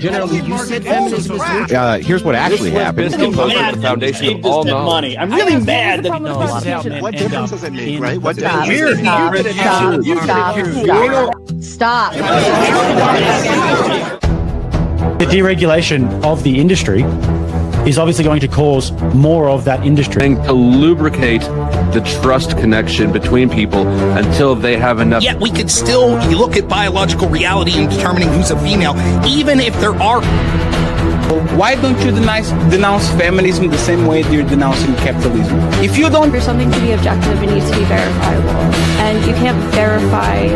Generally, you said feminism is neutral. Here's what actually happened. The foundation of all knowledge. I'm really mad that what difference does it make, right? What Stop. the deregulation of the industry is obviously going to cause more of that industry. To lubricate the trust connection between people until they have enough. Yet we could still look at biological reality in determining who's a female, even if there are. Why don't you denounce feminism the same way you're denouncing capitalism? If you don't... For something to be objective, it needs to be verifiable. And you can't verify...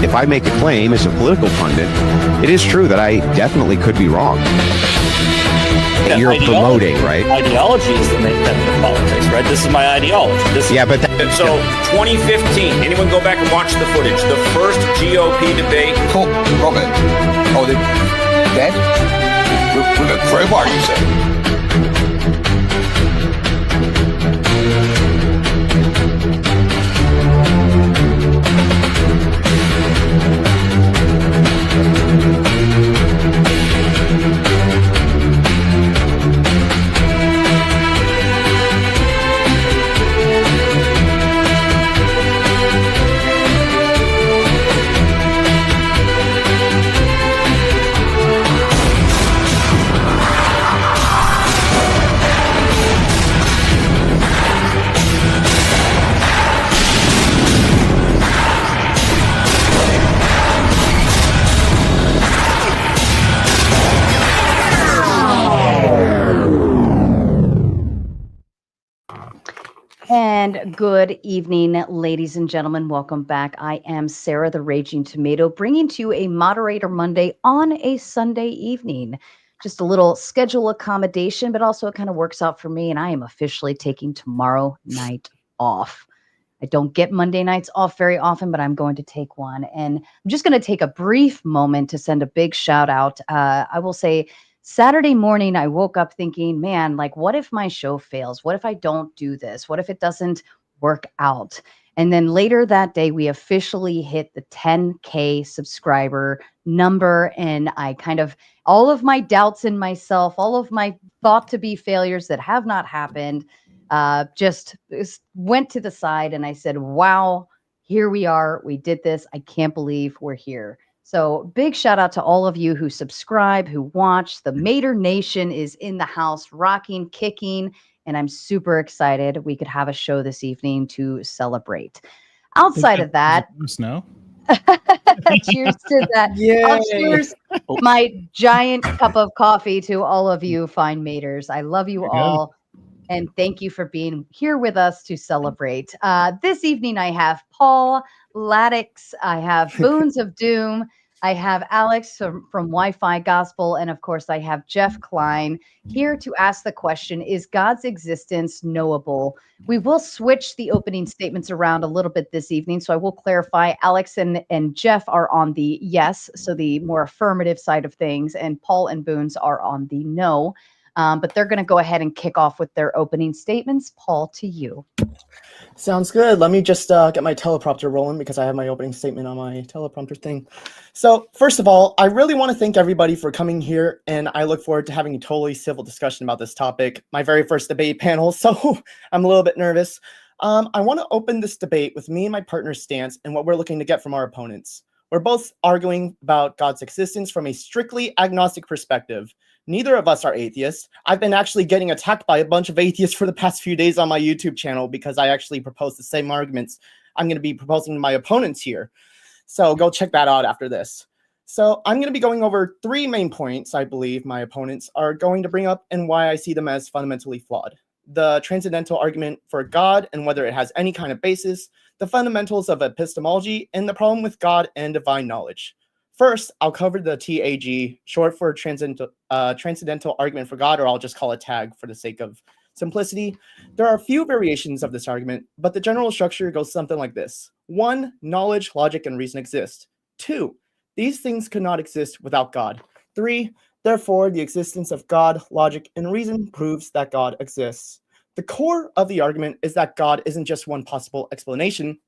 If I make a claim as a political pundit, it is true that I definitely could be wrong. You're promoting, right? Ideology is the main method of politics, right? This is my ideology. So 2015, anyone go back and watch the footage? The first GOP debate. Cool, Robert. Oh, they're dead? With a crowbar, you say? And good evening, ladies and gentlemen. Welcome back. I am Sarah the Raging Tomato, bringing to you a Moderator Monday on a Sunday evening. Just a little schedule accommodation, but also it kind of works out for me, and I am officially taking tomorrow night off. I don't get Monday nights off very often, but I'm going to take one. And I'm just going to take a brief moment to send a big shout out. I will say, Saturday morning, I woke up thinking, man, like, what if my show fails? What if I don't do this? What if it doesn't work out? And then later that day, we officially hit the 10K subscriber number. And I kind of, all of my doubts in myself, all of my thought to be failures that have not happened, just went to the side. And I said, wow, here we are. We did this. I can't believe we're here. So big shout out to all of you who subscribe, who watch. The Mater Nation is in the house, rocking, kicking, and I'm super excited we could have a show this evening to celebrate. Outside of that, no. Cheers to that. I'll cheers my giant cup of coffee to all of you fine Maters. I love you all. And thank you for being here with us to celebrate. This evening, I have Paul Ladix, I have Boons of Doom, I have Alex from Wi-Fi Gospel, and of course, I have Jeff Klein here to ask the question, is God's existence knowable? We will switch the opening statements around a little bit this evening, so I will clarify. Alex and Jeff are on the yes, so the more affirmative side of things, and Paul and Boons are on the no. But they're going to go ahead and kick off with their opening statements. Paul, to you. Sounds good. Let me just get my teleprompter rolling because I have my opening statement on my teleprompter thing. So first of all, I really want to thank everybody for coming here, and I look forward to having a totally civil discussion about this topic. My very first debate panel, so I'm a little bit nervous. I want to open this debate with me and my partner's stance and what we're looking to get from our opponents. We're both arguing about God's existence from a strictly agnostic perspective. Neither of us are atheists. I've been actually getting attacked by a bunch of atheists for the past few days on my YouTube channel because I actually proposed the same arguments I'm going to be proposing to my opponents here. So go check that out after this. So I'm going to be going over three main points I believe my opponents are going to bring up and why I see them as fundamentally flawed. The transcendental argument for God and whether it has any kind of basis, the fundamentals of epistemology, and the problem with God and divine knowledge. First, I'll cover the TAG, short for transcendental argument for God, or I'll just call it TAG for the sake of simplicity. There are a few variations of this argument, but the general structure goes something like this. 1, knowledge, logic, and reason exist. 2, these things could not exist without God. 3, therefore, the existence of God, logic, and reason proves that God exists. The core of the argument is that God isn't just one possible explanation.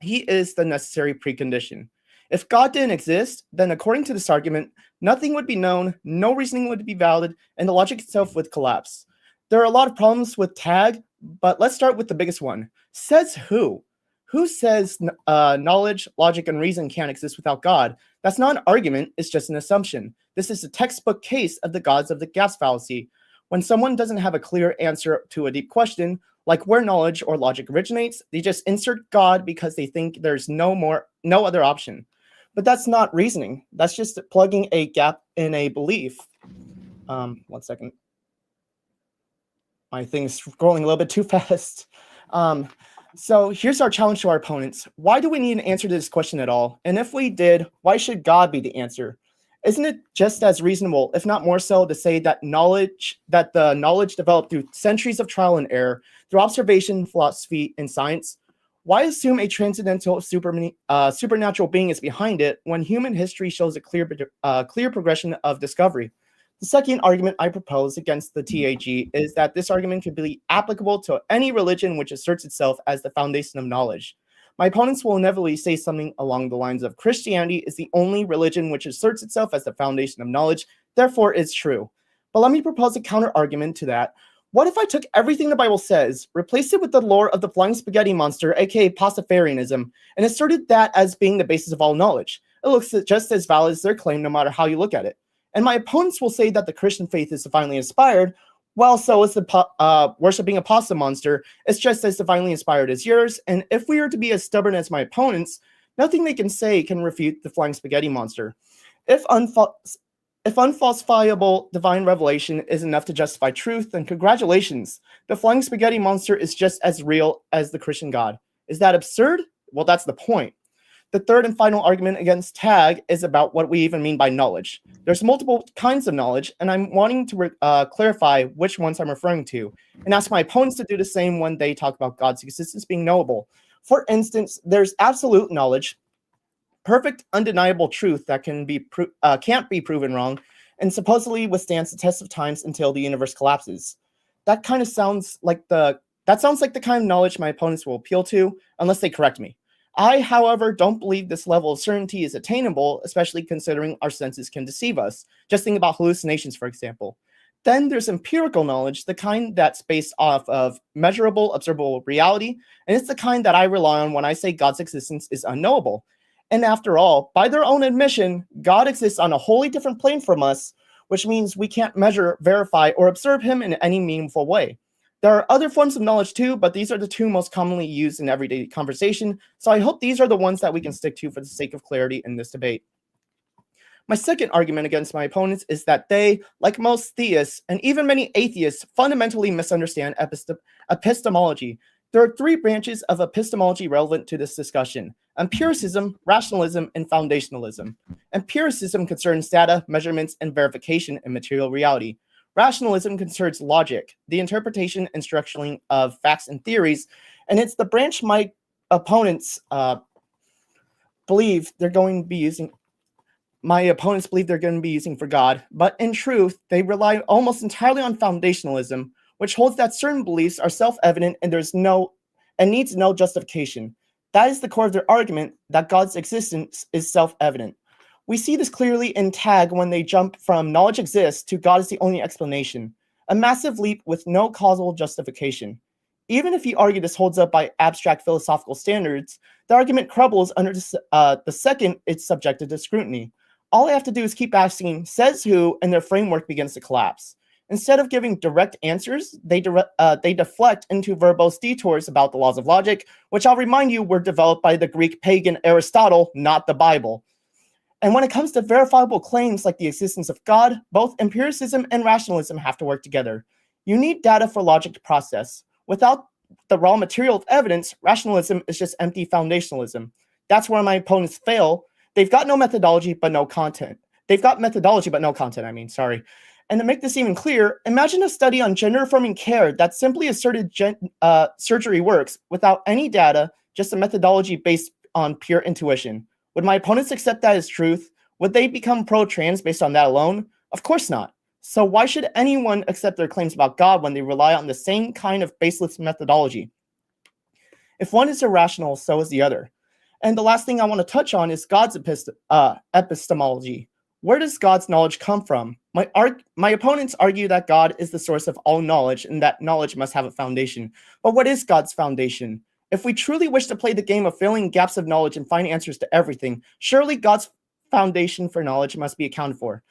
He is the necessary precondition. If God didn't exist, then according to this argument, nothing would be known, no reasoning would be valid, and the logic itself would collapse. There are a lot of problems with tag, but let's start with the biggest one. Says who? Who says knowledge, logic, and reason can't exist without God? That's not an argument, it's just an assumption. This is a textbook case of the gods of the gaps fallacy. When someone doesn't have a clear answer to a deep question, like where knowledge or logic originates, they just insert God because they think there's no other option. But that's not reasoning. That's just plugging a gap in a belief. 1 second. My thing's scrolling a little bit too fast. So here's our challenge to our opponents. Why do we need an answer to this question at all? And if we did, why should God be the answer? Isn't it just as reasonable, if not more so, to say that the knowledge developed through centuries of trial and error, through observation, philosophy, and science? Why assume a transcendental supernatural being is behind it when human history shows a clear progression of discovery? The second argument I propose against the TAG is that this argument could be applicable to any religion which asserts itself as the foundation of knowledge. My opponents will inevitably say something along the lines of Christianity is the only religion which asserts itself as the foundation of knowledge, therefore it's true. But let me propose a counter argument to that. What if I took everything the Bible says, replaced it with the lore of the flying spaghetti monster, aka Pastafarianism, and asserted that as being the basis of all knowledge? It looks just as valid as their claim no matter how you look at it. And my opponents will say that the Christian faith is divinely inspired, well, so is the worshipping a pasta monster. It's just as divinely inspired as yours, and if we are to be as stubborn as my opponents, nothing they can say can refute the flying spaghetti monster. If unfalsifiable divine revelation is enough to justify truth, then congratulations. The flying spaghetti monster is just as real as the Christian God. Is that absurd? Well, that's the point. The third and final argument against tag is about what we even mean by knowledge. There's multiple kinds of knowledge, and I'm wanting to clarify which ones I'm referring to, and ask my opponents to do the same when they talk about God's existence being knowable. For instance, there's absolute knowledge, perfect, undeniable truth that can't be proven wrong, and supposedly withstands the test of times until the universe collapses. That sounds like the kind of knowledge my opponents will appeal to, unless they correct me. I, however, don't believe this level of certainty is attainable, especially considering our senses can deceive us. Just think about hallucinations, for example. Then there's empirical knowledge, the kind that's based off of measurable, observable reality, and it's the kind that I rely on when I say God's existence is unknowable. And after all, by their own admission, God exists on a wholly different plane from us, which means we can't measure, verify, or observe him in any meaningful way. There are other forms of knowledge too, but these are the two most commonly used in everyday conversation, so I hope these are the ones that we can stick to for the sake of clarity in this debate. My second argument against my opponents is that they, like most theists, and even many atheists, fundamentally misunderstand epistemology. There are three branches of epistemology relevant to this discussion: empiricism, rationalism, and foundationalism. Empiricism concerns data, measurements, and verification in material reality. Rationalism concerns logic, the interpretation and structuring of facts and theories, and it's the branch my opponents believe they're going to be using. My opponents believe they're going to be using for God, but in truth, they rely almost entirely on foundationalism, which holds that certain beliefs are self-evident and needs no justification. That is the core of their argument that God's existence is self-evident. We see this clearly in tag when they jump from knowledge exists to God is the only explanation, a massive leap with no causal justification. Even if you argue this holds up by abstract philosophical standards, the argument crumbles under the second it's subjected to scrutiny. All I have to do is keep asking, says who, and their framework begins to collapse. Instead of giving direct answers, they deflect into verbose detours about the laws of logic, which I'll remind you were developed by the Greek pagan Aristotle, not the Bible. And when it comes to verifiable claims like the existence of God, both empiricism and rationalism have to work together. You need data for logic to process. Without the raw material of evidence, rationalism is just empty foundationalism. That's where my opponents fail. They've got no methodology, but no content. And to make this even clearer, imagine a study on gender-affirming care that simply asserted surgery works without any data, just a methodology based on pure intuition. Would my opponents accept that as truth? Would they become pro-trans based on that alone? Of course not. So why should anyone accept their claims about God when they rely on the same kind of baseless methodology? If one is irrational, so is the other. And the last thing I want to touch on is God's epistemology. Where does God's knowledge come from? My opponents argue that God is the source of all knowledge and that knowledge must have a foundation. But what is God's foundation? If we truly wish to play the game of filling gaps of knowledge and find answers to everything, surely God's foundation for knowledge must be accounted for.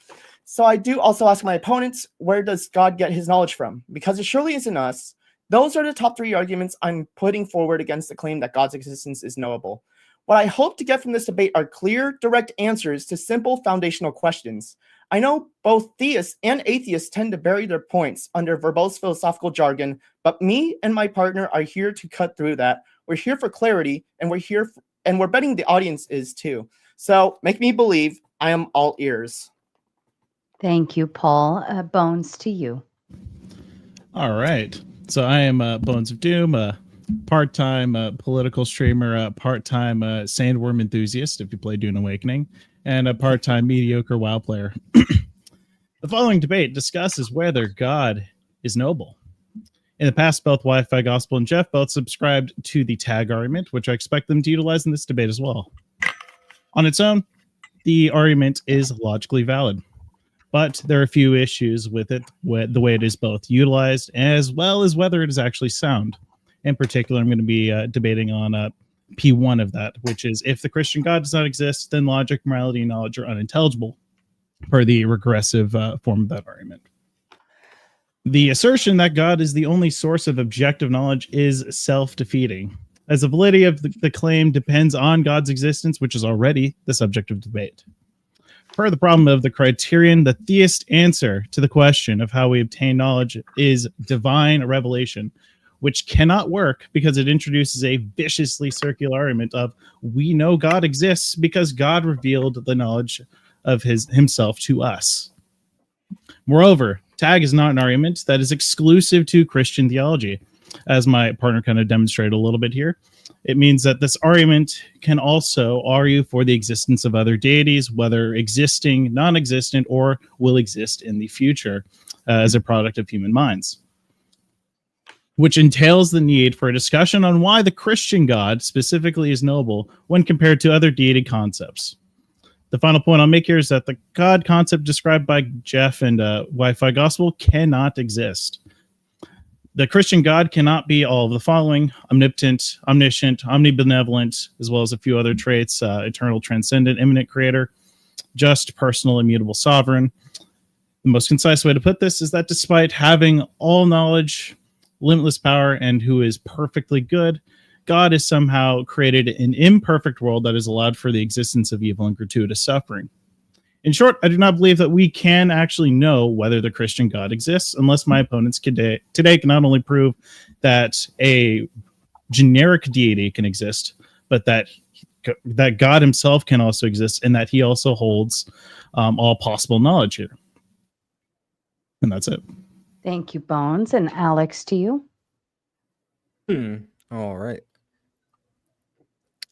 So I do also ask my opponents, where does God get his knowledge from? Because it surely isn't us. Those are the top 3 arguments I'm putting forward against the claim that God's existence is knowable. What I hope to get from this debate are clear, direct answers to simple foundational questions. I know both theists and atheists tend to bury their points under verbose philosophical jargon, but me and my partner are here to cut through that. We're here for clarity, and we're betting the audience is too. So make me believe. I am all ears. Thank you, Paul. Bones, to you. All right. So I am Bones of Doom, a part-time political streamer, a part-time sandworm enthusiast, if you play Dune Awakening, and a part-time mediocre WoW player. The following debate discusses whether God is noble. In the past, both Wi-Fi Gospel and Jeff both subscribed to the tag argument, which I expect them to utilize in this debate as well. On its own, the argument is logically valid, but there are a few issues with it, the way it is both utilized, as well as whether it is actually sound. In particular, I'm going to be debating on P1 of that, which is if the Christian God does not exist, then logic, morality, and knowledge are unintelligible, per the regressive form of that argument. The assertion that God is the only source of objective knowledge is self-defeating, as the validity of the claim depends on God's existence, which is already the subject of debate. Per the problem of the criterion, the theist answer to the question of how we obtain knowledge is divine revelation, which cannot work because it introduces a viciously circular argument of we know God exists because God revealed the knowledge of himself to us. Moreover, tag is not an argument that is exclusive to Christian theology, as my partner kind of demonstrated a little bit here. It means that this argument can also argue for the existence of other deities, whether existing, non-existent, or will exist in the future as a product of human minds, which entails the need for a discussion on why the Christian God specifically is noble when compared to other deity concepts. The final point I'll make here is that the God concept described by Jeff and Wi-Fi Gospel cannot exist. The Christian God cannot be all of the following: omnipotent, omniscient, omnibenevolent, as well as a few other traits: eternal, transcendent, immanent creator, just, personal, immutable, sovereign. The most concise way to put this is that despite having all knowledge, limitless power, and who is perfectly good, God has somehow created an imperfect world that has allowed for the existence of evil and gratuitous suffering. In short, I do not believe that we can actually know whether the Christian God exists unless my opponents today can not only prove that a generic deity can exist, but that God himself can also exist and that he also holds all possible knowledge here. And that's it. Thank you, Bones. And Alex, to you. All right.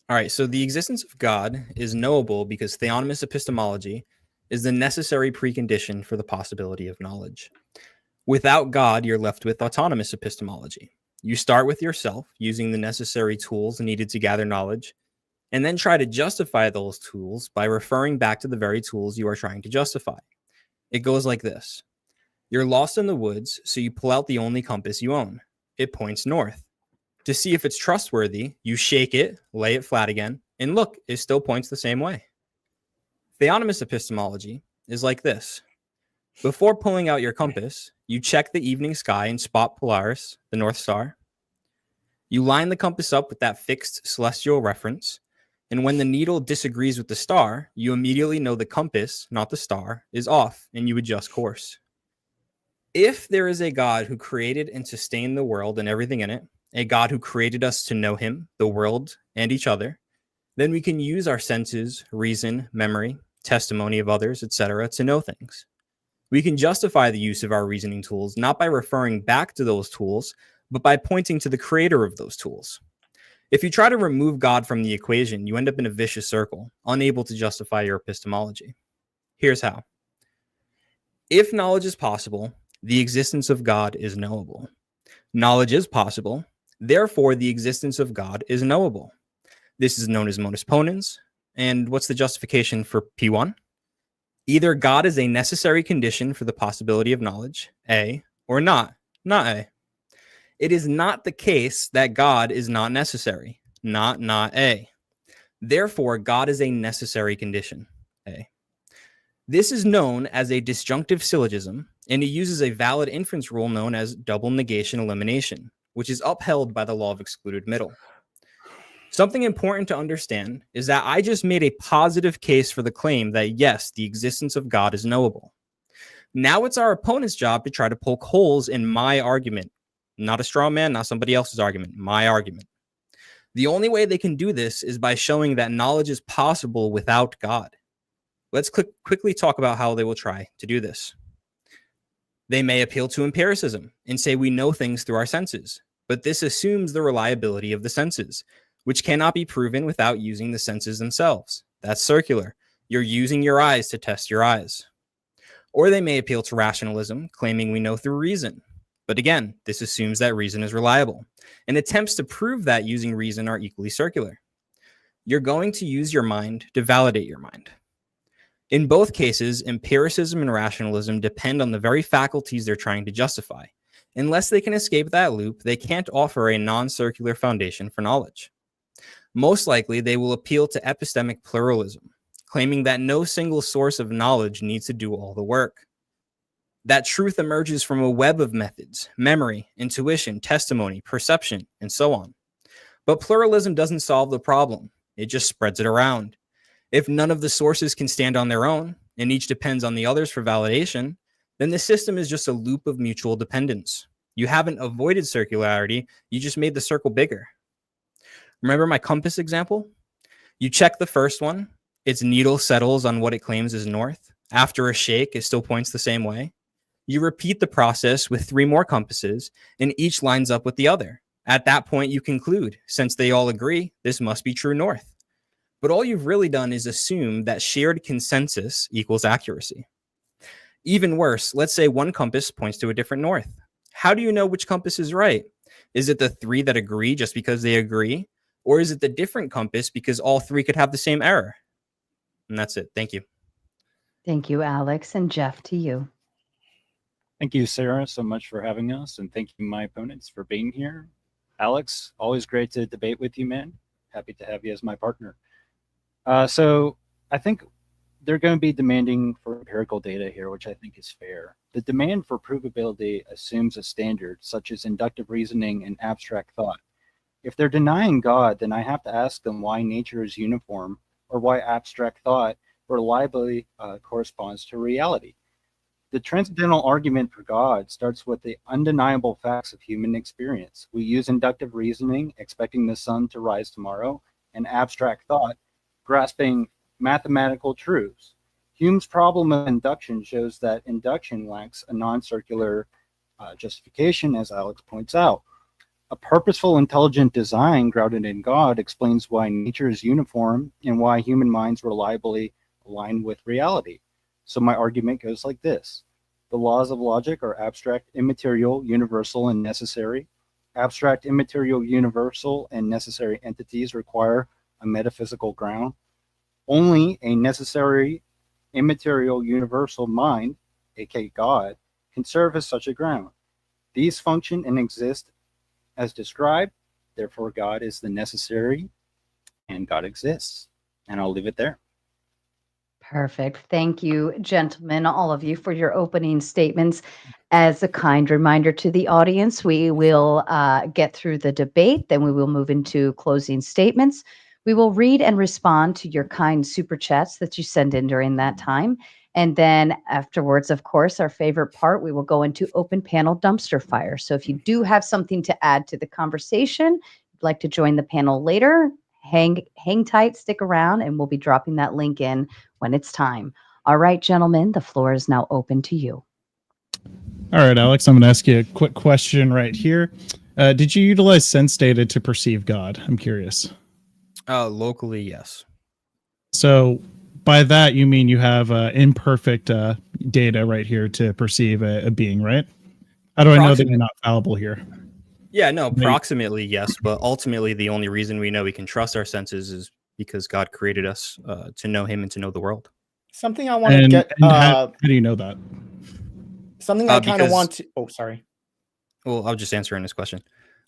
All right, so the existence of God is knowable because theonomous epistemology is the necessary precondition for the possibility of knowledge. Without God, you're left with autonomous epistemology. You start with yourself, using the necessary tools needed to gather knowledge, and then try to justify those tools by referring back to the very tools you are trying to justify. It goes like this. You're lost in the woods, so you pull out the only compass you own. It points north. To see if it's trustworthy, you shake it, lay it flat again, and look, it still points the same way. Theonomous epistemology is like this. Before pulling out your compass, you check the evening sky and spot Polaris, the North Star. You line the compass up with that fixed celestial reference, and when the needle disagrees with the star, you immediately know the compass, not the star, is off, and you adjust course. If there is a God who created and sustained the world and everything in it, a God who created us to know him, the world, and each other, then we can use our senses, reason, memory, testimony of others, etc. to know things. We can justify the use of our reasoning tools not by referring back to those tools, but by pointing to the creator of those tools. If you try to remove God from the equation, you end up in a vicious circle, unable to justify your epistemology. Here's how. If knowledge is possible, the existence of God is knowable. Knowledge is possible, therefore the existence of God is knowable. This is known as modus ponens. And what's the justification for P1? Either God is a necessary condition for the possibility of knowledge, A, or not A. It is not the case that God is not necessary, not A. Therefore, God is a necessary condition, A. This is known as a disjunctive syllogism, and it uses a valid inference rule known as double negation elimination, which is upheld by the law of excluded middle. Something important to understand is that I just made a positive case for the claim that yes, the existence of God is knowable. Now it's our opponent's job to try to poke holes in my argument. Not a straw man, not somebody else's argument, my argument. The only way they can do this is by showing that knowledge is possible without God. Let's quickly talk about how they will try to do this. They may appeal to empiricism and say we know things through our senses, but this assumes the reliability of the senses, which cannot be proven without using the senses themselves. That's circular. You're using your eyes to test your eyes. Or they may appeal to rationalism, claiming we know through reason. But again, this assumes that reason is reliable, and attempts to prove that using reason are equally circular. You're going to use your mind to validate your mind. In both cases, empiricism and rationalism depend on the very faculties they're trying to justify. Unless they can escape that loop, they can't offer a non-circular foundation for knowledge. Most likely, they will appeal to epistemic pluralism, claiming that no single source of knowledge needs to do all the work. That truth emerges from a web of methods, memory, intuition, testimony, perception, and so on. But pluralism doesn't solve the problem. It just spreads it around. If none of the sources can stand on their own, and each depends on the others for validation, then the system is just a loop of mutual dependence. You haven't avoided circularity, you just made the circle bigger. Remember my compass example? You check the first one, its needle settles on what it claims is north. After a shake, it still points the same way. You repeat the process with 3 more compasses, and each lines up with the other. At that point, you conclude, since they all agree, this must be true north. But all you've really done is assume that shared consensus equals accuracy. Even worse, let's say one compass points to a different north. How do you know which compass is right? Is it the 3 that agree just because they agree? Or is it the different compass because all 3 could have the same error? And that's it. Thank you. Thank you, Alex. And Jeff, to you. Thank you, Sarah, so much for having us. And thank you, my opponents, for being here. Alex, always great to debate with you, man. Happy to have you as my partner. So I think they're going to be demanding for empirical data here, which I think is fair. The demand for provability assumes a standard, such as inductive reasoning and abstract thought. If they're denying God, then I have to ask them why nature is uniform, or why abstract thought reliably corresponds to reality. The transcendental argument for God starts with the undeniable facts of human experience. We use inductive reasoning, expecting the sun to rise tomorrow, and abstract thought, grasping mathematical truths. Hume's problem of induction shows that induction lacks a non-circular justification, as Alex points out. A purposeful, intelligent design grounded in God explains why nature is uniform and why human minds reliably align with reality. So my argument goes like this. The laws of logic are abstract, immaterial, universal, and necessary. Abstract, immaterial, universal, and necessary entities require a metaphysical ground. Only a necessary, immaterial, universal mind, aka God, can serve as such a ground. These function and exist as described, therefore God is the necessary, and God exists. And I'll leave it there. Perfect. Thank you, gentlemen, all of you, for your opening statements. As a kind reminder to the audience, we will get through the debate, then we will move into closing statements. We will read and respond to your kind super chats that you send in during that time. And then afterwards, of course, our favorite part, we will go into open panel dumpster fire. So if you do have something to add to the conversation, you'd like to join the panel later, hang tight, stick around, and we'll be dropping that link in when it's time. All right, gentlemen, the floor is now open to you. All right, Alex, I'm going to ask you a quick question right here. Did you utilize sense data to perceive God? I'm curious. Locally, yes. So by that, you mean you have imperfect data right here to perceive a being, right? How do I know that you're not fallible here? Yeah, no, approximately yes, but ultimately the only reason we know we can trust our senses is because God created us to know Him and to know the world. Something I want to And, get. and how do you know that? Something I kind of Because- want to. Oh, sorry. Well, I'll just answer in this question.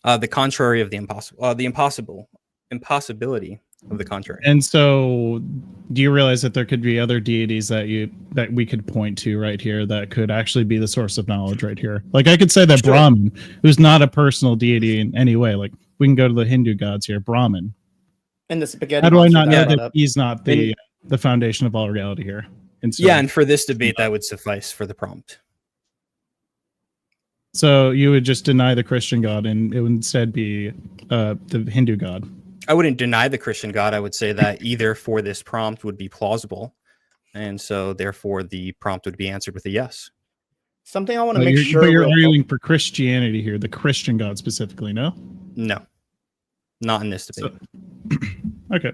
The contrary of the impossible, impossibility of the contrary. And so, do you realize that there could be other deities that we could point to right here that could actually be the source of knowledge right here? Like I could say that Brahman, who's not a personal deity in any way, like we can go to the Hindu gods here, Brahman. And the spaghetti. How do I monster not know that I brought that up. he's not the foundation of all reality here? Yeah, and for this debate, that would suffice for the prompt. So you would just deny the Christian God, and it would instead be the Hindu God. I wouldn't deny the Christian God. I would say that either for this prompt would be plausible, and so therefore the prompt would be answered with a yes. Something I want to But make you're, sure. but you're real- arguing for Christianity here, the Christian God specifically, no? No, not in this debate. Okay.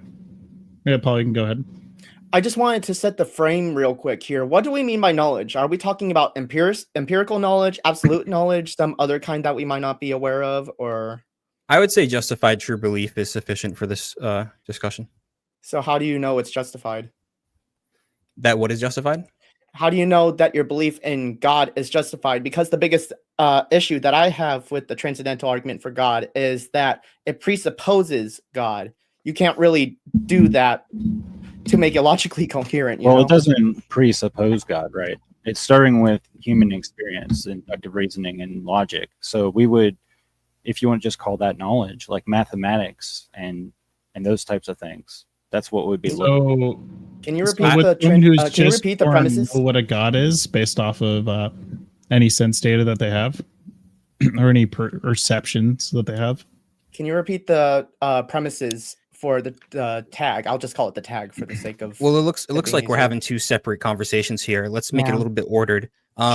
Yeah, Paul, you can go ahead. I just wanted to set the frame real quick here. What do we mean by knowledge? Are we talking about empirical knowledge, absolute knowledge, some other kind that we might not be aware of, or? I would say justified true belief is sufficient for this discussion. So how do you know it's justified? That what is justified? How do you know that your belief in God is justified? Because the biggest issue that I have with the transcendental argument for God is that it presupposes God. You can't really do that to make it logically coherent. You Well, know? it doesn't presuppose God, right? It's starting with human experience, inductive reasoning, and logic. So we would, if you want to just call that knowledge, like mathematics and those types of things, that's what would be. So, Can you so repeat with the someone who's can you just repeat the born premises? know what a God is based off of any sense data that they have, or any perceptions that they have? Can you repeat the premises for the tag? I'll just call it the tag for the sake of. Well, it looks being like we're easier. having two separate conversations here. Let's make it Yeah. a little bit ordered.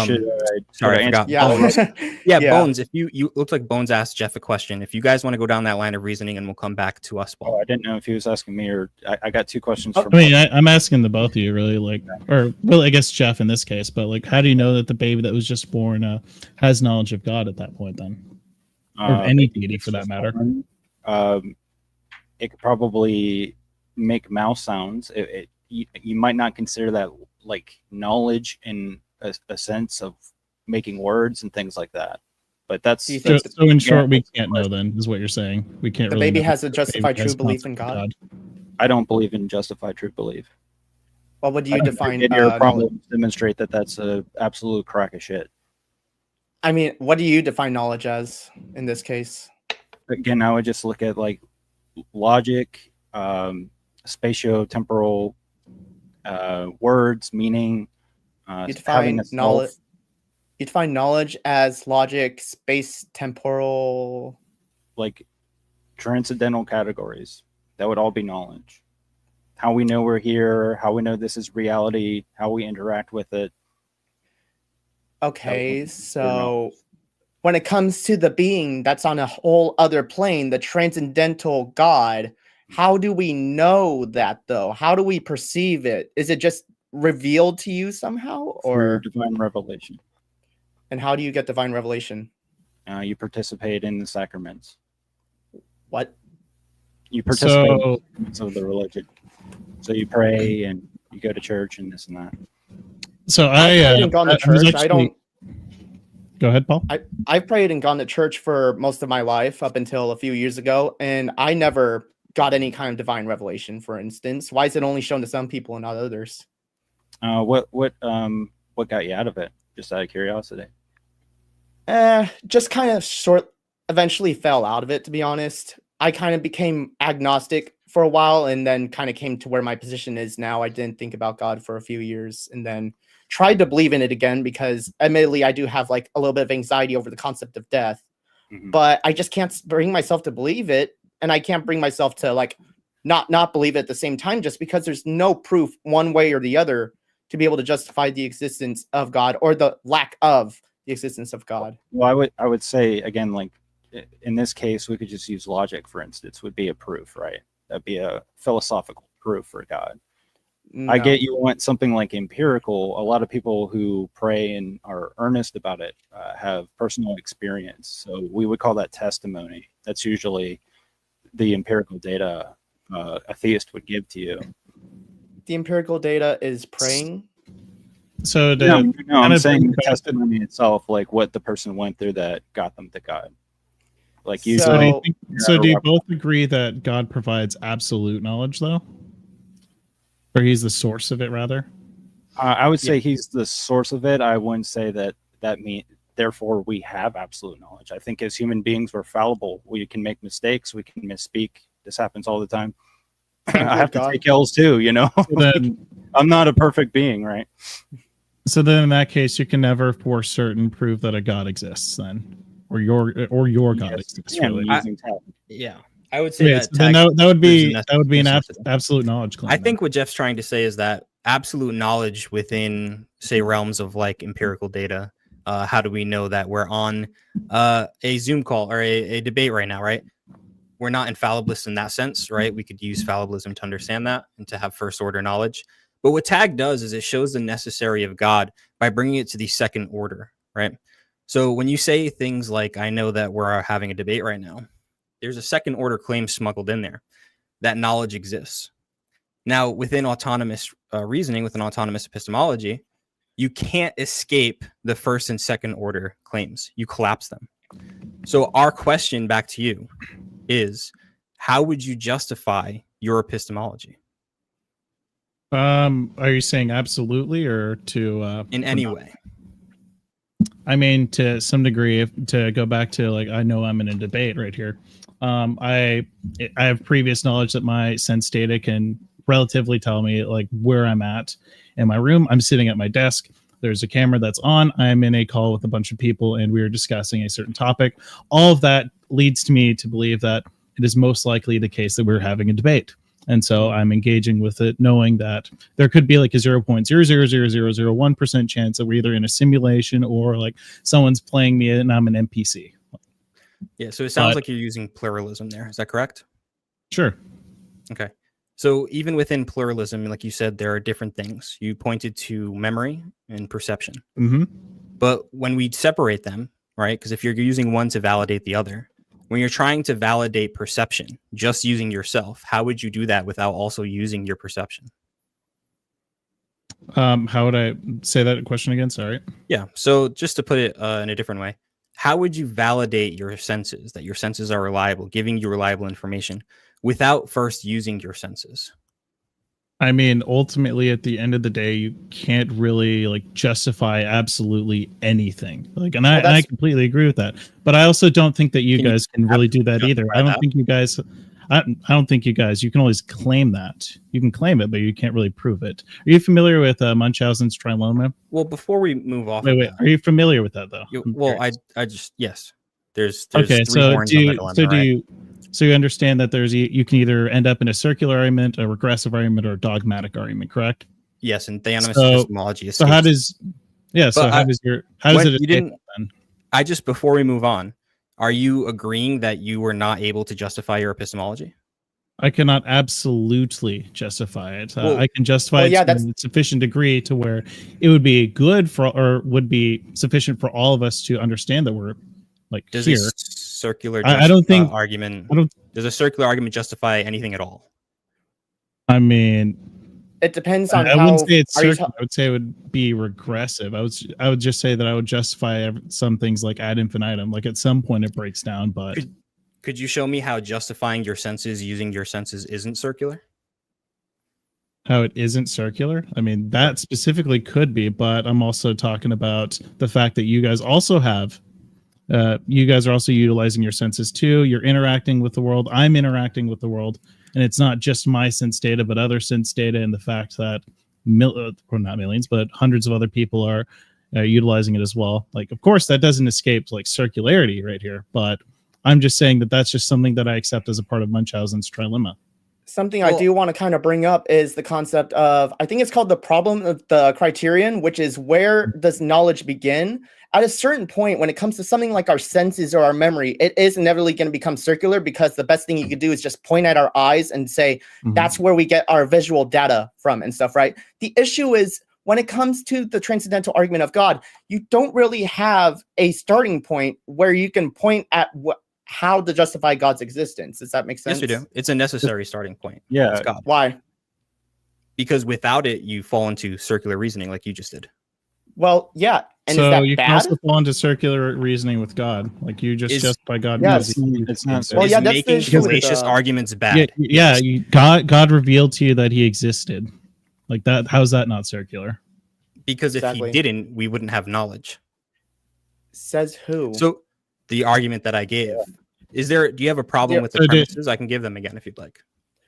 Should Sorry, I I forgot. Yeah. Bones. Yeah, Yeah. Bones. If you looked like Bones asked Jeff a question. If you guys want to go down that line of reasoning, and we'll come back to us, Paul. Oh, I didn't know if he was asking me or I got two questions I from. mean, I'm asking the both of you, really, like, or really, I guess Jeff in this case, but like, how do you know that the baby that was just born has knowledge of God at that point, then, or of any deity for that matter? It could probably make mouth sounds. You might not consider that like knowledge in a sense of making words and things like that. But that's Do you think So in short, we can't know. Then is what you're saying. We can't. The really baby know has a if the justified baby has true belief in concept God? of I don't believe in justified true belief. What would you define? Your knowledge? problem demonstrate that that's a absolute crack of shit. I mean, what do you define knowledge as in this case? Again, I would just look at like logic, spatio-temporal words, meaning. You having define a self. knowledge. You define knowledge as logic, space, temporal. Like transcendental categories. That would all be knowledge. How we know we're here, how we know this is reality, how we interact with it. Okay, so when it comes to the being that's on a whole other plane, the transcendental God, how do we know that though? How do we perceive it? Is it just revealed to you somehow, Through or divine revelation. and how do you get divine revelation? You participate in the sacraments. What? You participate in the So, sacraments of the religion. So you pray and you go to church and this and that. so I've I prayed and gone to was church. I actually- don't. Go ahead, Paul. I've prayed and gone to church for most of my life up until a few years ago, and I never got any kind of divine revelation. For instance, why is it only shown to some people and not others? What got you out of it? Just out of curiosity. Just kind of eventually fell out of it, to be honest. I kind of became agnostic for a while and then kind of came to where my position is now. I didn't think about God for a few years and then tried to believe in it again because admittedly I do have like a little bit of anxiety over the concept of death, but I just can't bring myself to believe it. And I can't bring myself to like not believe it at the same time, just because there's no proof one way or the other to be able to justify the existence of God or the lack of the existence of God. Well, I would say again, like in this case, we could just use logic, for instance, would be a proof, right? That'd be a philosophical proof for God. I No. get you want something like empirical. A lot of people who pray and are earnest about it have personal experience. So we would call that testimony. That's usually the empirical data a theist would give to you. The empirical data is praying. So to No, I'm kind of saying bring the back to- testimony itself, like what the person went through that got them to God. Like you So, do you, So- think, so do you both agree that God provides absolute knowledge, though, or He's the source of it, rather? I would say he's the source of it. I wouldn't say that mean therefore we have absolute knowledge. I think as human beings we're fallible. We can make mistakes. We can misspeak. This happens all the time. I have to take L's too. You know, Then, I'm not a perfect being, right? so then, in that case, you can never, for certain, prove that a God exists, then, or your God exists. Yeah, Really. using tech. Yeah, I would say Yeah, that. so then tech that would be proves an necessity. absolute knowledge claim. I then. think what Jeff's trying to say is that absolute knowledge within, say, realms of like empirical data. How do we know that we're on a Zoom call or a debate right now, right? We're not infallibilists in that sense, right? We could use fallibilism to understand that and to have first order knowledge. But what tag does is it shows the necessary of God by bringing it to the second order, right? So when you say things like, I know that we're having a debate right now, there's a second order claim smuggled in there that knowledge exists. Now, within autonomous reasoning, within autonomous epistemology, you can't escape the first and second order claims. You collapse them. So our question back to you is, how would you justify your epistemology? Are you saying absolutely or to in any way? I mean, to some degree, if to go back to like, I know I'm in a debate right here. I have previous knowledge that my sense data can relatively tell me like where I'm at in my room. I'm sitting at my desk. There's a camera that's on. I'm in a call with a bunch of people and we are discussing a certain topic. All of that leads to me to believe that it is most likely the case that we're having a debate. And so I'm engaging with it, knowing that there could be like a 0.0000001% chance that we're either in a simulation or like someone's playing me and I'm an NPC. Yeah, so it sounds like you're using pluralism there. Is that correct? Sure. Okay. So even within pluralism, like you said, there are different things. You pointed to memory and perception. Mm-hmm. But when we separate them, right, because if you're using one to validate the other, when you're trying to validate perception, just using yourself, how would you do that without also using your perception? How would I say that question again? Sorry. Yeah. So just to put it in a different way, how would you validate your senses, that your senses are reliable, giving you reliable information without first using your senses? I mean, ultimately, at the end of the day, you can't really like justify absolutely anything. Like, and I completely agree with that. But I also don't think that you guys can really do that either. I don't think you guys. I don't think you guys. You can always claim that. You can claim it, but you can't really prove it. Are you familiar with Munchausen's trilemma? Well, before we move off, wait. Are you familiar with that though? Well, I just yes. There's okay. three horns on the dilemma, So you understand that you can either end up in a circular argument, a regressive argument, or a dogmatic argument, correct? Yes, and theonomous epistemology is. So how does it escape then? I just, before we move on, are you agreeing that you were not able to justify your epistemology? I cannot absolutely justify it. I can justify it to a sufficient degree to where it would be good for, or would be sufficient for all of us to understand that we're like Does here. a circular I don't think argument. Does a circular argument justify anything at all? I mean, it depends on I wouldn't say it's circular. I would say it would be regressive. I would just say that I would justify some things like ad infinitum. Like at some point it breaks down, but could you show me how justifying your senses using your senses isn't circular? How it isn't circular? I mean, that specifically could be, but I'm also talking about the fact that you guys also have. You guys are also utilizing your senses too. You're interacting with the world. I'm interacting with the world. And it's not just my sense data, but other sense data, and the fact that or not millions, but hundreds of other people are utilizing it as well. Like, of course, that doesn't escape like circularity right here, but I'm just saying that that's just something that I accept as a part of Munchausen's trilemma. Something I do want to kind of bring up is the concept of, I think it's called the problem of the criterion, which is where does knowledge begin? At a certain point, when it comes to something like our senses or our memory, it is inevitably going to become circular, because the best thing you could do is just point at our eyes and say, that's where we get our visual data from and stuff, right? The issue is, when it comes to the transcendental argument of God, you don't really have a starting point where you can point at how to justify God's existence. Does that make sense? Yes, we do. It's a necessary starting point. Yeah. It's God. Why? Because without it, you fall into circular reasoning like you just did. Well, yeah. And so is that you bad? can also fall into circular reasoning with God. Like you just justify God. Yes. It's not. Well, yeah, that's the making issue with, fallacious arguments bad. Yeah. God revealed to you that He existed. Like that. How's that not circular? Because if Exactly. he didn't, we wouldn't have knowledge. Says who? So the argument that I gave, do you have a problem with the So premises? I can give them again if you'd like.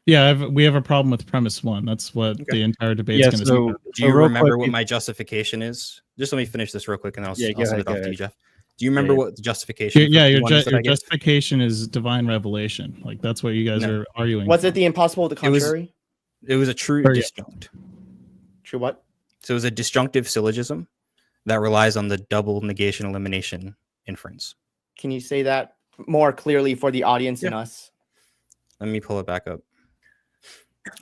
Yeah, we have a problem with premise one. That's what the entire debate is going to be. Do you remember what my justification is? Just let me finish this real quick, and I'll send it off to you, Jeff. Do you remember what the justification? Your one is that I gave? justification is divine revelation. Like that's what you guys are arguing. Was it the impossible to contrary? It was a true disjunct. True what? So it was a disjunctive syllogism that relies on the double negation elimination inference. Can you say that more clearly for the audience and us? Let me pull it back up.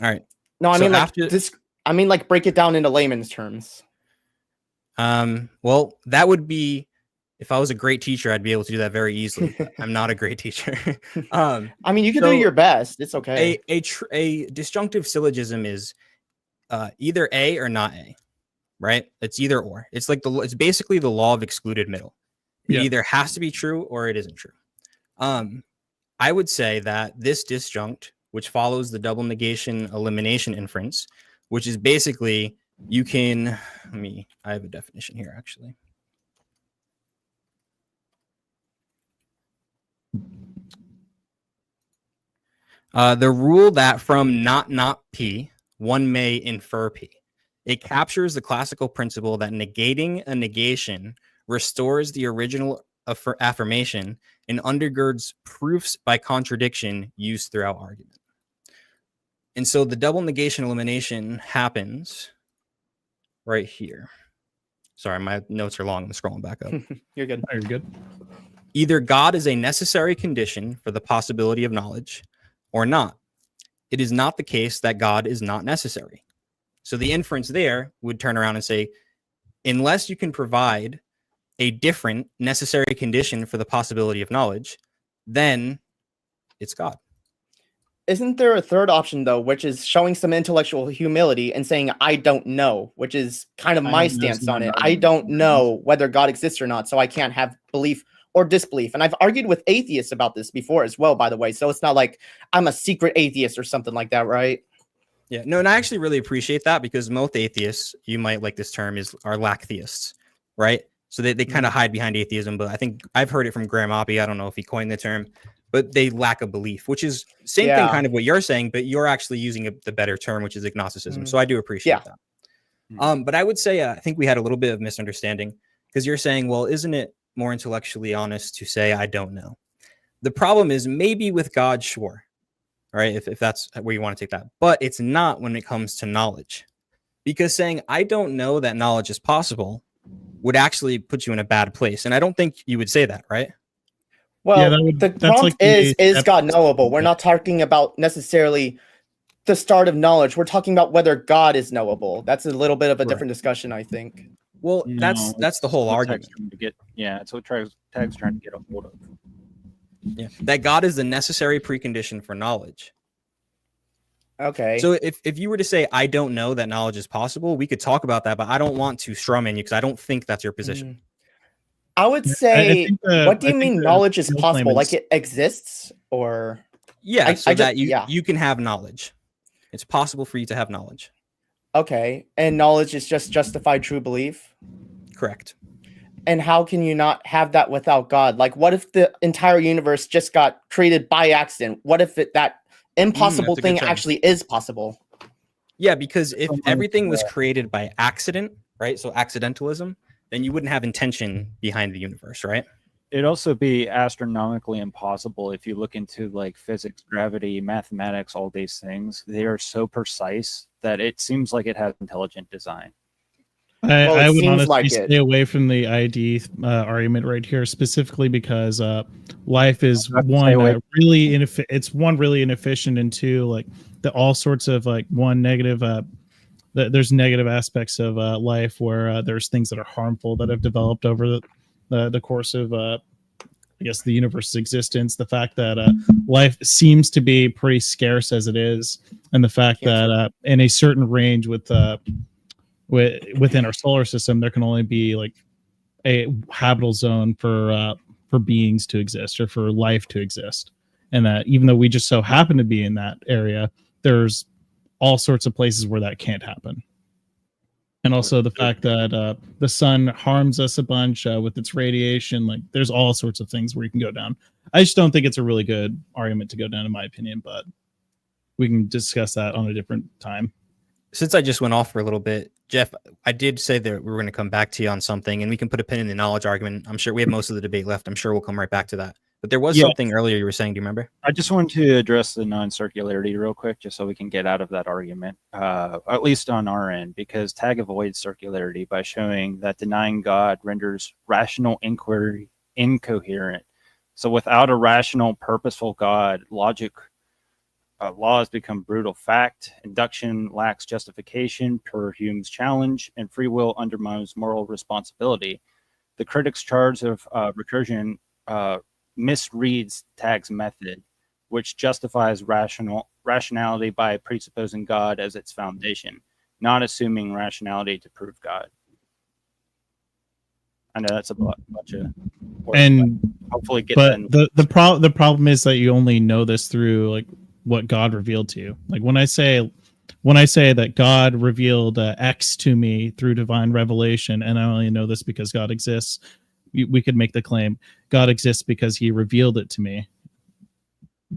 All right. No, I So mean like after- this. I mean like break it down into layman's terms. Well, that would be, if I was a great teacher, I'd be able to do that very easily. I'm not a great teacher. I mean, you can do your best. It's okay. A disjunctive syllogism is either A or not A, right? It's either or. It's like it's basically the law of excluded middle. It either has to be true or it isn't true. I would say that this disjunct, which follows the double negation elimination inference, which is basically you can, I have a definition here actually. The rule that from not P, one may infer P. It captures the classical principle that negating a negation restores the original affirmation and undergirds proofs by contradiction used throughout argument. And so the double negation elimination happens right here. Sorry, my notes are long. I'm scrolling back up. You're good. You're good. Either God is a necessary condition for the possibility of knowledge or not. It is not the case that God is not necessary. So the inference there would turn around and say, unless you can provide a different necessary condition for the possibility of knowledge, then it's God. Isn't there a third option though, which is showing some intellectual humility and saying, I don't know, which is kind of my stance on it. I don't know whether God exists or not, so I can't have belief or disbelief. And I've argued with atheists about this before as well, by the way. So it's not like I'm a secret atheist or something like that, right? Yeah, no, and I actually really appreciate that, because most atheists, you might like this term, are lack theists, right? So they kind of hide behind atheism, but I think I've heard it from Graham Oppie. I don't know if he coined the term, but they lack a belief, which is same thing kind of what you're saying, but you're actually using the better term, which is agnosticism. So I do appreciate that. But I would say I think we had a little bit of misunderstanding, because you're saying, well, isn't it more intellectually honest to say I don't know? The problem is maybe with God, sure, right? If that's where you want to take that, but it's not when it comes to knowledge, because saying I don't know that knowledge is possible would actually put you in a bad place. And I don't think you would say that, right? Well, the prompt is God knowable? We're not talking about necessarily the start of knowledge. We're talking about whether God is knowable. That's a little bit of a different discussion, I think. Well, that's the whole argument. It's what Tag's trying to get a hold of. Yeah, that God is the necessary precondition for knowledge. Okay. So if you were to say, I don't know that knowledge is possible, we could talk about that, but I don't want to strum in you, because I don't think that's your position. I would say, what do you mean knowledge is possible? Like it exists, or? Yeah, you can have knowledge. It's possible for you to have knowledge. Okay, and knowledge is just justified true belief? Correct. And how can you not have that without God? Like, what if the entire universe just got created by accident? What if that impossible thing actually is possible? Yeah, because if everything was created by accident, right? So accidentalism, then you wouldn't have intention behind the universe, right? it'd also be astronomically impossible if you look into like physics, gravity, mathematics, all these things. They are so precise that it seems like it has intelligent design. I would honestly stay away from the ID argument right here, specifically because life is really inefficient, and two, like all sorts of like negative. There's negative aspects of life where there's things that are harmful that have developed over the course of I guess the universe's existence. The fact that life seems to be pretty scarce as it is, and the fact that in a certain range within our solar system, there can only be like a habitable zone for beings to exist or for life to exist, and that even though we just so happen to be in that area, there's all sorts of places where that can't happen. And also the fact that the sun harms us a bunch with its radiation. Like there's all sorts of things where you can go down. I just don't think it's a really good argument to go down, in my opinion, but we can discuss that on a different time. Since I just went off for a little bit, Jeff, I did say that we were going to come back to you on something, and we can put a pin in the knowledge argument. I'm sure we have most of the debate left. I'm sure we'll come right back to that. But there was something earlier you were saying. Do you remember? I just wanted to address the non-circularity real quick, just so we can get out of that argument, at least on our end, because Tag avoids circularity by showing that denying God renders rational inquiry incoherent. So without a rational, purposeful God, laws become brutal fact, induction lacks justification per Hume's challenge, and free will undermines moral responsibility. The critics' charge of recursion misreads Tag's method, which justifies rationality by presupposing God as its foundation, not assuming rationality to prove God. I know that's a bunch of words, and hopefully get the problem is that you only know this through like what God revealed to you. Like when I say that God revealed X to me through divine revelation, and I only know this because God exists, we could make the claim God exists because he revealed it to me.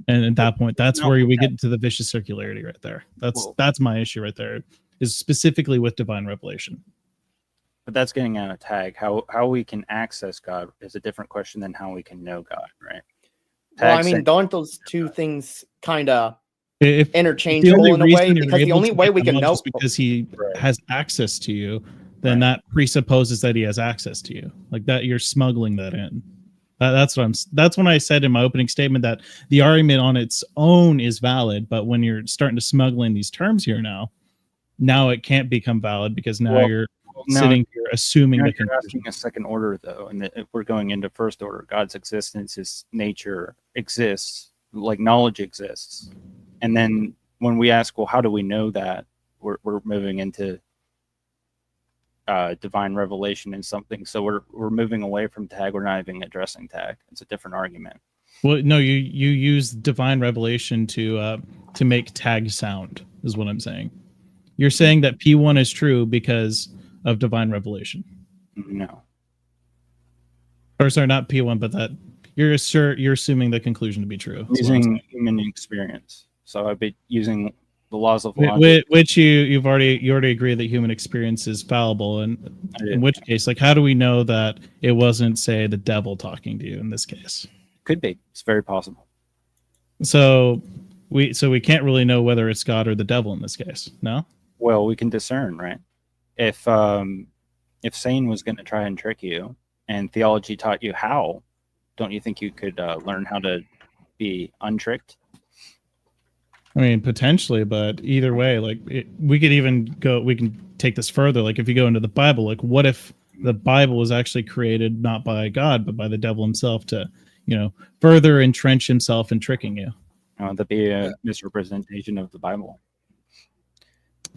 And at that point, that's where we get into the vicious circularity right there. That's my issue right there, is specifically with divine revelation. But that's getting out of Tag. How we can access God is a different question than how we can know God, right? Well, I mean, don't those two things kind of interchangeable in a way? Because the only way we can know is because he has access to you, then that presupposes that he has access to you. Like that, you're smuggling that in. That's when I said in my opening statement that the argument on its own is valid, but when you're starting to smuggle in these terms here now it can't become valid because now you're sitting here assuming you're the conclusion. asking a second order though, and if we're going into first order, God's existence, his nature exists, like knowledge exists, and then when we ask, well, how do we know that? We're moving into divine revelation and something. So we're moving away from Tag. We're not even addressing Tag. It's a different argument. Well, no, you use divine revelation to make Tag sound, is what I'm saying. You're saying that P1 is true because of divine revelation. No. Or sorry, not P1, but that you're assuming the conclusion to be true. Using human experience. So I'd be using the laws of logic. Which you already agree that human experience is fallible, and in which case, like, how do we know that it wasn't, say, the devil talking to you in this case? Could be. It's very possible. So we can't really know whether it's God or the devil in this case. No. Well, we can discern, right? If Satan was going to try and trick you, and theology taught you how, don't you think you could learn how to be untricked? I mean, potentially, but either way, like we can take this further. Like if you go into the Bible, like what if the Bible was actually created not by God, but by the devil himself to, further entrench himself in tricking you? That'd be a misrepresentation of the Bible.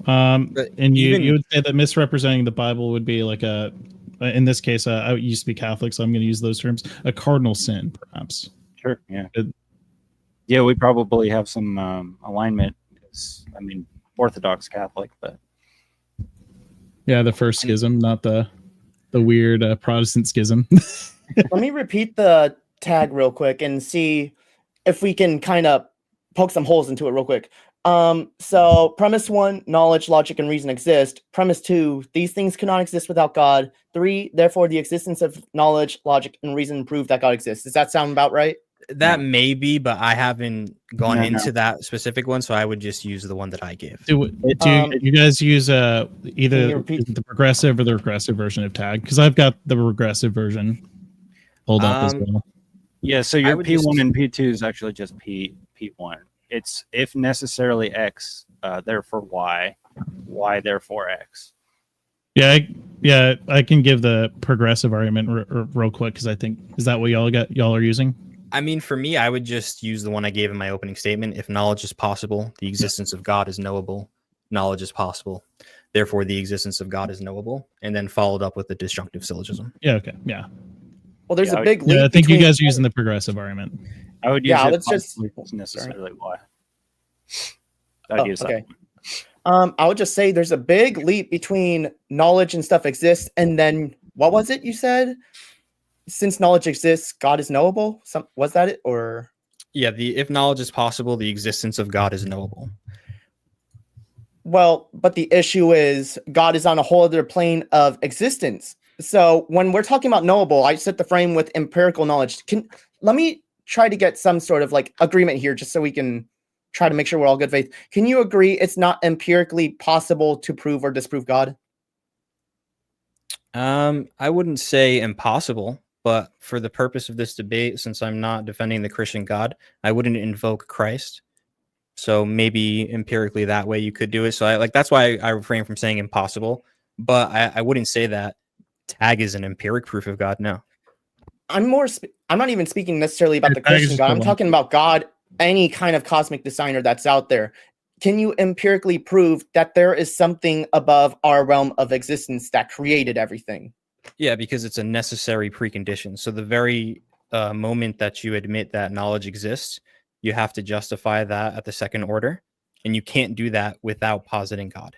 And you would say that misrepresenting the Bible would be like in this case, I used to be Catholic, so I'm going to use those terms, a cardinal sin, perhaps. Sure. Yeah. Yeah, we probably have some alignment. I mean, Orthodox Catholic, but yeah, the first schism, not the weird Protestant schism. Let me repeat the Tag real quick and see if we can kind of poke some holes into it real quick. So premise 1, knowledge, logic, and reason exist. Premise 2, these things cannot exist without God. 3, therefore the existence of knowledge, logic, and reason prove that God exists. Does that sound about right? That may be, but I haven't gone No, into no. that specific one, so I would just use the one that I give. Do you guys use Can you either repeat? the progressive or the regressive version of tag? Because I've got the regressive version pulled up as well. Yeah, so I your would P1 just- and P2 is actually just P1. It's if necessarily X, therefore Y, Y therefore X. Yeah, I can give the progressive argument real quick because I think is that what y'all are using? I mean, for me, I would just use the one I gave in my opening statement. If knowledge is possible, the existence of God is knowable. Knowledge is possible. Therefore, the existence of God is knowable. And then followed up with the disjunctive syllogism. Yeah, okay, yeah. Well, there's Yeah, a big leap Yeah, I think you between- guys are using the progressive argument. I would use Yeah, it let's just- possibly necessarily Y. I'd Oh, use okay. that one. I would just say there's a big leap between knowledge and stuff exists, and then what was it you said? Since knowledge exists, God is knowable. Was that it, or Yeah, if knowledge is possible, the existence of God is knowable. well? But the issue is God is on a whole other plane of existence. So when we're talking about knowable, I set the frame with empirical knowledge. Let me try to get some sort of like agreement here, just so we can try to make sure we're all good faith. Can you agree it's not empirically possible to prove or disprove God? I wouldn't say impossible, but for the purpose of this debate, since I'm not defending the Christian God, I wouldn't invoke Christ. So maybe empirically that way you could do it. So that's why I refrain from saying impossible, but I wouldn't say that tag is an empiric proof of God. No. I'm not even speaking necessarily about the tag is Christian just God. the I'm one. talking about God, any kind of cosmic designer that's out there. Can you empirically prove that there is something above our realm of existence that created everything? Yeah, because it's a necessary precondition. So the very moment that you admit that knowledge exists, you have to justify that at the second order, and you can't do that without positing God.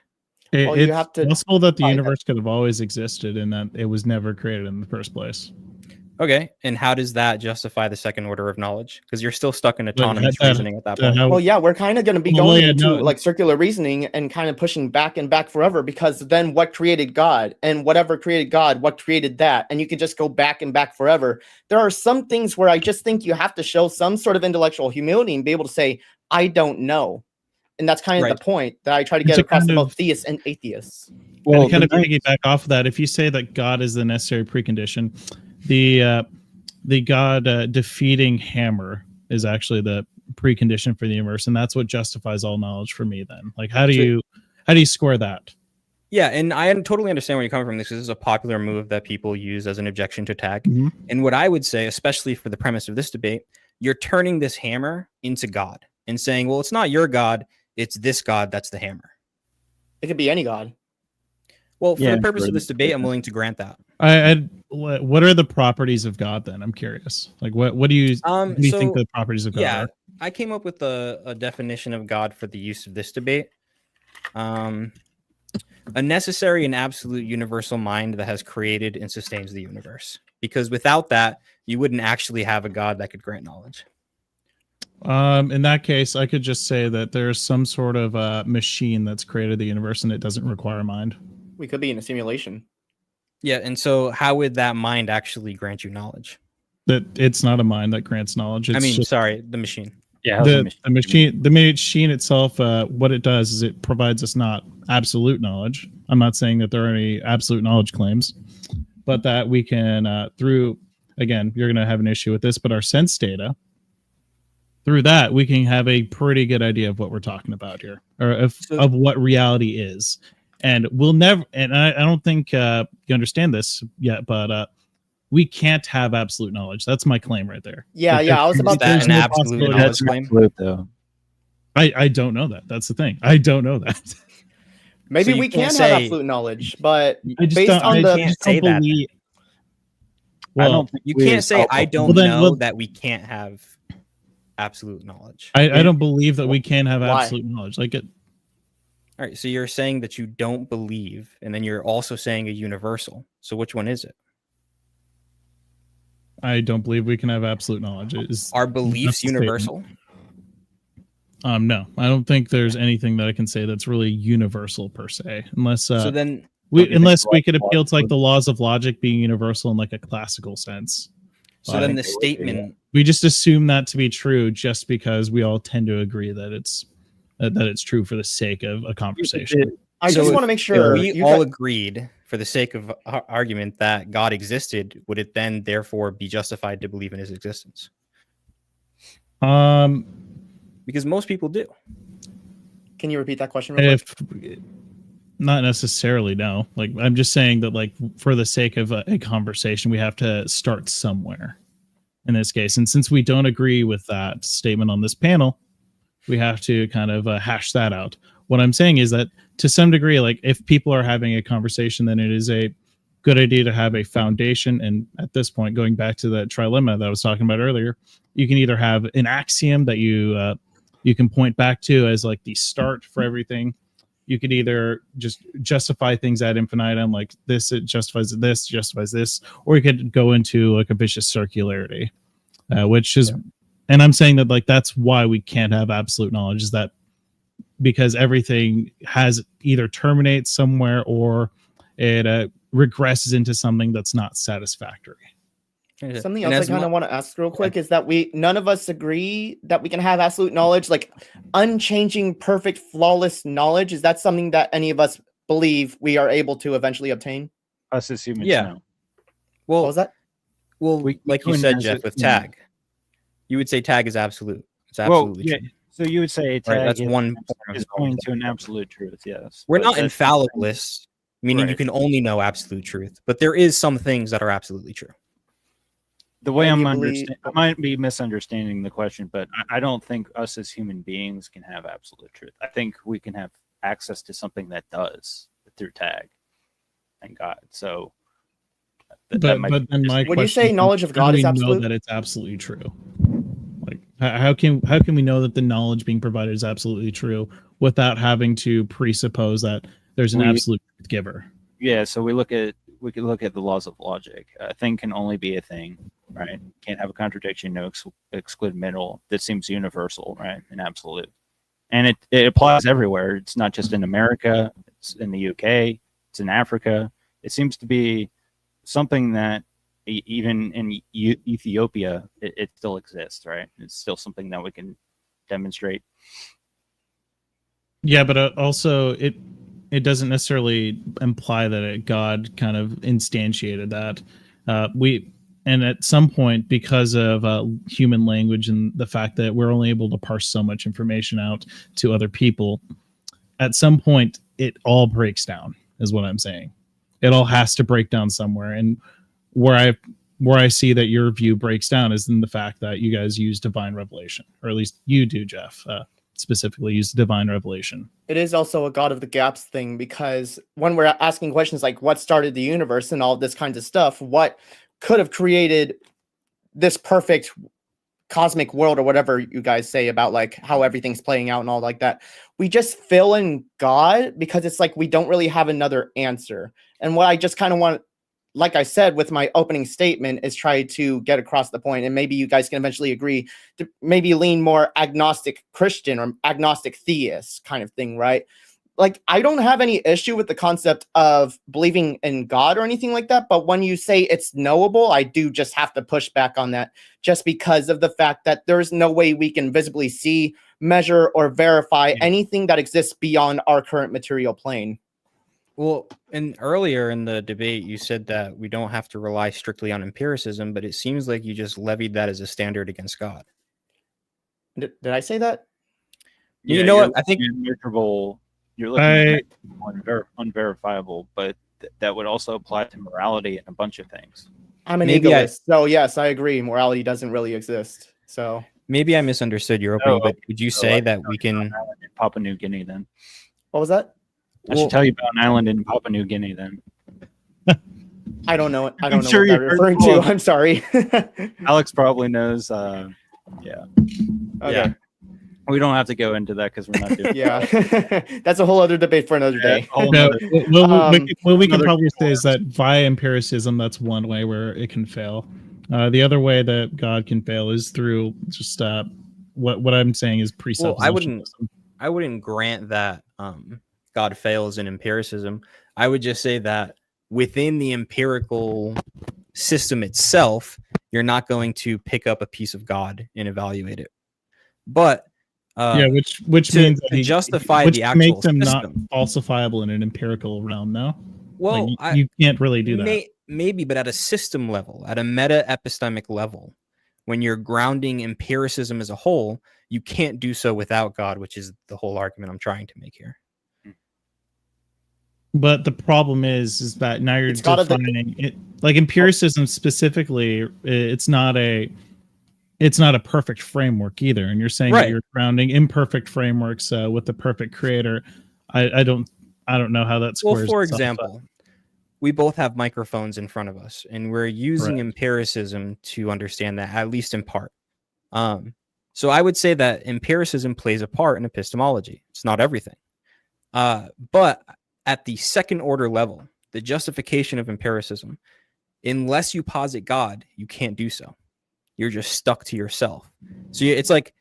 Well, you It's have to possible that the find universe could have always existed and that it was never created in the first place. Okay, and how does that justify the second order of knowledge? Because you're still stuck in But autonomous reasoning at that point. Well, yeah, we're kind of going to be Well, going yeah, into no- like circular reasoning and kind of pushing back and back forever, because then what created God, and whatever created God, what created that? And you could just go back and back forever. There are some things where I just think you have to show some sort of intellectual humility and be able to say, I don't know. And that's kind of Right. the point that I try to It's get a across kind to of- both theists and atheists. Well, and kind of the piggyback off of that, if you say that God is the necessary precondition, the God defeating hammer is actually the precondition for the universe, and that's what justifies all knowledge for me. Then, like, how do you square that? Yeah, and I totally understand where you're coming from. This is a popular move that people use as an objection to tag. Mhm. And what I would say, especially for the premise of this debate, you're turning this hammer into God and saying, well, it's not your God, it's this God that's the hammer. It could be any God. Well, for Yeah, the purpose for of this the- debate, I'm willing to grant that. What are the properties of God? Then I'm curious. Like, what do you think the properties of God yeah, are? I came up with a definition of God for the use of this debate. A necessary and absolute universal mind that has created and sustains the universe. Because without that, you wouldn't actually have a God that could grant knowledge. In that case, I could just say that there's some sort of machine that's created the universe and it doesn't require mind. We could be in a simulation. Yeah, and so how would that mind actually grant you knowledge? That it's not a mind that grants knowledge. It's I mean, just sorry, the machine. Yeah, the machine itself. What it does is it provides us not absolute knowledge. I'm not saying that there are any absolute knowledge claims, but that we can through, again, you're going to have an issue with this, but our sense data, through that we can have a pretty good idea of what we're talking about here, or of what reality is. And we'll never, and I don't think you understand this yet, but we can't have absolute knowledge. That's my claim right there. Yeah, Like, yeah. I was about there's to. no absolute possibility- knowledge That's claim? absolute, though. I don't know that. That's the thing. I don't know that. Maybe So you we can't can say- have absolute knowledge, but I just based don't, on I the just say don't that. believe. I Well, don't think You we can't as say, I helpful. don't Well, then- know well- that we can't have absolute knowledge. I don't believe that we can have Why? absolute knowledge. Like it. All right, so you're saying that you don't believe, and then you're also saying a universal. So which one is it? I don't believe we can have absolute knowledge. Are beliefs That's the statement. universal? No, I don't think there's anything that I can say that's really universal per se, unless So then, unless we could appeal to like the laws of logic being universal in like a classical sense. so then the statement. We just assume that to be true just because we all tend to agree that it's true for the sake of a conversation. I just want to make sure if we all agreed, for the sake of argument, that God existed, would it then therefore be justified to believe in his existence? Because most people do. Can you repeat that question real quick? Not necessarily, no. Like, I'm just saying that, like, for the sake of a conversation, we have to start somewhere in this case. And since we don't agree with that statement on this panel, we have to kind of hash that out. What I'm saying is that to some degree, like, if people are having a conversation, then it is a good idea to have a foundation. And at this point, going back to the trilemma that I was talking about earlier, you can either have an axiom that you can point back to as like the start for everything. You could either just justify things ad infinitum, like this, it justifies this, or you could go into like a vicious circularity, which is, and I'm saying that like that's why we can't have absolute knowledge, is that because everything has either terminates somewhere or it regresses into something that's not satisfactory. Something else I kind of want to ask real quick is that none of us agree that we can have absolute knowledge, like unchanging, perfect, flawless knowledge. Is that something that any of us believe we are able to eventually obtain? Us as humans, yeah. no. Well, what was that? Well, like you said, Jeff, with tag, you would say tag is absolute. It's absolutely true. So you would say tag that's one is pointing to an absolute truth. Yes, we're not infallibilists, meaning you can only know absolute truth, but there is some things that are absolutely true. The way I'm understanding, I might be misunderstanding the question, but I don't think us as human beings can have absolute truth. I think we can have access to something that does through tag and God. So, but then my when question you say knowledge of God is absolute, that it's absolutely true. Like, how can we know that the knowledge being provided is absolutely true without having to presuppose that there's an absolute giver? Yeah, so we could look at the laws of logic. A thing can only be a thing, right? Can't have a contradiction, no exclude middle. That seems universal, right? And absolute. And it applies everywhere. It's not just in America, it's in the UK, it's in Africa. It seems to be something that even in Ethiopia, it still exists, right? It's still something that we can demonstrate. Yeah, but also it doesn't necessarily imply that God kind of instantiated that. And at some point, because of human language and the fact that we're only able to parse so much information out to other people, at some point it all breaks down, is what I'm saying. It all has to break down somewhere. And where I see that your view breaks down is in the fact that you guys use divine revelation, or at least you do, Jeff. Specifically use divine revelation. It is also a God of the gaps thing, because when we're asking questions like what started the universe and all this kinds of stuff, what could have created this perfect cosmic world, or whatever you guys say about like how everything's playing out and all like that, we just fill in God because it's like we don't really have another answer. And what I just kind of want, like I said with my opening statement, is try to get across the point, and maybe you guys can eventually agree to maybe lean more agnostic Christian or agnostic theist kind of thing, right? Like, I don't have any issue with the concept of believing in God or anything like that, but when you say it's knowable, I do just have to push back on that, just because of the fact that there's no way we can visibly see, measure, or verify anything that exists beyond our current material plane. Well, and earlier in the debate, you said that we don't have to rely strictly on empiricism, but it seems like you just levied that as a standard against God. Did I say that? You know what? I think you're looking at unverifiable, but that would also apply to morality and a bunch of things. I'm an egoist, so yes, I agree. Morality doesn't really exist. So maybe I misunderstood your opening, but would you say that we can in Papua New Guinea then? What was that? I should tell you about an island in Papua New Guinea then. I don't know. I don't know what you're referring to. I'm sorry. Alex probably knows. Yeah. Okay. Yeah. We don't have to go into that because we're not doing. Yeah, that's a whole other debate for another day. What we can probably say is that via empiricism, that's one way where it can fail. The other way that God can fail is through just what I'm saying is Well, presuppositionalism. I wouldn't grant that God fails in empiricism. I would just say that within the empirical system itself, you're not going to pick up a piece of God and evaluate it. But which means that to justify which the actual makes them system, not falsifiable in an empirical realm. No, well, like, you can't really do that. Maybe, but at a system level, at a meta epistemic level, when you're grounding empiricism as a whole, you can't do so without God, which is the whole argument I'm trying to make here. But the problem is that now you're defining it, like empiricism specifically. It's not a perfect framework either, and you're saying that you're grounding imperfect frameworks with the perfect creator. I don't know how that squares. Well, for example, we both have microphones in front of us, and we're using empiricism to understand that, at least in part. So I would say that empiricism plays a part in epistemology. It's not everything, but at the second order level, the justification of empiricism, unless you posit God, you can't do so. You're just stuck to yourself. So it's like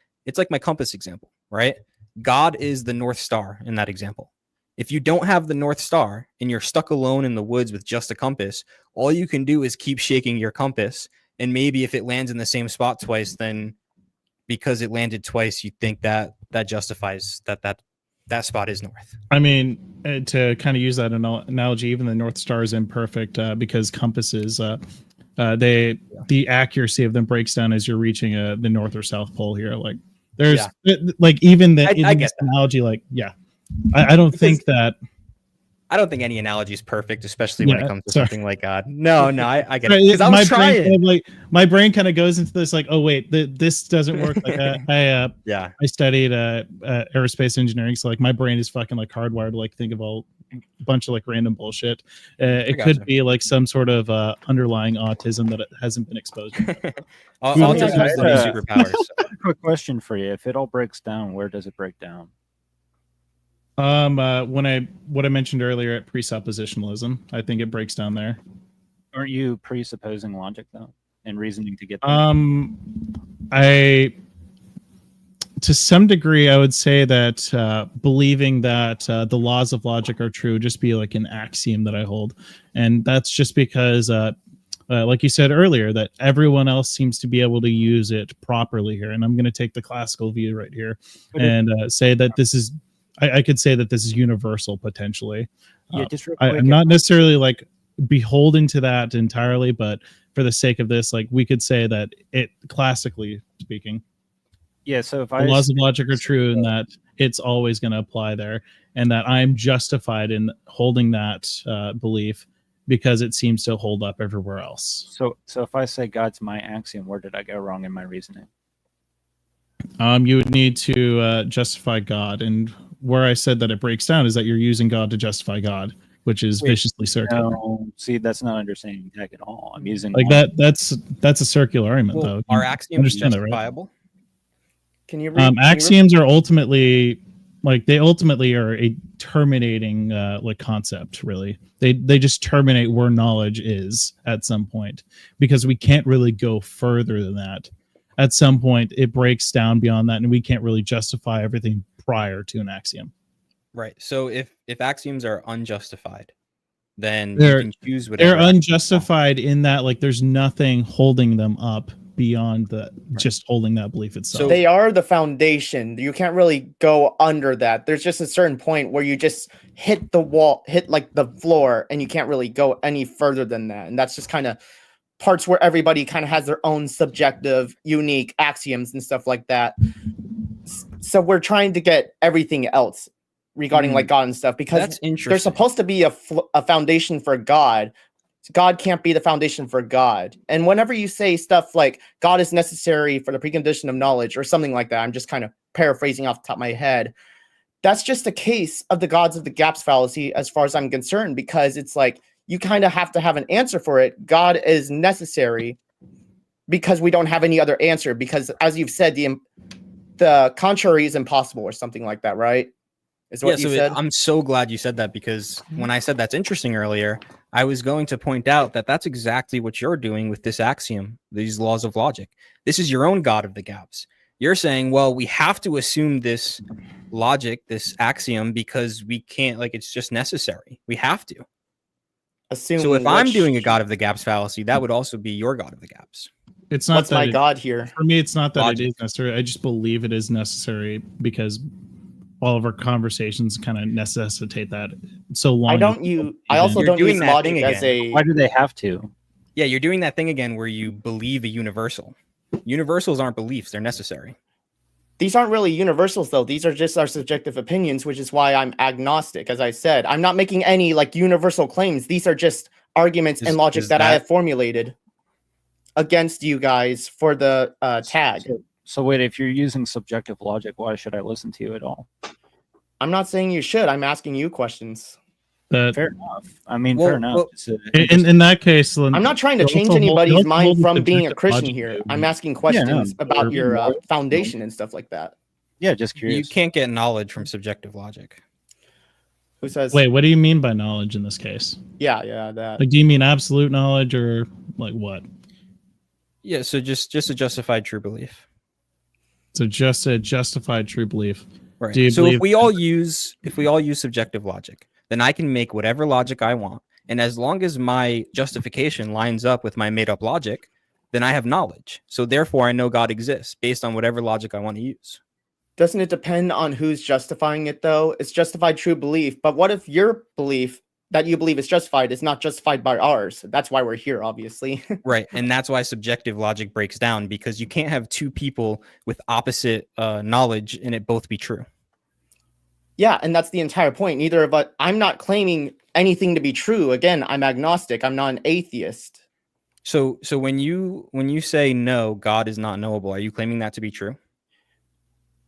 my compass example, right? God is the North Star in that example. If you don't have the North Star and you're stuck alone in the woods with just a compass, all you can do is keep shaking your compass. And maybe if it lands in the same spot twice, then because it landed twice, you think that justifies that spot is north. I mean, to kind of use that analogy, even the North Star is imperfect because compasses, the accuracy of them breaks down as you're reaching the North or South Pole here. Like there's like even the I get that. analogy, like I don't think any analogy is perfect, especially when it comes to something like God. No, I get it. Because I my was trying. My brain kind of goes into this like, oh wait, this doesn't work. Like I studied aerospace engineering, so like my brain is fucking like hardwired to like think of a bunch of like random bullshit. It could be like some sort of underlying autism that it hasn't been exposed to. Autism is the new superpower. Quick question for you: if it all breaks down, where does it break down? What I mentioned earlier at presuppositionalism, I think it breaks down there. Aren't you presupposing logic though, and reasoning to get there? To some degree, I would say that believing that the laws of logic are true would just be like an axiom that I hold, and that's just because, like you said earlier, that everyone else seems to be able to use it properly here. And I'm going to take the classical view right here and say that this is. I could say that this is universal potentially. Just real quick, I'm not necessarily like beholden to that entirely, but for the sake of this, like we could say that it, classically speaking, so if the laws of logic are true and that it's always going to apply there, and that I'm justified in holding that belief because it seems to hold up everywhere else. So if I say God's my axiom, where did I go wrong in my reasoning? You would need to justify God, and where I said that it breaks down is that you're using God to justify God, which is viciously circular. No, see, that's not understanding tech at all. I'm using like that's a circular argument, though. Are axioms justifiable? Right? Can you read? Axioms are ultimately are a terminating like concept. Really, they just terminate where knowledge is at some point, because we can't really go further than that. At some point, it breaks down beyond that, and we can't really justify everything prior to an axiom. Right. So if axioms are unjustified, then you can choose whatever. They're unjustified in that, like, there's nothing holding them up beyond just holding that belief itself. So they are the foundation. You can't really go under that. There's just a certain point where you just hit the wall, hit like the floor, and you can't really go any further than that. And that's just kind of parts where everybody kind of has their own subjective, unique axioms and stuff like that. So we're trying to get everything else regarding like God and stuff, because there's supposed to be a foundation for God. God can't be the foundation for God. And whenever you say stuff like God is necessary for the precondition of knowledge or something like that, I'm just kind of paraphrasing off the top of my head. That's just a case of the gods of the gaps fallacy, as far as I'm concerned, because it's like, you kind of have to have an answer for it. God is necessary because we don't have any other answer, because as you've said, the contrary is impossible or something like that, right? Is what you said? I'm so glad you said that, because when I said that's interesting earlier, I was going to point out that that's exactly what you're doing with this axiom, these laws of logic. This is your own God of the gaps. You're saying, well, we have to assume this logic, this axiom, because we can't, like, it's just necessary. We have to. Assume. So if I'm doing a God of the gaps fallacy, that would also be your God of the gaps. It's not What's that my it- God here? For me, it's not that Logic. it is necessary. I just believe it is necessary because all of our conversations kind of necessitate that. So long. I also You're don't doing use that logic thing as again. a. Why do they have to? Yeah, you're doing that thing again where you believe a universal. Universals aren't beliefs, they're necessary. These aren't really universals, though. These are just our subjective opinions, which is why I'm agnostic. As I said, I'm not making any like universal claims. These are just arguments and logic that I have formulated against you guys for the tag. So wait, if you're using subjective logic, why should I listen to you at all? I'm not saying you should. I'm asking you questions. Fair enough. I mean, fair enough. In that case, I'm not trying to change anybody's mind from being a Christian here. I'm asking questions about your foundation and stuff like that. Yeah, just curious. You can't get knowledge from subjective logic. Who says? Wait, what do you mean by knowledge in this case? Yeah, that. Like, do you mean absolute knowledge or like what? Yeah, so just a justified true belief. So just a justified true belief. Right. Do you So believe if we all use subjective logic, then I can make whatever logic I want. And as long as my justification lines up with my made up logic, then I have knowledge. So therefore I know God exists based on whatever logic I want to use. Doesn't it depend on who's justifying it, though? It's justified true belief. But what if your belief that you believe is justified is not justified by ours? That's why we're here, obviously. Right. And that's why subjective logic breaks down, because you can't have two people with opposite knowledge and it both be true. Yeah, and that's the entire point. Neither of us, I'm not claiming anything to be true. Again, I'm agnostic. I'm not an atheist. So when you say no, God is not knowable, are you claiming that to be true?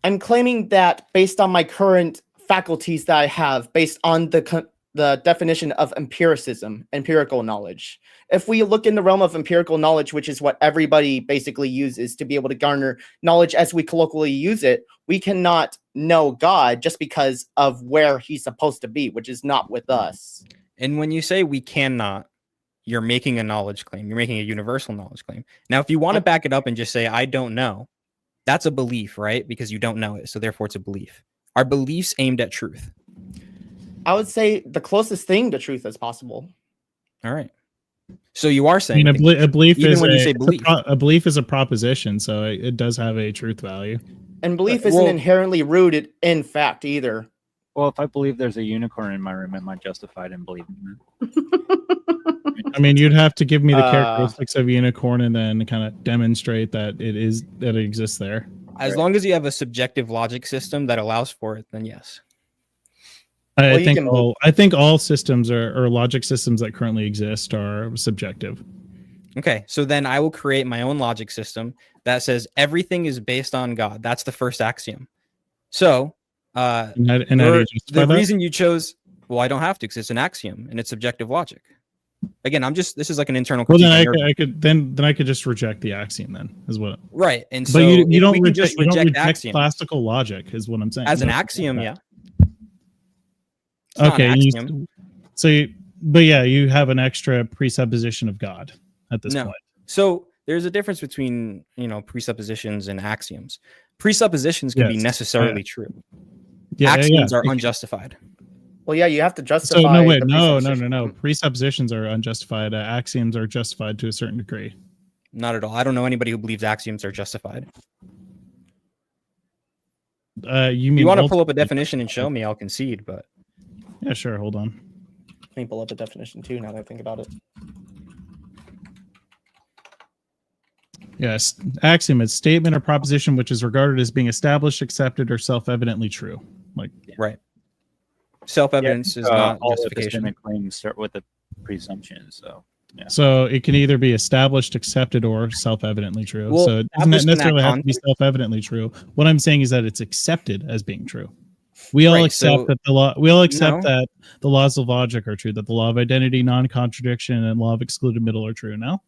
I'm claiming that based on my current faculties that I have, based on the definition of empiricism, empirical knowledge. If we look in the realm of empirical knowledge, which is what everybody basically uses to be able to garner knowledge as we colloquially use it, we cannot know God just because of where he's supposed to be, which is not with us. And when you say we cannot, you're making a knowledge claim. You're making a universal knowledge claim. Now, if you want to back it up and just say, I don't know, that's a belief, right? Because you don't know it. So therefore it's a belief. Are beliefs aimed at truth? I would say the closest thing to truth as possible. All right. So you are saying a belief even is when you say belief. a belief is a proposition, so it does have a truth value. And belief isn't inherently rooted in fact either. Well, if I believe there's a unicorn in my room, am I justified in believing that? I mean, you'd have to give me the characteristics of a unicorn and then kind of demonstrate that it exists there. As long as you have a subjective logic system that allows for it, then yes. I think all systems or logic systems that currently exist are subjective. Okay, so then I will create my own logic system that says everything is based on God. That's the first axiom. So the reason you chose, well, I don't have to because it's an axiom and it's subjective logic. Again, this is like an internal Well, critique. then I could just reject the axiom. Then is what. Right, and But so you don't just reject reject axioms classical logic, is what I'm saying. as an axiom, yeah. It's not Okay, an axiom. but yeah, you have an extra presupposition of God at this point. So there's a difference between presuppositions and axioms. Presuppositions can be necessarily true. Axioms are unjustified. Well, yeah, you have to justify. So no. Presuppositions are unjustified. Axioms are justified to a certain degree. Not at all. I don't know anybody who believes axioms are justified. You want to pull up a definition and show me? I'll concede, but yeah, sure. Hold on. Let me pull up a definition too. Now that I think about it. Yes, axiom is statement or proposition which is regarded as being established, accepted, or self-evidently true. Right. Self-evidence is not all justification. epistemic claims start with a presumption. So yeah. So it can either be established, accepted, or self-evidently true. Well, so it doesn't necessarily have to be self-evidently true. What I'm saying is that it's accepted as being true. We all accept that the law. We all accept that the laws of logic are true. That the law of identity, non-contradiction, and law of excluded middle are true. No.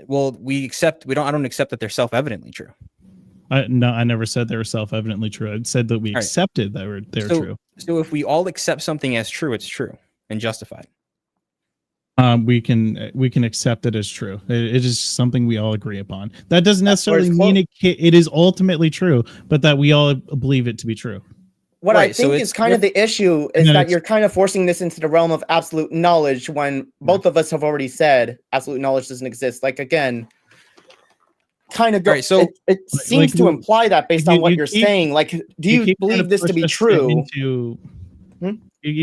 Well, we accept. I don't accept that they're self-evidently true. No, I never said they were self-evidently true. I said that we accepted that they're true. So if we all accept something as true, it's true and justified. we can accept it as true. It is something we all agree upon. That doesn't necessarily mean it is ultimately true, but that we all believe it to be true. What I think is kind of the issue is that you're kind of forcing this into the realm of absolute knowledge when both of us have already said absolute knowledge doesn't exist. Like, again, kind of it seems to imply that based on what you're saying. Like, do you believe this to be true? You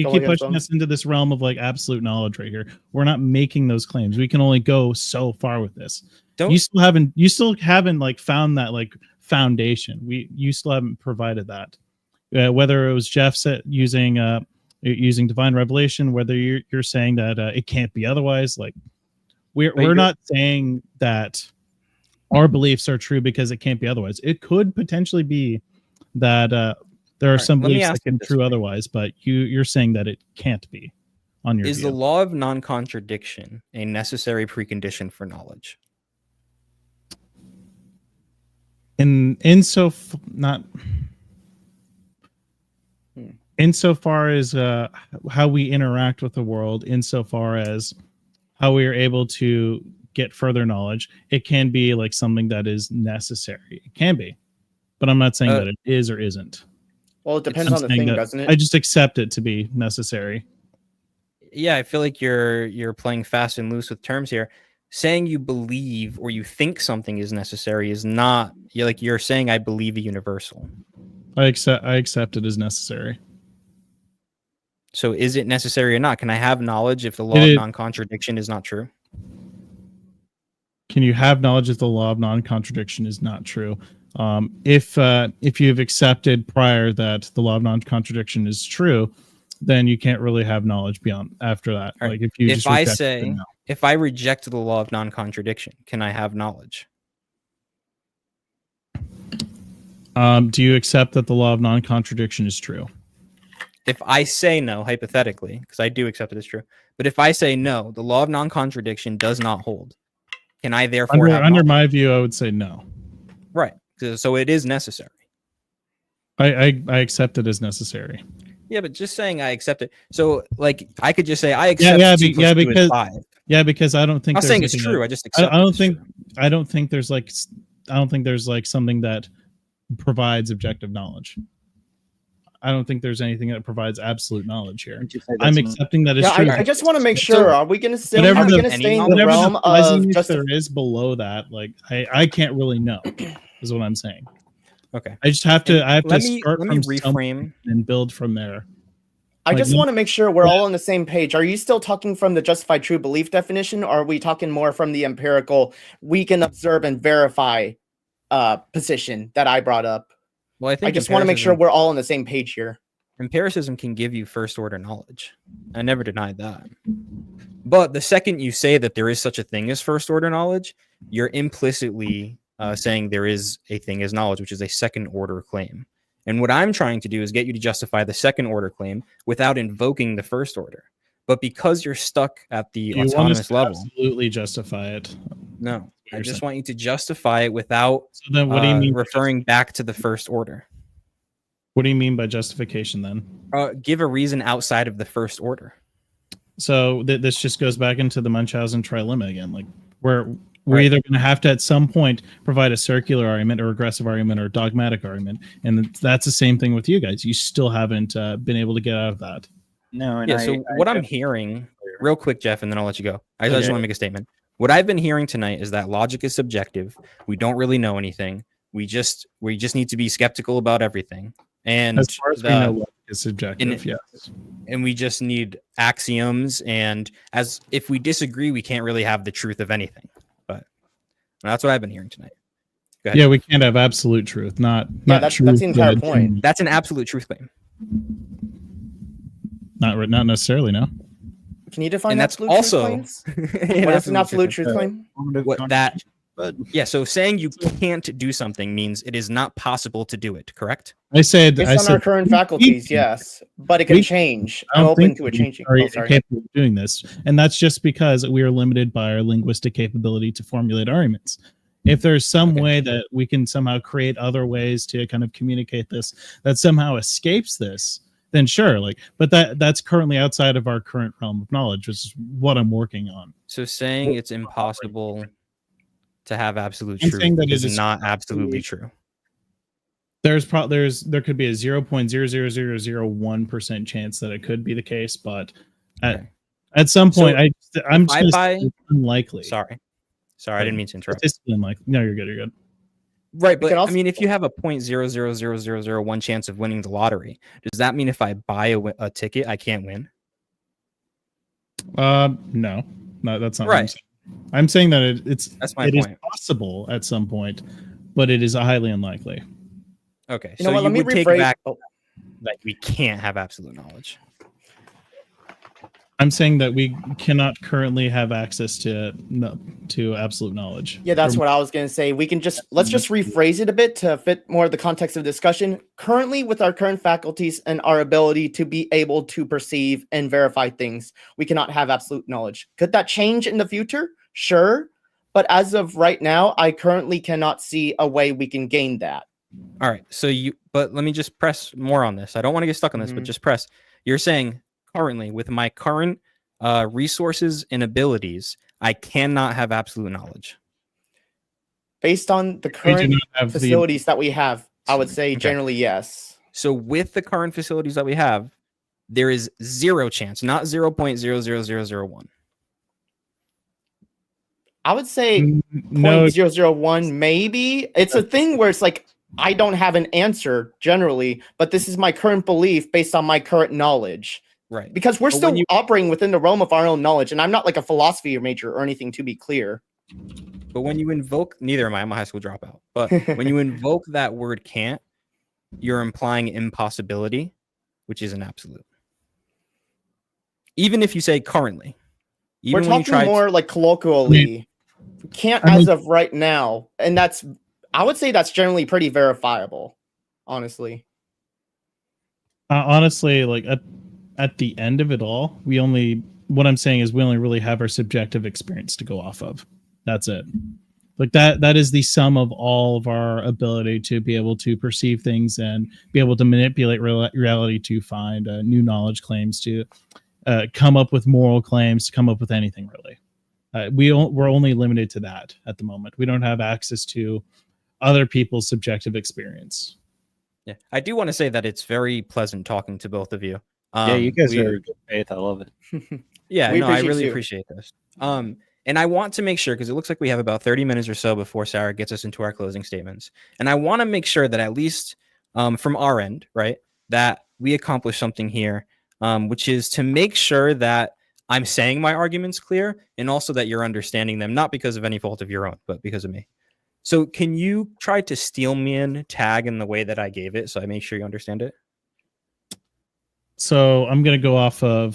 keep pushing us into this realm of like absolute knowledge right here. We're not making those claims. We can only go so far with this. You still haven't like found that like foundation. You still haven't provided that. Whether it was Jeff using divine revelation, whether you're saying that it can't be otherwise, like we're not saying that our beliefs are true because it can't be otherwise. It could potentially be that there are some beliefs that can be true otherwise, but you're saying that it can't be. On your Is view. the law of non-contradiction a necessary precondition for knowledge? Insofar as how we interact with the world, insofar as how we are able to get further knowledge, it can be like something that is necessary. It can be, but I'm not saying that it is or isn't. Well, it depends on the thing, doesn't it? I just accept it to be necessary. Yeah, I feel like you're playing fast and loose with terms here. Saying you believe or you think something is necessary is not. You're saying I believe a universal. I accept it as necessary. So is it necessary or not? Can I have knowledge if the law of non-contradiction is not true? Can you have knowledge if the law of non-contradiction is not true? If you've accepted prior that the law of non-contradiction is true, then you can't really have knowledge beyond after that. Right. Like if I reject the law of non-contradiction, can I have knowledge? Do you accept that the law of non-contradiction is true? If I say no, hypothetically, because I do accept it as true, but if I say no, the law of non-contradiction does not hold. Can I therefore have under my view, I would say no. Right. So it is necessary. I accept it as necessary. Yeah, but just saying I accept it. So like I could just say I accept 2 plus 2 is 5. Yeah, because I don't think I'm not saying it's true. I just accept. I don't think there's like something that provides objective knowledge. I don't think there's anything that provides absolute knowledge here. I'm accepting that it's true. I just want to make sure. Are we going to stay in the realm of just there is below that? Like I can't really know, is what I'm saying. Okay. I just have to. Start let me reframe and build from there. I just want to make sure we're all on the same page. Are you still talking from the justified true belief definition, or are we talking more from the empirical, we can observe and verify position that I brought up? Well, I just want to make sure we're all on the same page here. Empiricism can give you first order knowledge. I never denied that. But the second you say that there is such a thing as first order knowledge, you're implicitly saying there is a thing as knowledge, which is a second order claim. And what I'm trying to do is get you to justify the second order claim without invoking the first order. But because you're stuck at the autonomous level, absolutely justify it. No, I just want you to justify it without so then what do you mean referring back to the first order. What do you mean by justification then? Give a reason outside of the first order. So this just goes back into the Munchausen trilemma again. Like we're either going to have to at some point provide a circular argument or regressive argument or dogmatic argument, and that's the same thing with you guys. You still haven't been able to get out of that. No, and what I'm hearing, real quick, Jeff, and then I'll let you go. I just want to make a statement. What I've been hearing tonight is that logic is subjective. We don't really know anything. We just need to be skeptical about everything. And as far as we know, logic is subjective. Yes. And we just need axioms. And as if we disagree, we can't really have the truth of anything. But that's what I've been hearing tonight. Go ahead. Yeah, we can't have absolute truth. That's the entire point. That's an absolute truth claim. Not necessarily, no. Can you define and that's absolute also truth claims? What is an absolute truth claim? So saying you can't do something means it is not possible to do it, correct? Based on our current faculties, yes. But it can change. I'm open to it changing. Capable of doing this. And that's just because we are limited by our linguistic capability to formulate arguments. If there's some way that we can somehow create other ways to kind of communicate this that somehow escapes this, then sure. Like, but that's currently outside of our current realm of knowledge, which is what I'm working on. So saying it's impossible to have absolute I'm truth saying that it is is not absolutely true. There could be a 0.00001% chance that it could be the case, but at some point, I'm just unlikely. Sorry, I didn't mean to interrupt. Statistically unlikely. No, you're good. You're good. Right, but I mean, if you have a 0.00001 chance of winning the lottery, does that mean if I buy a ticket, I can't win? No, that's not right. What I'm saying that it is possible at some point, but it is highly unlikely. Okay, so you would take back that we can't have absolute knowledge. I'm saying that we cannot currently have access to absolute knowledge. Yeah, that's what I was going to say. Let's just rephrase it a bit to fit more of the context of discussion. Currently, with our current faculties and our ability to be able to perceive and verify things, we cannot have absolute knowledge. Could that change in the future? Sure. But as of right now, I currently cannot see a way we can gain that. All right. But let me just press more on this. I don't want to get stuck on this, but just press. You're saying currently, with my current resources and abilities, I cannot have absolute knowledge. Based on the current facilities that we have, I would say generally yes. So with the current facilities that we have, there is zero chance, not 0.00001. I would say 0.001 maybe. It's a thing where it's like, I don't have an answer generally, but this is my current belief based on my current knowledge. Right. Because we're still operating within the realm of our own knowledge, and I'm not like a philosophy major or anything, to be clear. But when you invoke, neither am I, I'm a high school dropout. But when you invoke that word can't, you're implying impossibility, which is an absolute. Even if you say currently. We're talking more like colloquially. Can't as of right now. And I would say that's generally pretty verifiable, honestly. Honestly, like at the end of it all, what I'm saying is we only really have our subjective experience to go off of. That's it. Like that is the sum of all of our ability to be able to perceive things and be able to manipulate reality to find new knowledge claims, to come up with moral claims, to come up with anything really. We're only limited to that at the moment. We don't have access to other people's subjective experience. Yeah, I do want to say that it's very pleasant talking to both of you. Yeah, you guys are good faith. I love it. Yeah, I really appreciate this. And I want to make sure, because it looks like we have about 30 minutes or so before Sarah gets us into our closing statements. And I want to make sure that at least from our end, right, that we accomplish something here, which is to make sure that I'm saying my arguments clear and also that you're understanding them, not because of any fault of your own, but because of me. So can you try to steel me in tag in the way that I gave it so I make sure you understand it? So I'm going to go off the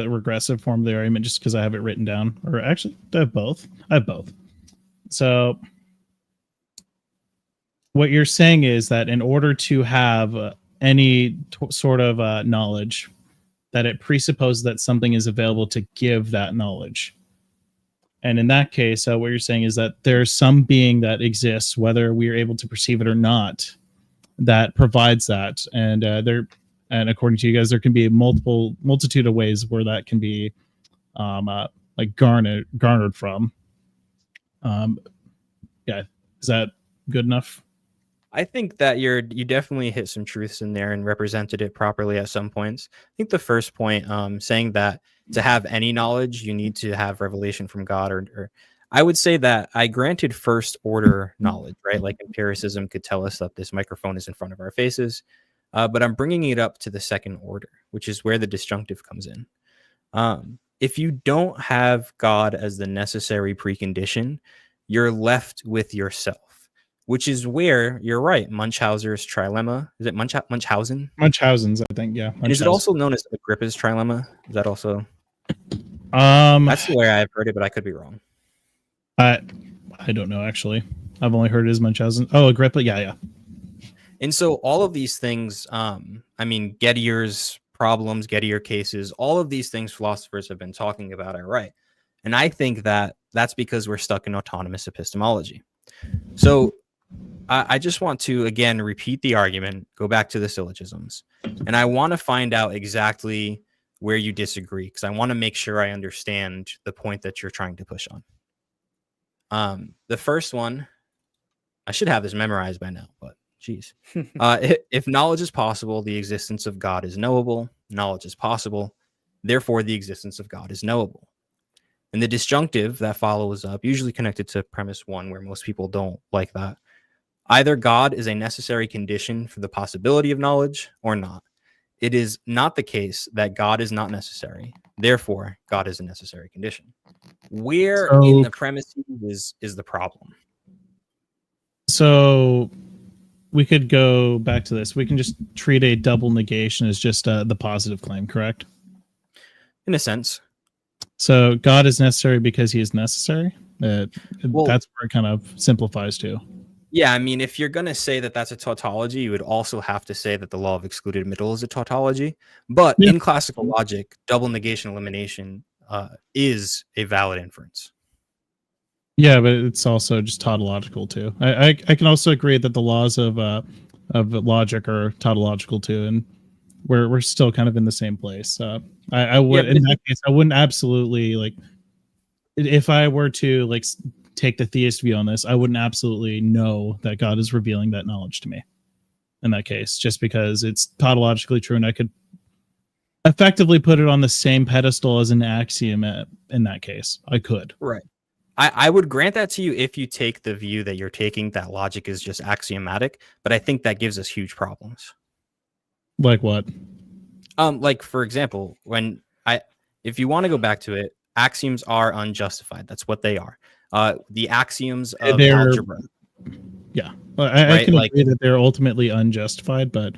regressive form of the argument just because I have it written down. Or actually, I have both. So what you're saying is that in order to have any sort of knowledge, that it presupposes that something is available to give that knowledge. And in that case, what you're saying is that there's some being that exists, whether we are able to perceive it or not, that provides that. And according to you guys, there can be a multitude of ways where that can be like garnered from. Yeah, is that good enough? I think that you definitely hit some truths in there and represented it properly at some points. I think the first point, saying that to have any knowledge, you need to have revelation from God, or I would say that I granted first order knowledge, right? Like empiricism could tell us that this microphone is in front of our faces. But I'm bringing it up to the second order, which is where the disjunctive comes in. If you don't have God as the necessary precondition, you're left with yourself, which is where you're right. Munchausen's trilemma. Is it Munchausen? Munchausen's, I think. Yeah. Is it also known as Agrippa's trilemma? Is that also? That's the way I've heard it, but I could be wrong. I don't know actually. I've only heard it as Munchausen. Oh, Agrippa. Yeah. And so all of these things, I mean, Gettier's problems, Gettier cases, all of these things philosophers have been talking about are right. And I think that that's because we're stuck in autonomous epistemology. So I just want to again repeat the argument, go back to the syllogisms, and I want to find out exactly where you disagree, because I want to make sure I understand the point that you're trying to push on. The first one, I should have this memorized by now, but geez. If knowledge is possible, the existence of God is knowable. Knowledge is possible, therefore the existence of God is knowable. And the disjunctive that follows up, usually connected to premise 1, where most people don't like that. Either God is a necessary condition for the possibility of knowledge or not. It is not the case that God is not necessary. Therefore, God is a necessary condition. Where in the premise is the problem? So we could go back to this. We can just treat a double negation as just the positive claim, correct? In a sense. So God is necessary because he is necessary. That's where it kind of simplifies to. Yeah, I mean, if you're going to say that that's a tautology, you would also have to say that the law of excluded middle is a tautology. But in classical logic, double negation elimination is a valid inference. Yeah, but it's also just tautological too. I can also agree that the laws of logic are tautological too, and we're still kind of in the same place. I would in that case I wouldn't absolutely like if I were to like take the theist view on this, I wouldn't absolutely know that God is revealing that knowledge to me in that case, just because it's tautologically true, and I could effectively put it on the same pedestal as an axiom in that case. I could. Right. I would grant that to you if you take the view that you're taking that logic is just axiomatic, but I think that gives us huge problems. Like what? Like for example, if you want to go back to it, axioms are unjustified. That's what they are. The axioms of algebra. Yeah, I can agree that they're ultimately unjustified, but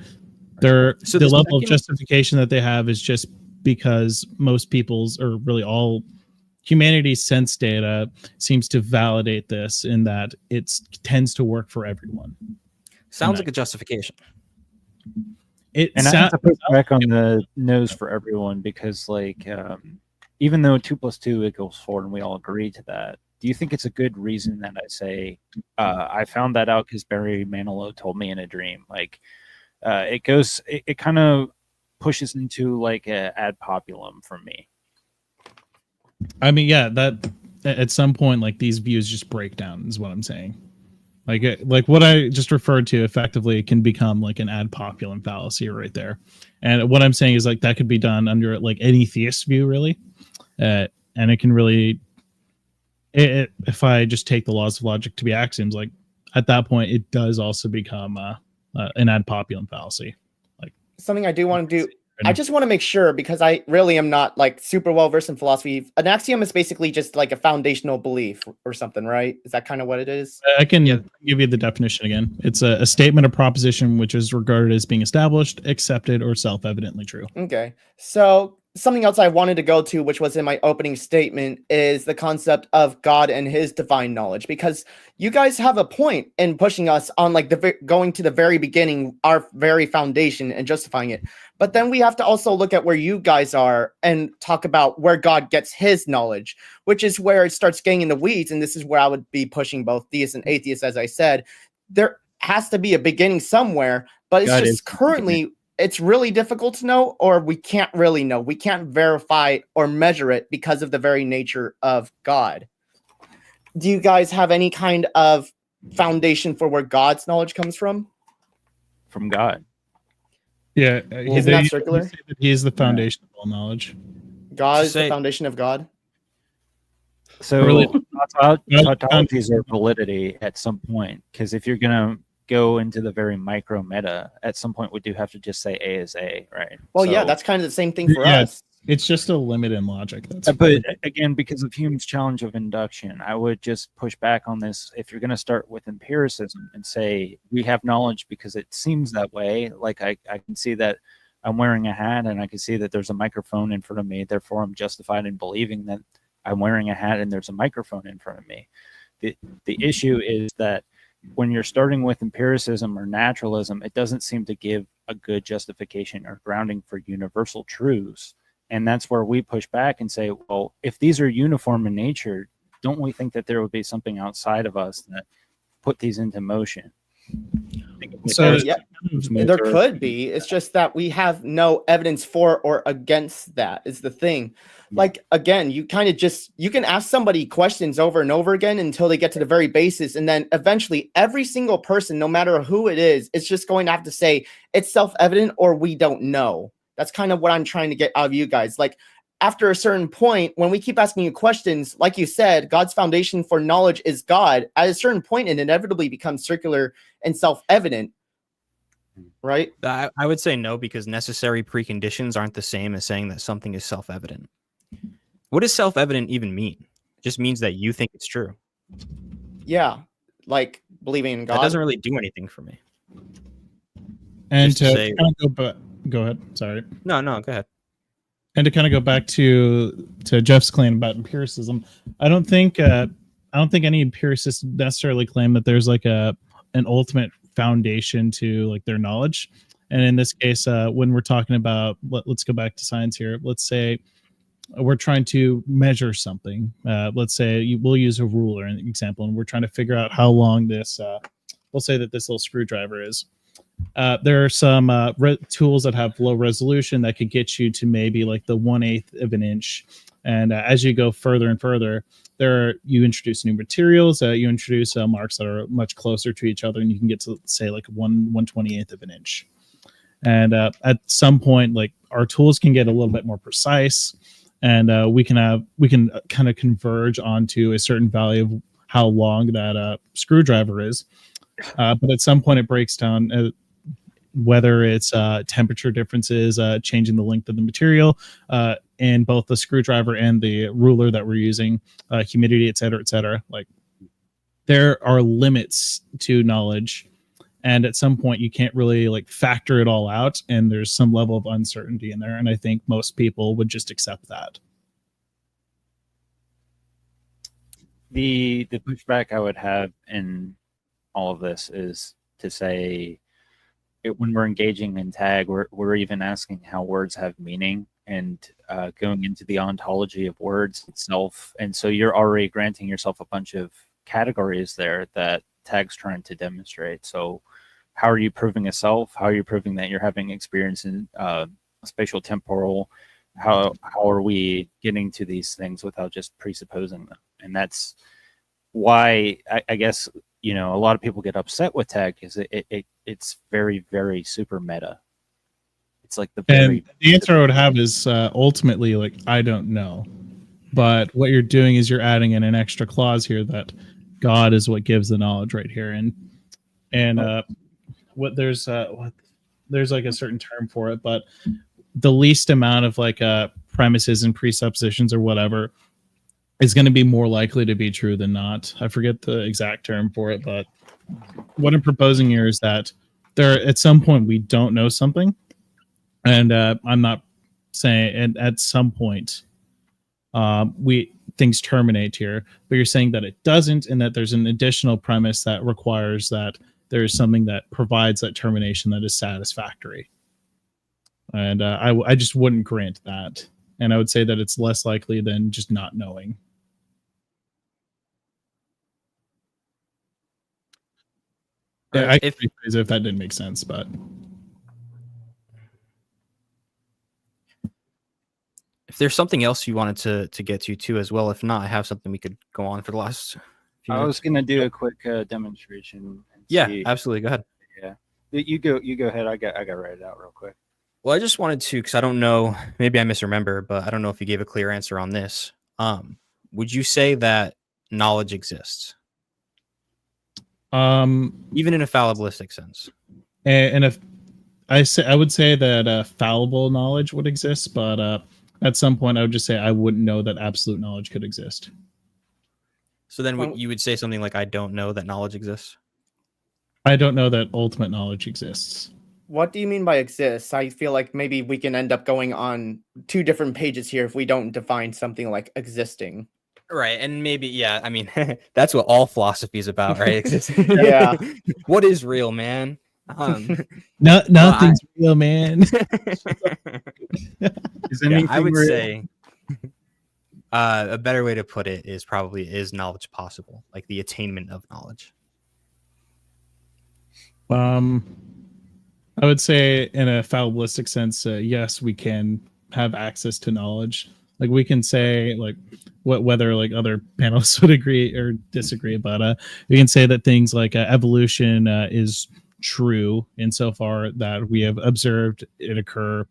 the level of justification that they have is just because most people's, or really all humanity's sense data seems to validate this in that it tends to work for everyone. Sounds like a justification. I have to put back on the nose for everyone because, like, even though 2 + 2 = 4, and we all agree to that, do you think it's a good reason that I say I found that out because Barry Manilow told me in a dream? Like, it kind of pushes into like a ad populum for me. I mean, yeah, that at some point, like these views just break down is what I'm saying. Like what I just referred to effectively can become like an ad populum fallacy right there. And what I'm saying is like that could be done under like any theist view really. And it can really, if I just take the laws of logic to be axioms, like at that point, it does also become an ad populum fallacy. Like something I do want to do. I just want to make sure, because I really am not like super well versed in philosophy. An axiom is basically just like a foundational belief or something, right? Is that kind of what it is? I can give you the definition again. It's a statement of proposition which is regarded as being established, accepted, or self-evidently true. Okay. So something else I wanted to go to, which was in my opening statement, is the concept of God and his divine knowledge, because you guys have a point in pushing us on like going to the very beginning, our very foundation, and justifying it. But then we have to also look at where you guys are and talk about where God gets his knowledge, which is where it starts getting in the weeds. And this is where I would be pushing both theists and atheists. As I said, there has to be a beginning somewhere, but it's just currently it's really difficult to know, or we can't really know. We can't verify or measure it because of the very nature of God. Do you guys have any kind of foundation for where God's knowledge comes from? From God. Yeah. Isn't that circular? He is the foundation of all knowledge. God is the foundation of God. So really, tautologies are validity at some point, because if you're going to go into the very micro meta, at some point we do have to just say A is A, right? Well, yeah, that's kind of the same thing for us. It's just a limit in logic. But again, because of Hume's challenge of induction, I would just push back on this. If you're going to start with empiricism and say we have knowledge because it seems that way, like I can see that I'm wearing a hat and I can see that there's a microphone in front of me, therefore I'm justified in believing that I'm wearing a hat and there's a microphone in front of me. The issue is that when you're starting with empiricism or naturalism, it doesn't seem to give a good justification or grounding for universal truths. And that's where we push back and say, well, if these are uniform in nature, don't we think that there would be something outside of us that put these into motion? So Yeah, there could be. It's just that we have no evidence for or against that is the thing. Like, again, you kind of just, you can ask somebody questions over and over again until they get to the very basis. And then eventually every single person, no matter who it is, it's just going to have to say it's self-evident or we don't know. That's kind of what I'm trying to get out of you guys. Like, after a certain point, when we keep asking you questions, like you said, God's foundation for knowledge is God. At a certain point, it inevitably becomes circular and self-evident, right? I would say no, because necessary preconditions aren't the same as saying that something is self-evident. What does self-evident even mean? It just means that you think it's true. Yeah, like believing in God. That doesn't really do anything for me. And Just to to say- kind of go ahead. Sorry. No, go ahead. And to kind of go back to Jeff's claim about empiricism, I don't think any empiricists necessarily claim that there's like an ultimate foundation to like their knowledge. And in this case, when we're talking about, let's go back to science here. Let's say we're trying to measure something. Let's say we'll use a ruler as an example, and we're trying to figure out how long this. We'll say that this little screwdriver is. There are some tools that have low resolution that could get you to maybe like the 1/8 of an inch. And as you go further and further, you introduce new materials. You introduce marks that are much closer to each other, and you can get to say like 1/28 of an inch. And at some point, like our tools can get a little bit more precise, and we can kind of converge onto a certain value of how long that screwdriver is. But at some point, it breaks down. Whether it's temperature differences, changing the length of the material, and both the screwdriver and the ruler that we're using, humidity, et cetera, like there are limits to knowledge. And at some point you can't really like factor it all out. And there's some level of uncertainty in there. And I think most people would just accept that. The pushback I would have in all of this is to say, when we're engaging in tag, we're even asking how words have meaning and going into the ontology of words itself. And so you're already granting yourself a bunch of categories there that tag's trying to demonstrate. So how are you proving a self? How are you proving that you're having experience in spatial temporal? How are we getting to these things without just presupposing them? And that's why I guess, a lot of people get upset with tag because it's very, very super meta. It's like the answer I would have is ultimately like, I don't know. But what you're doing is you're adding in an extra clause here that God is what gives the knowledge right here. And there's like a certain term for it, but the least amount of like premises and presuppositions or whatever is going to be more likely to be true than not. I forget the exact term for it, but what I'm proposing here is that at some point we don't know something, and I'm not saying, and at some point things terminate here, but you're saying that it doesn't, and that there's an additional premise that requires that there is something that provides that termination that is satisfactory. And I just wouldn't grant that, and I would say that it's less likely than just not knowing. Yeah, I could rephrase it if that didn't make sense, but if there's something else you wanted to get to too as well, if not, I have something we could go on for the last few I minutes. was gonna do a quick demonstration. Yeah, absolutely. Go ahead. Yeah, you go ahead. I got write it out real quick. Well, I just wanted to, because I don't know, maybe I misremember, but I don't know if you gave a clear answer on this. Would you say that knowledge exists? Even in a fallibilistic sense. And if I would say that fallible knowledge would exist, but at some point I would just say I wouldn't know that absolute knowledge could exist. So then you would say something like, I don't know that knowledge exists? I don't know that ultimate knowledge exists. What do you mean by exists? I feel like maybe we can end up going on two different pages here if we don't define something like existing. Right, and maybe, yeah, I mean, that's what all philosophy is about, right? Yeah. What is real, man? Nothing's real, man. I would say a better way to put it is probably, is knowledge possible? Like the attainment of knowledge. I would say in a fallibilistic sense, yes, we can have access to knowledge. Like we can say like whether like other panelists would agree or disagree, but we can say that things like evolution is true insofar that we have observed it occur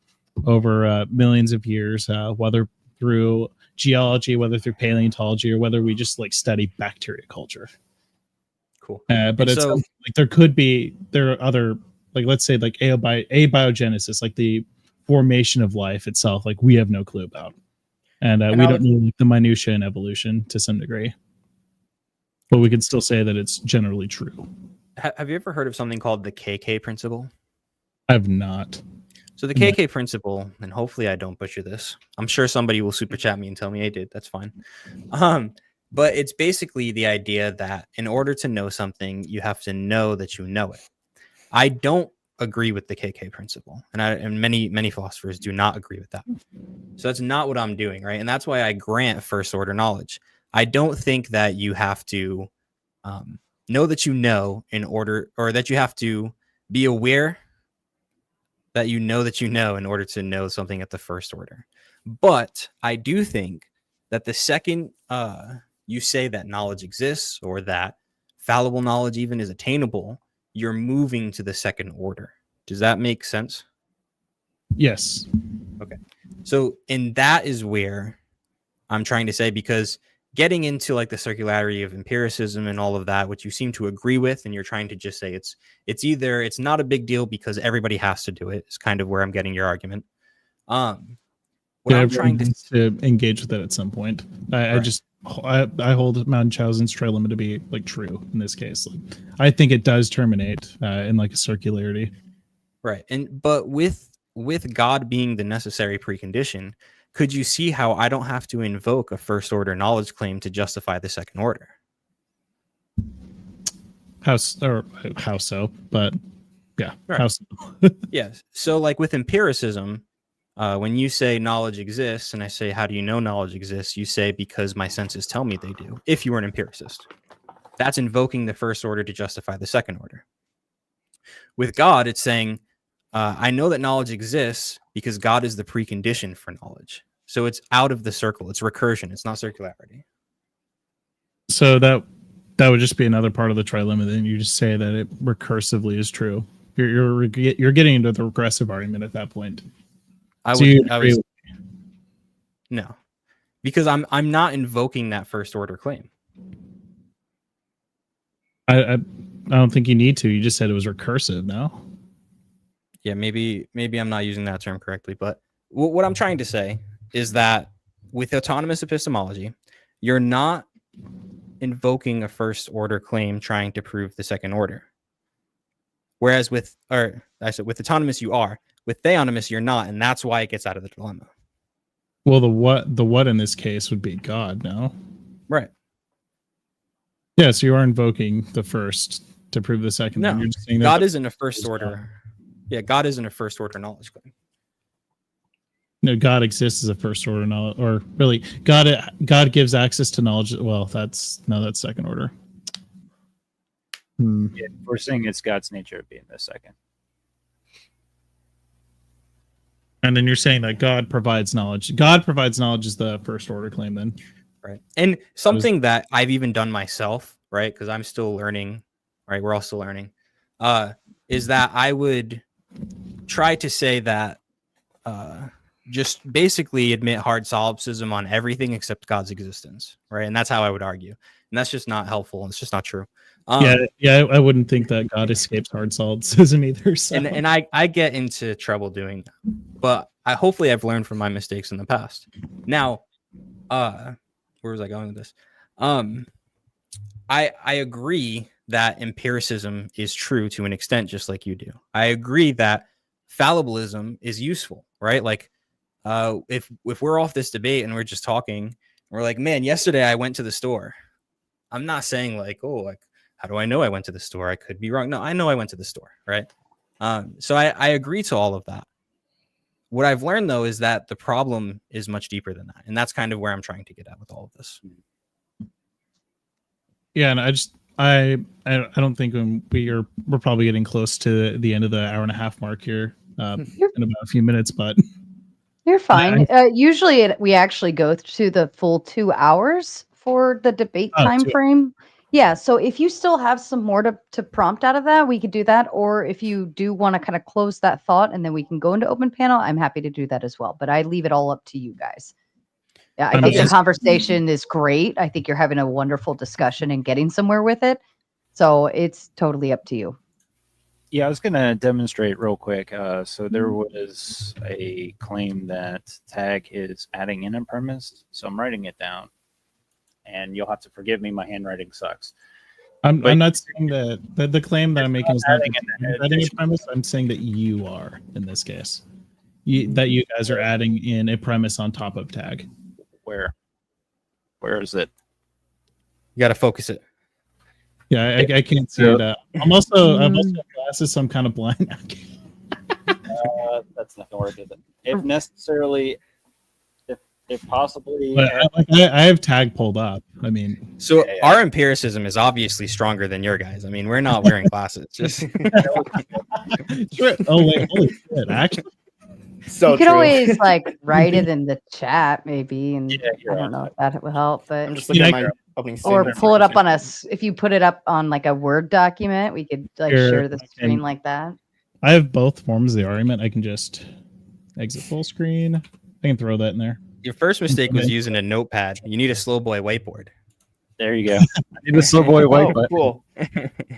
over millions of years, whether through geology, whether through paleontology, or whether we just like study bacteria culture. Cool. But it's like there are other, like let's say like abiogenesis, like the formation of life itself, like we have no clue about, and we don't know the minutia in evolution to some degree, but we can still say that it's generally true. Have you ever heard of something called the KK principle? I've not. So the KK principle, and hopefully I don't butcher this. I'm sure somebody will super chat me and tell me I did. That's fine. But it's basically the idea that in order to know something, you have to know that you know it. I don't agree with the KK principle, and many philosophers do not agree with that. So that's not what I'm doing, right? And that's why I grant first order knowledge. I don't think that you have to know that you know in order, or that you have to be aware that you know in order to know something at the first order. But I do think that the second you say that knowledge exists, or that fallible knowledge even is attainable, you're moving to the second order. Does that make sense? Yes. Okay. So, and that is where I'm trying to say, because getting into like the circularity of empiricism and all of that, which you seem to agree with, and you're trying to just say it's not a big deal because everybody has to do it, is kind of where I'm getting your argument. I'm trying to engage with it at some point. I hold Munchausen's trail limit to be like true in this case. Like, I think it does terminate in like a circularity. Right. But with God being the necessary precondition, could you see how I don't have to invoke a first order knowledge claim to justify the second order? How so? But yeah, right. How so? Yes. So like with empiricism, when you say knowledge exists, and I say, how do you know knowledge exists? You say, because my senses tell me they do. If you were an empiricist, that's invoking the first order to justify the second order. With God, it's saying, I know that knowledge exists because God is the precondition for knowledge. So it's out of the circle. It's recursion. It's not circularity. So that would just be another part of the trilemma. Then you just say that it recursively is true. You're getting into the regressive argument at that point. No, because I'm not invoking that first order claim. I don't think you need to. You just said it was recursive. No. Yeah, maybe I'm not using that term correctly, but what I'm trying to say is that with autonomous epistemology, you're not invoking a first order claim trying to prove the second order. Whereas with autonomous you are, with theonomous you're not, and that's why it gets out of the dilemma. Well, the what in this case would be God, no? Right. Yeah, so you are invoking the first to prove the second. No, you're just saying God isn't a first order. Yeah, God isn't a first order knowledge claim. No, God exists as a first order knowledge, or really, God gives access to knowledge. Well, that's second order. Yeah, we're saying it's God's nature of being the second. And then you're saying that God provides knowledge. God provides knowledge is the first order claim, then. Right. And something that I've even done myself, right? Because I'm still learning, right? We're all still learning. Is that I would try to say that just basically admit hard solipsism on everything except God's existence, right? And that's how I would argue. And that's just not helpful. And it's just not true. I wouldn't think that God escapes hard solipsism either. So. And I get into trouble doing that. But hopefully I've learned from my mistakes in the past. Now, where was I going with this? I agree that empiricism is true to an extent, just like you do. I agree that fallibilism is useful, right? Like, if we're off this debate and we're just talking, we're like, man, yesterday I went to the store. I'm not saying like, oh, like, how do I know I went to the store? I could be wrong. No, I know I went to the store, right? So I agree to all of that. What I've learned, though, is that the problem is much deeper than that. And that's kind of where I'm trying to get at with all of this. Yeah, and I don't think we're probably getting close to the end of the hour and a half mark here in about a few minutes, but You're fine. Usually we actually go to the full 2 hours for the debate time frame. Yeah, so if you still have some more to prompt out of that, we could do that. Or if you do want to kind of close that thought and then we can go into open panel, I'm happy to do that as well. But I leave it all up to you guys. Yeah, I think the conversation is great. I think you're having a wonderful discussion and getting somewhere with it. So it's totally up to you. Yeah, I was going to demonstrate real quick. So there was a claim that tag is adding in a premise. So I'm writing it down. And you'll have to forgive me. My handwriting sucks. I'm not saying that the claim that I'm making is not adding a premise. I'm saying that you are in this case. That you guys are adding in a premise on top of tag. Where is it? You got to focus it. Yeah, I can't see that. I'm also glasses, so I'm kind of blind. That's not gonna work, is it? If necessarily, if possibly. But I have tag pulled up. I mean, so our empiricism is obviously stronger than your guys. I mean, we're not wearing glasses. Just oh wait, holy shit! Actually, so you could true. always like write it in the chat, maybe, and I don't know if that would help, but I'm just looking at my opening or statement. pull it up on if you put it up on like a Word document, we could like share the screen like that. I have both forms of the argument. I can just exit full screen. I can throw that in there. your first mistake was using a notepad. You need a slow boy whiteboard. There you go. I need a slow boy whiteboard. Cool.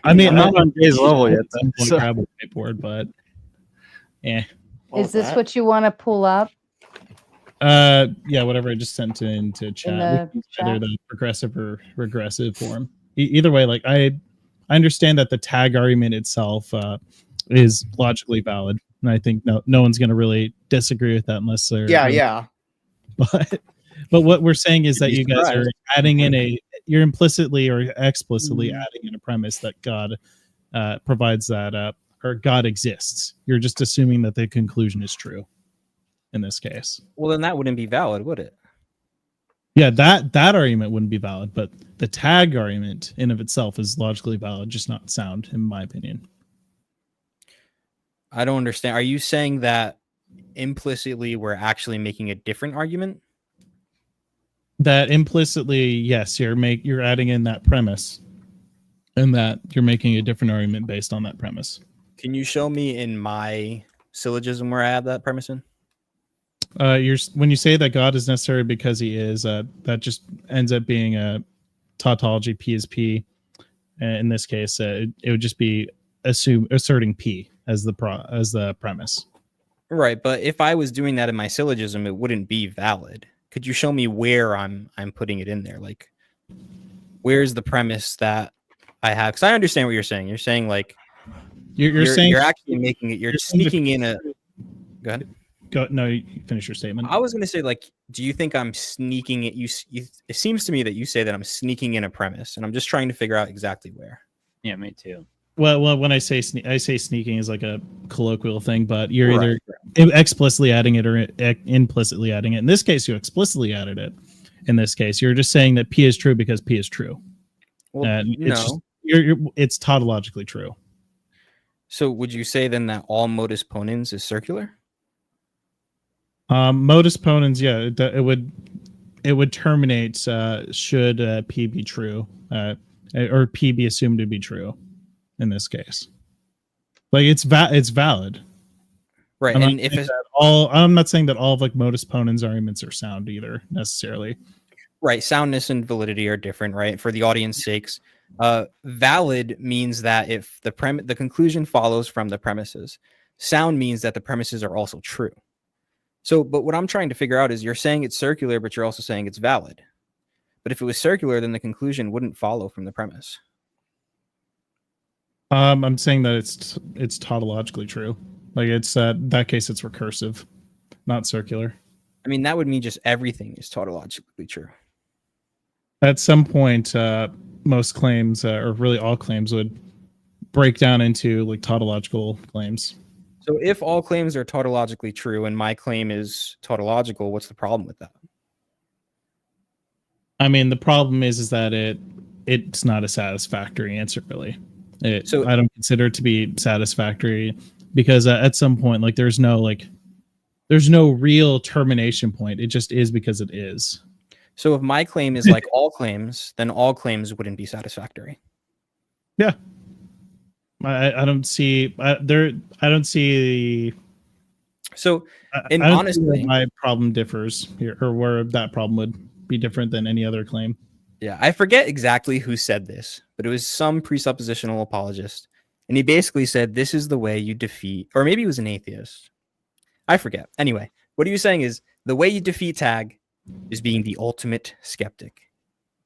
I mean, I'm not on Jay's level yet. I want to grab a whiteboard, but yeah. Is this what you want to pull up? Yeah, whatever I just sent into chat. Either the progressive or regressive form. Either way, like I understand that the tag argument itself is logically valid, and I think no one's going to really disagree with that unless they're yeah. But what we're saying is that you guys are adding in you're implicitly or explicitly adding in a premise that God provides that or God exists. You're just assuming that the conclusion is true in this case. Well, then that wouldn't be valid, would it? Yeah, that argument wouldn't be valid, but the tag argument in of itself is logically valid, just not sound, in my opinion. I don't understand. Are you saying that implicitly we're actually making a different argument? That implicitly, yes, you're adding in that premise, and that you're making a different argument based on that premise. Can you show me in my syllogism where I have that premise in? When you say that God is necessary because he is, that just ends up being a tautology. P is P. In this case, it would just be asserting P as the premise. Right, but if I was doing that in my syllogism, it wouldn't be valid. Could you show me where I'm putting it in there? Like, where's the premise that I have? Because I understand what you're saying. You're saying like you're saying you're actually making it. You're sneaking in a. Go ahead. No, you finish your statement. I was going to say, like, do you think I'm sneaking it? It seems to me that you say that I'm sneaking in a premise, and I'm just trying to figure out exactly where. Yeah, me too. Well, when I say sneaking is like a colloquial thing, but you're either explicitly adding it or implicitly adding it. In this case, you explicitly added it. In this case, you're just saying that P is true because P is true. Well, and no, it's tautologically true. So would you say then that all modus ponens is circular? Modus ponens, yeah, it would terminate should P be true, or P be assumed to be true. In this case, like it's valid, right? And if it's I'm not saying that all of like modus ponens arguments are sound either necessarily. Right, soundness and validity are different, right? For the audience sakes, valid means that if the conclusion follows from the premises. Sound means that the premises are also true. So, but what I'm trying to figure out is you're saying it's circular, but you're also saying it's valid. But if it was circular, then the conclusion wouldn't follow from the premise. I'm saying that it's tautologically true. Like it's that case, it's recursive, not circular. I mean, that would mean just everything is tautologically true. At some point, most claims, or really all claims, would break down into like tautological claims. So if all claims are tautologically true and my claim is tautological, what's the problem with that? I mean, the problem is that it's not a satisfactory answer, really. So- I don't consider it to be satisfactory because at some point, like there's no real termination point. It just is because it is. So if my claim is like all claims, then all claims wouldn't be satisfactory. Yeah. I don't see I don't see So, and I don't see honestly, where my problem differs here, or where that problem would be different than any other claim. yeah, I forget exactly who said this, but it was some presuppositional apologist. And he basically said, this is the way you defeat, or maybe he was an atheist. I forget. Anyway, what he was saying is the way you defeat Tag is being the ultimate skeptic.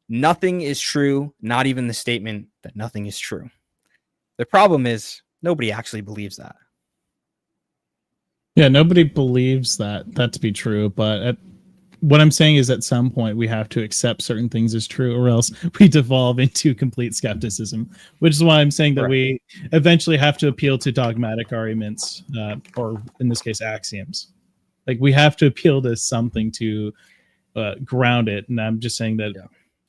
Nothing is true, not even the statement that nothing is true. The problem is nobody actually believes that. Yeah, nobody believes that to be true, but what I'm saying is at some point we have to accept certain things as true, or else we devolve into complete skepticism, which is why I'm saying that we eventually have to appeal to dogmatic arguments, or in this case, axioms. Like we have to appeal to something to ground it. And I'm just saying that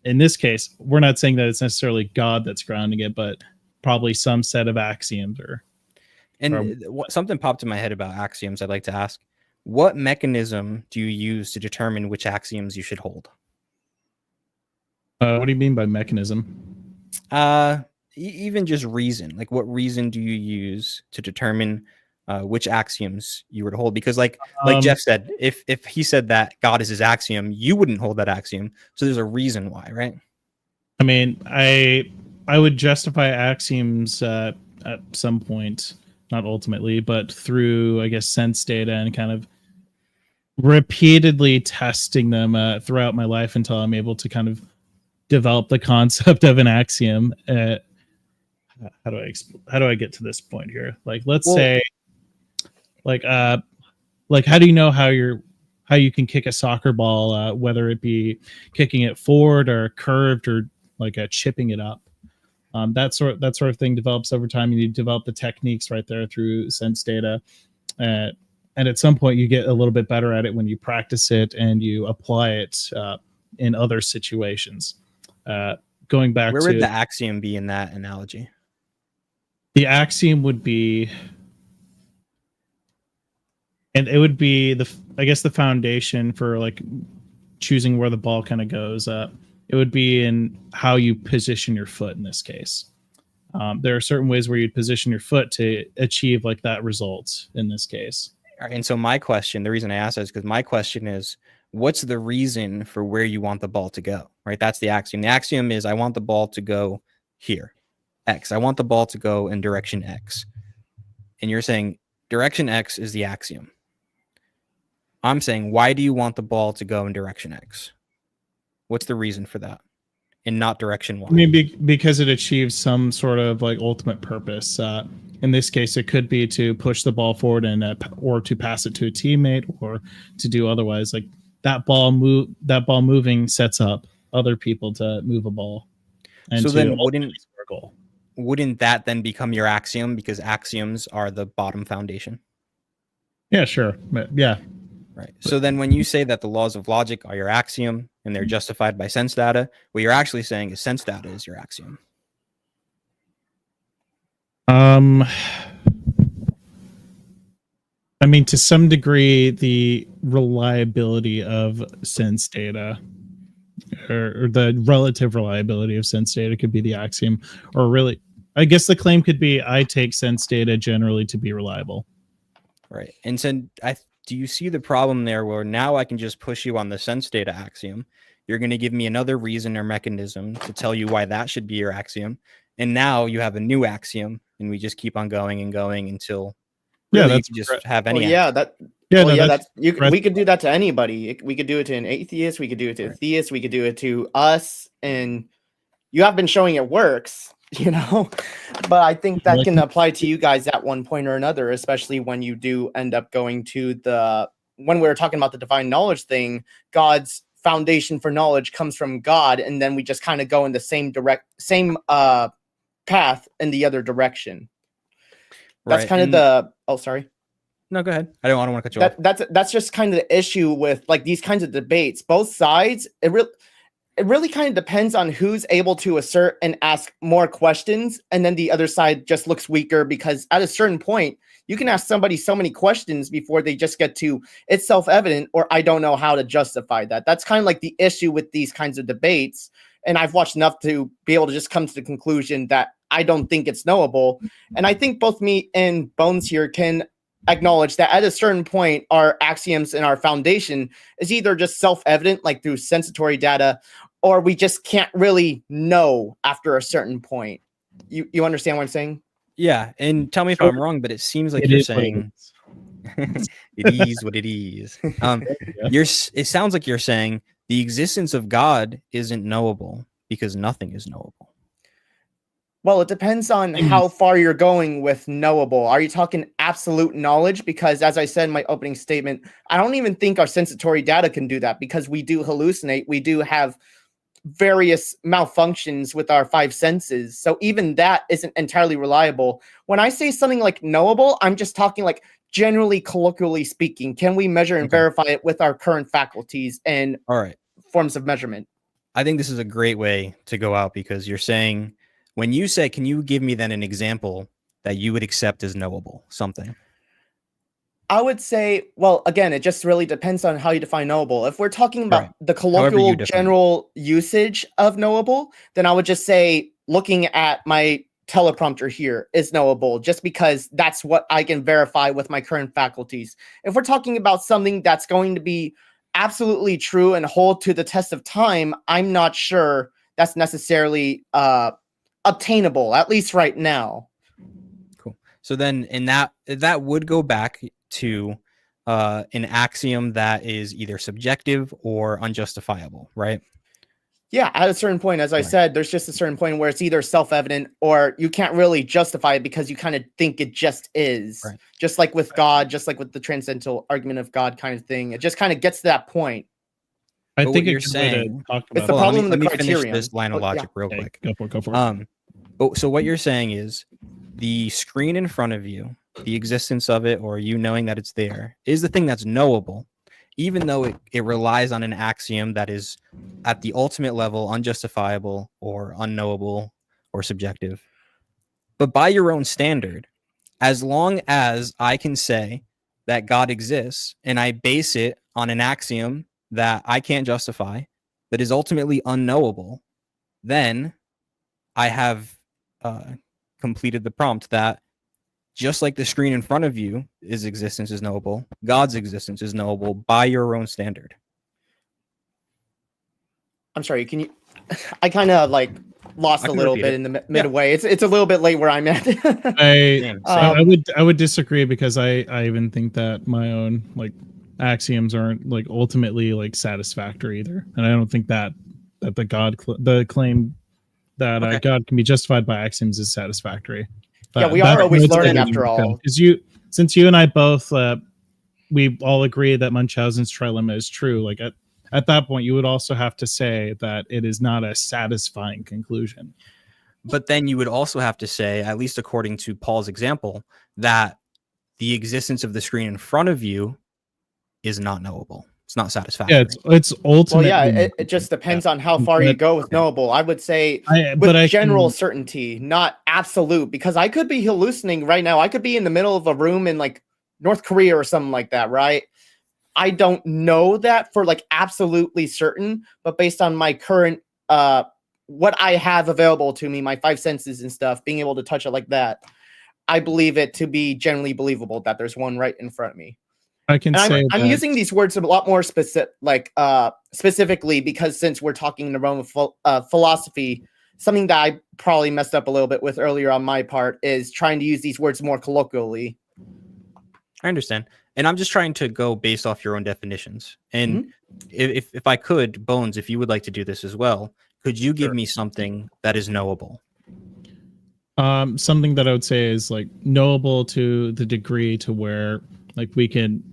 in this case, we're not saying that it's necessarily God that's grounding it, but probably some set of axioms something popped in my head about axioms I'd like to ask. What mechanism do you use to determine which axioms you should hold? What do you mean by mechanism? Even just reason. Like, what reason do you use to determine which axioms you were to hold? Because, like Jeff said, if he said that God is his axiom, you wouldn't hold that axiom. So there's a reason why, right? I mean, I would justify axioms at some point. Not ultimately, but through, I guess, sense data and kind of repeatedly testing them throughout my life until I'm able to kind of develop the concept of an axiom. How do I get to this point here? Like, let's say, like how do you know how you can kick a soccer ball, whether it be kicking it forward or curved or like chipping it up? That sort of thing develops over time. You develop the techniques right there through sense data, and at some point you get a little bit better at it when you practice it and you apply it in other situations. Going back, where would the axiom be in that analogy? The axiom would be, and it would be the foundation for like choosing where the ball kind of goes. It would be in how you position your foot in this case. There are certain ways where you'd position your foot to achieve like that result in this case. All right, and so my question, the reason I asked that is because my question is, what's the reason for where you want the ball to go, right? That's the axiom. The axiom is I want the ball to go here, X. I want the ball to go in direction X. And you're saying direction X is the axiom. I'm saying, why do you want the ball to go in direction X? What's the reason for that, and not direction Y? I mean, because it achieves some sort of like ultimate purpose. In this case, it could be to push the ball forward and or to pass it to a teammate, or to do otherwise. Like that ball moving sets up other people to move a ball. And so then, wouldn't that then become your axiom, because axioms are the bottom foundation? Yeah, sure. Yeah. Right. So then when you say that the laws of logic are your axiom and they're justified by sense data, what you're actually saying is sense data is your axiom. I mean, to some degree, the reliability of sense data or the relative reliability of sense data could be the axiom, or really, I guess the claim could be I take sense data generally to be reliable. Right. And so do you see the problem there where now I can just push you on the sense data axiom? You're going to give me another reason or mechanism to tell you why that should be your axiom. And now you have a new axiom, and we just keep on going and going until really you can just have any. We could do that to anybody. We could do it to an atheist. We could do it to a theist. We could do it to us. And you have been showing it works. But I think that can apply to you guys at one point or another, especially when you do end up going to when we were talking about the divine knowledge thing, God's foundation for knowledge comes from God. And then we just kind of go in the same path in the other direction. That's kind of sorry. No, go ahead. I don't want to cut you off. That's just kind of the issue with like these kinds of debates. Both sides, it it really kind of depends on who's able to assert and ask more questions, and then the other side just looks weaker, because at a certain point you can ask somebody so many questions before they just get to it's self-evident or I don't know how to justify that. That's kind of like the issue with these kinds of debates, and I've watched enough to be able to just come to the conclusion that I don't think it's knowable. And I think both me and Bones here can acknowledge that at a certain point, our axioms and our foundation is either just self-evident, like through sensatory data, or we just can't really know after a certain point. You understand what I'm saying? Yeah, and tell me if I'm wrong, but it seems like you're saying it is what it is. It sounds like you're saying the existence of God isn't knowable because nothing is knowable. Well, it depends on how far you're going with knowable. Are you talking absolute knowledge? Because as I said in my opening statement, I don't even think our sensatory data can do that, because we do hallucinate. We do have various malfunctions with our five senses. So even that isn't entirely reliable. When I say something like knowable, I'm just talking like generally colloquially speaking. Can we measure and verify it with our current faculties and forms of measurement? I think this is a great way to go out, because you're saying, when you say, can you give me then an example that you would accept as knowable, something? I would say, well, again, it just really depends on how you define knowable. If we're talking about the colloquial general usage of knowable, then I would just say looking at my teleprompter here is knowable, just because that's what I can verify with my current faculties. If we're talking about something that's going to be absolutely true and hold to the test of time, I'm not sure that's necessarily obtainable, at least right now. Cool. So then in that would go back to an axiom that is either subjective or unjustifiable, right? Yeah, at a certain point, as I said, there's just a certain point where it's either self-evident or you can't really justify it because you kind of think it just is. Just like with God, just like with the transcendental argument of God kind of thing. It just kind of gets to that point. I But think what you're a good way to saying, talk It's about the it- problem let in me the finish criterion. this line of logic real Okay, quick. Go for it. So what you're saying is the screen in front of you, the existence of it, or you knowing that it's there, is the thing that's knowable, even though it relies on an axiom that is at the ultimate level unjustifiable or unknowable or subjective. But by your own standard, as long as I can say that God exists and I base it on an axiom that I can't justify, that is ultimately unknowable, then I have completed the prompt that just like the screen in front of you, his existence is knowable, God's existence is knowable by your own standard. I'm sorry, can you... I kind of like lost I a can little repeat bit it. in the midway. It's a little bit late where I'm at. I would disagree, because I even think that my own like axioms aren't like ultimately like satisfactory either, and I don't think that the claim that God can be justified by axioms is satisfactory. Yeah, we are always learning after all. Because since you and I both we all agree that Munchausen's trilemma is true. Like at that point, you would also have to say that it is not a satisfying conclusion. But then you would also have to say, at least according to Paul's example, that the existence of the screen in front of you is not knowable. It's not satisfactory. Yeah, it's ultimately. Well, yeah, it just depends on how far you go with knowable. I would say with general certainty, not absolute, because I could be hallucinating right now. I could be in the middle of a room in like North Korea or something like that, right? I don't know that for like absolutely certain, but based on my current what I have available to me, my five senses and stuff, being able to touch it like that, I believe it to be generally believable that there's one right in front of me. I can say I'm using these words a lot more specifically because since we're talking in the realm of philosophy, something that I probably messed up a little bit with earlier on my part is trying to use these words more colloquially. I understand. And I'm just trying to go based off your own definitions. And if I could, Bones, if you would like to do this as well, could you give me something that is knowable? Something that I would say is like knowable to the degree to where like we can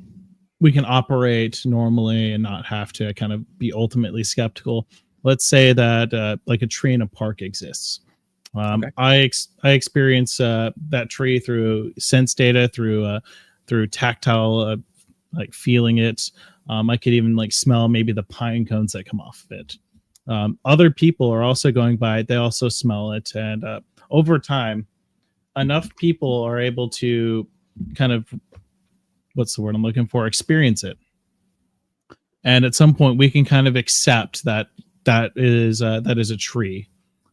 operate normally and not have to kind of be ultimately skeptical. Let's say that like a tree in a park exists. I experience that tree through sense data, through tactile, like feeling it. I could even like smell maybe the pine cones that come off of it. Other people are also going by it. They also smell it. And over time, enough people are able to kind of, what's the word I'm looking for, experience it. And at some point we can kind of accept that that is a tree,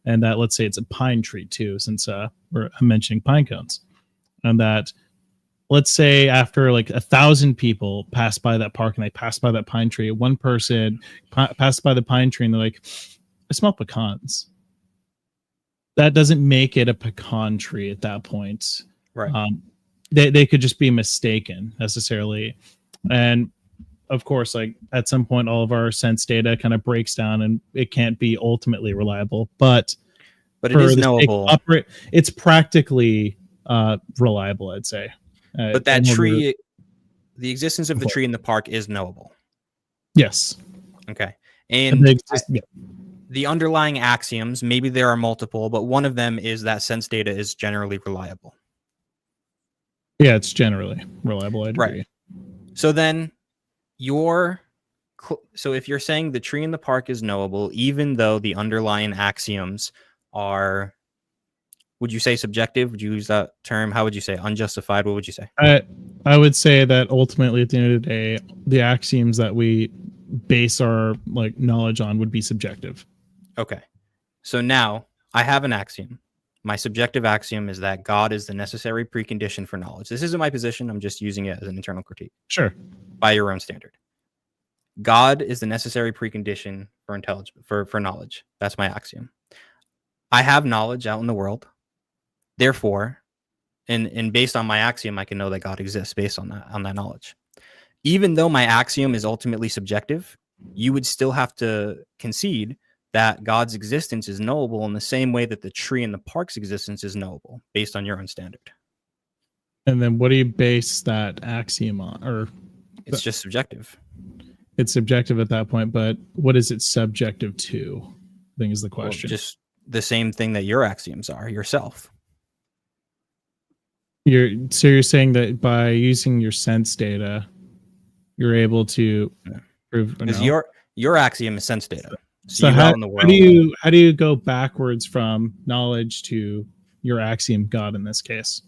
and that, let's say it's a pine tree too, since I'm mentioning pine cones, and that, let's say after like 1,000 people pass by that park and they pass by that pine tree, one person passed by the pine tree and they're like, I smell pecans. That doesn't make it a pecan tree at that point. Right. They could just be mistaken necessarily. And of course, like at some point, all of our sense data kind of breaks down and it can't be ultimately reliable, but it is knowable. It's practically reliable, I'd say. But that tree, the existence of the tree in the park is knowable. Yes. Okay. And the underlying axioms, maybe there are multiple, but one of them is that sense data is generally reliable. Yeah, it's generally reliable. I'd agree. Right. So then so if you're saying the tree in the park is knowable, even though the underlying axioms are, would you say subjective? Would you use that term? How would you say unjustified? What would you say? I would say that ultimately, at the end of the day, the axioms that we base our like knowledge on would be subjective. Okay. So now I have an axiom. My subjective axiom is that God is the necessary precondition for knowledge. This isn't my position. I'm just using it as an internal critique. Sure. By your own standard. God is the necessary precondition for intelligence, for knowledge. That's my axiom. I have knowledge out in the world. Therefore, and based on my axiom, I can know that God exists based on that knowledge. Even though my axiom is ultimately subjective, you would still have to concede that God's existence is knowable in the same way that the tree in the park's existence is knowable based on your own standard. And then what do you base that axiom on? Or it's just subjective. It's subjective at that point, but what is it subjective to? I think is the question. Well, just the same thing that your axioms are, yourself. You're saying that by using your sense data, you're able to prove, because your axiom is sense data. So how do you go backwards from knowledge to your axiom, God, in this case?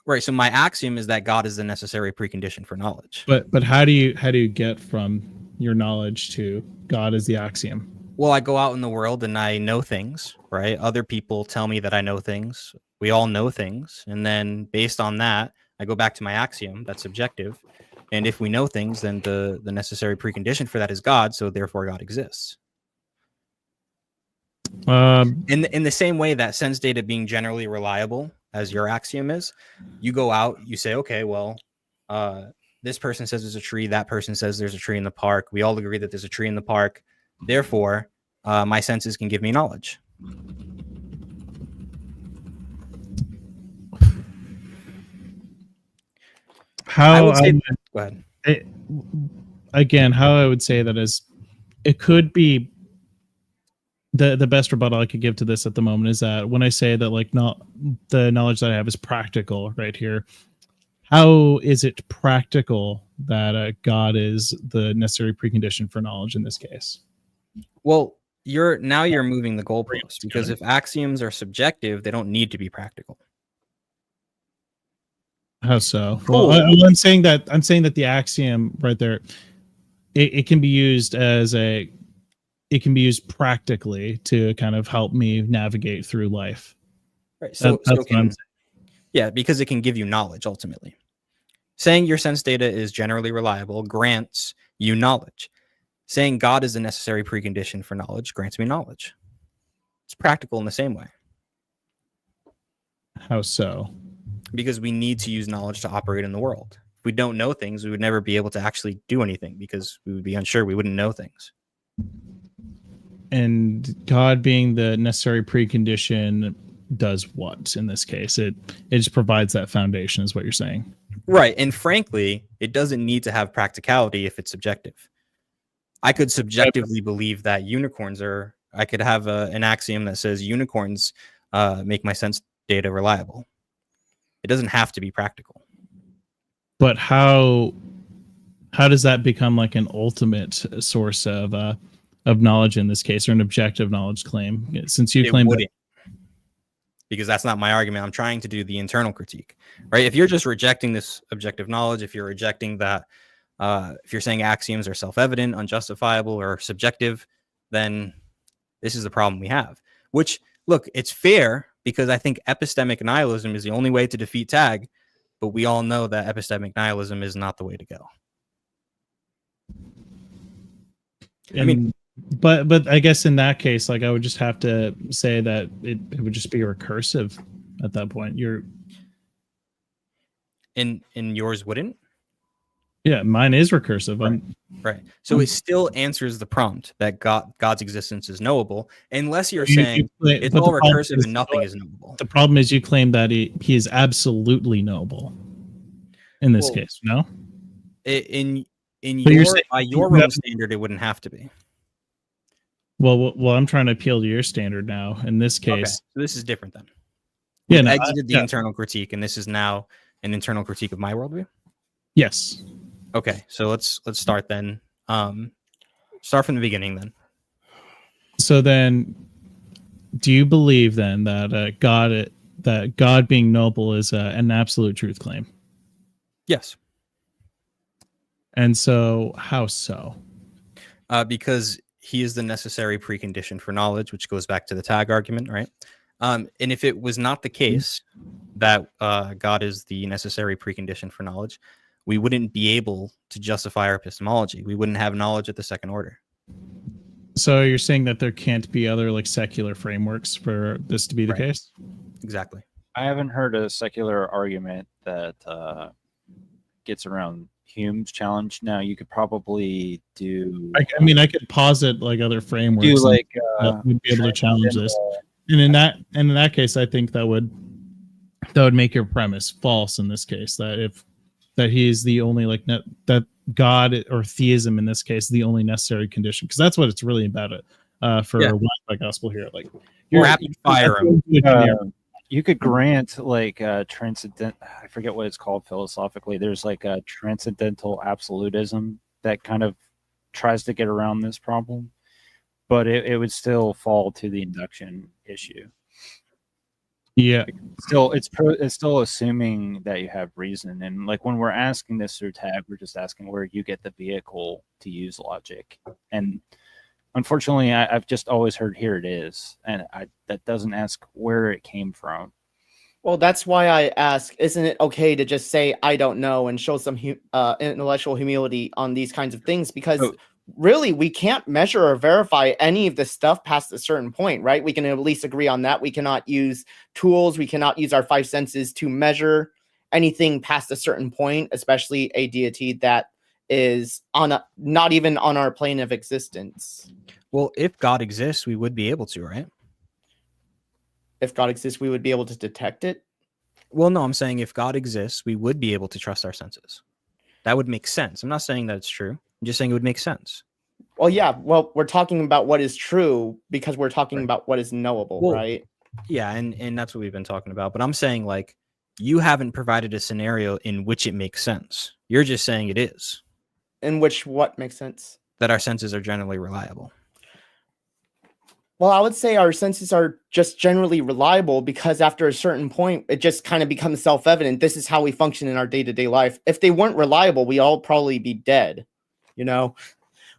Right. So my axiom is that God is the necessary precondition for knowledge. But how do you get from your knowledge to God as the axiom? Well, I go out in the world and I know things, right? Other people tell me that I know things. We all know things. And then based on that, I go back to my axiom that's subjective. And if we know things, then the necessary precondition for that is God. So therefore God exists. In the same way that sense data being generally reliable as your axiom is, you go out, you say, okay, well, this person says there's a tree, that person says there's a tree in the park. We all agree that there's a tree in the park. Therefore, my senses can give me knowledge. How go ahead. How I would say that is, it could be the best rebuttal I could give to this at the moment is that when I say that like the knowledge that I have is practical right here, how is it practical that God is the necessary precondition for knowledge in this case? Well, you're moving the goalposts, because if axioms are subjective, they don't need to be practical. How so? Well, I'm saying that the axiom right there, it can be used it can be used practically to kind of help me navigate through life. Right. So yeah, because it can give you knowledge ultimately. Saying your sense data is generally reliable grants you knowledge. Saying God is the necessary precondition for knowledge grants me knowledge. It's practical in the same way. How so? Because we need to use knowledge to operate in the world. If we don't know things, we would never be able to actually do anything because we would be unsure. We wouldn't know things. And God being the necessary precondition does what in this case? It just provides that foundation, is what you're saying. Right. And frankly, it doesn't need to have practicality if it's subjective. I could subjectively believe that unicorns I could have an axiom that says unicorns make my sense data reliable. It doesn't have to be practical. But how does that become like an ultimate source of of knowledge in this case, or an objective knowledge claim, since you claim that. Wouldn't, because that's not my argument. I'm trying to do the internal critique, right? If you're just rejecting this objective knowledge, if you're rejecting that, if you're saying axioms are self-evident, unjustifiable, or subjective, then this is the problem we have. Which, look, it's fair, because I think epistemic nihilism is the only way to defeat Tag, but we all know that epistemic nihilism is not the way to go. But I guess in that case, like, I would just have to say that it would just be recursive at that point. In yours wouldn't? Yeah, mine is recursive. Right. So it still answers the prompt that God's existence is knowable, unless you're saying it's all recursive and nothing is knowable. The problem is you claim that he is absolutely knowable in this case, no? In But you're saying by your own standard, it wouldn't have to be. Well, I'm trying to appeal to your standard now. In this case, Okay, so this is different then. Yeah, We've no, exited the internal critique, and this is now an internal critique of my worldview. Yes. Okay, so let's start then. Start from the beginning then. So then, do you believe then that God being noble is an absolute truth claim? Yes. And so, how so? Because he is the necessary precondition for knowledge, which goes back to the Tag argument, right? And if it was not the case that God is the necessary precondition for knowledge, we wouldn't be able to justify our epistemology. We wouldn't have knowledge at the second order. So you're saying that there can't be other like secular frameworks for this to be the case? Exactly. I haven't heard a secular argument that gets around Hume's challenge. Now you could probably do. I mean, I could posit like other frameworks. Do like that would be able to challenge this. And in that case, I think that would make your premise false in this case. That he is the only that God or theism in this case the only necessary condition, because that's what it's really about it for Wide Gospel here. Like you're rapid fire. You could grant like transcendent. I forget what it's called philosophically. There's like a transcendental absolutism that kind of tries to get around this problem, but it would still fall to the induction issue. Yeah. It's still assuming that you have reason, and like when we're asking this through Tag, we're just asking where you get the vehicle to use logic. And unfortunately, I've just always heard here it is, and that doesn't ask where it came from. Well, that's why I ask, isn't it okay to just say I don't know and show some intellectual humility on these kinds of things? Because really, we can't measure or verify any of this stuff past a certain point, right? We can at least agree on that. We cannot use tools. We cannot use our five senses to measure anything past a certain point, especially a deity that is not even on our plane of existence. Well, if God exists, we would be able to, right? If God exists, we would be able to detect it? Well, no, I'm saying if God exists, we would be able to trust our senses. That would make sense. I'm not saying that it's true. I'm just saying it would make sense. Well, yeah. Well, we're talking about what is true because we're talking about what is knowable, right? Yeah, and that's what we've been talking about. But I'm saying, like, you haven't provided a scenario in which it makes sense. You're just saying it is. In which what makes sense? That our senses are generally reliable. Well, I would say our senses are just generally reliable because after a certain point, it just kind of becomes self-evident. This is how we function in our day-to-day life. If they weren't reliable, we'd all probably be dead. You know,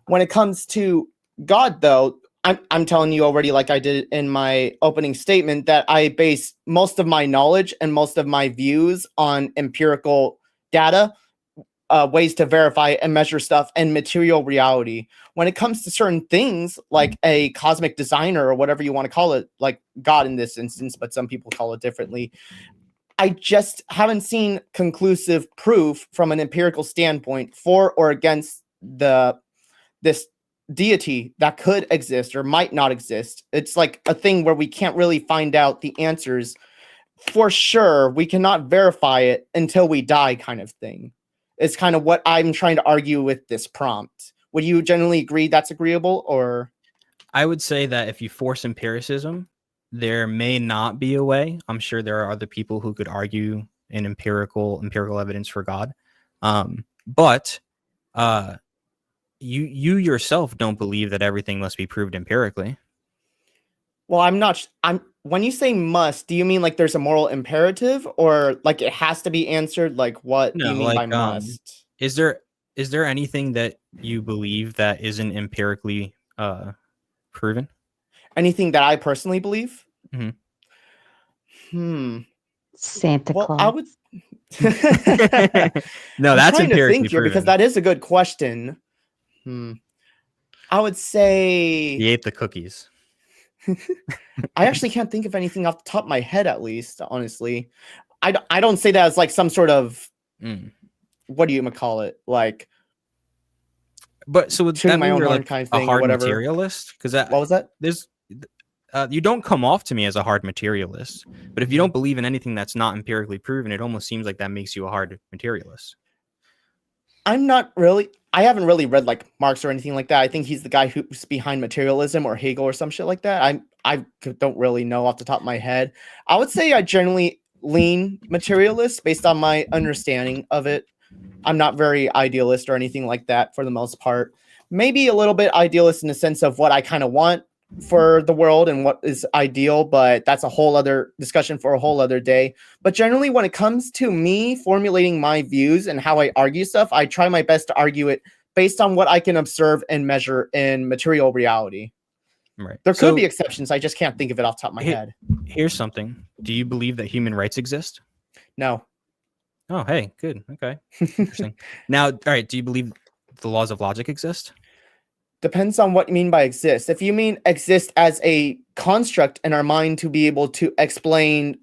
when it comes to God, though, I'm telling you already, like I did in my opening statement, that I base most of my knowledge and most of my views on empirical data, ways to verify and measure stuff, and material reality. When it comes to certain things like a cosmic designer or whatever you want to call it, like God in this instance, but some people call it differently, I just haven't seen conclusive proof from an empirical standpoint for or against this deity that could exist or might not exist. It's like a thing where we can't really find out the answers for sure. We cannot verify it until we die, kind of thing. It's kind of what I'm trying to argue with this prompt. Would you generally agree that's agreeable, or? I would say that if you force empiricism, there may not be a way. I'm sure there are other people who could argue an empirical evidence for God. But you yourself don't believe that everything must be proved empirically. Well, I'm when you say must, do you mean like there's a moral imperative, or like it has to be answered? Like, what do you mean by must? Is there anything that you believe that isn't empirically proven? Anything that I personally believe? Santa Claus. I would. No, I'm that's trying to empirically think here proven. because that is a good question. I would say He ate the cookies. I actually can't think of anything off the top of my head. At least, honestly, I don't say that as like some sort of what do you call it? like. But so would that Tooting my mean own you're horn like kind of a thing or hard whatever. materialist? Because What was that? There's you don't come off to me as a hard materialist, but if you don't believe in anything that's not empirically proven, it almost seems like that makes you a hard materialist. I'm not really. I haven't really read like Marx or anything like that. I think he's the guy who's behind materialism or Hegel or some shit like that. I don't really know off the top of my head. I would say I generally lean materialist based on my understanding of it. I'm not very idealist or anything like that for the most part. Maybe a little bit idealist in the sense of what I kind of want for the world and what is ideal, but that's a whole other discussion for a whole other day. But generally, when it comes to me formulating my views and how I argue stuff, I try my best to argue it based on what I can observe and measure in material reality. Right. There could be exceptions. I just can't think of it off the top of my head. Here's something. Do you believe that human rights exist? No. Oh, hey, good. Okay. Interesting. Now, all right. Do you believe the laws of logic exist? Depends on what you mean by exist. If you mean exist as a construct in our mind to be able to explain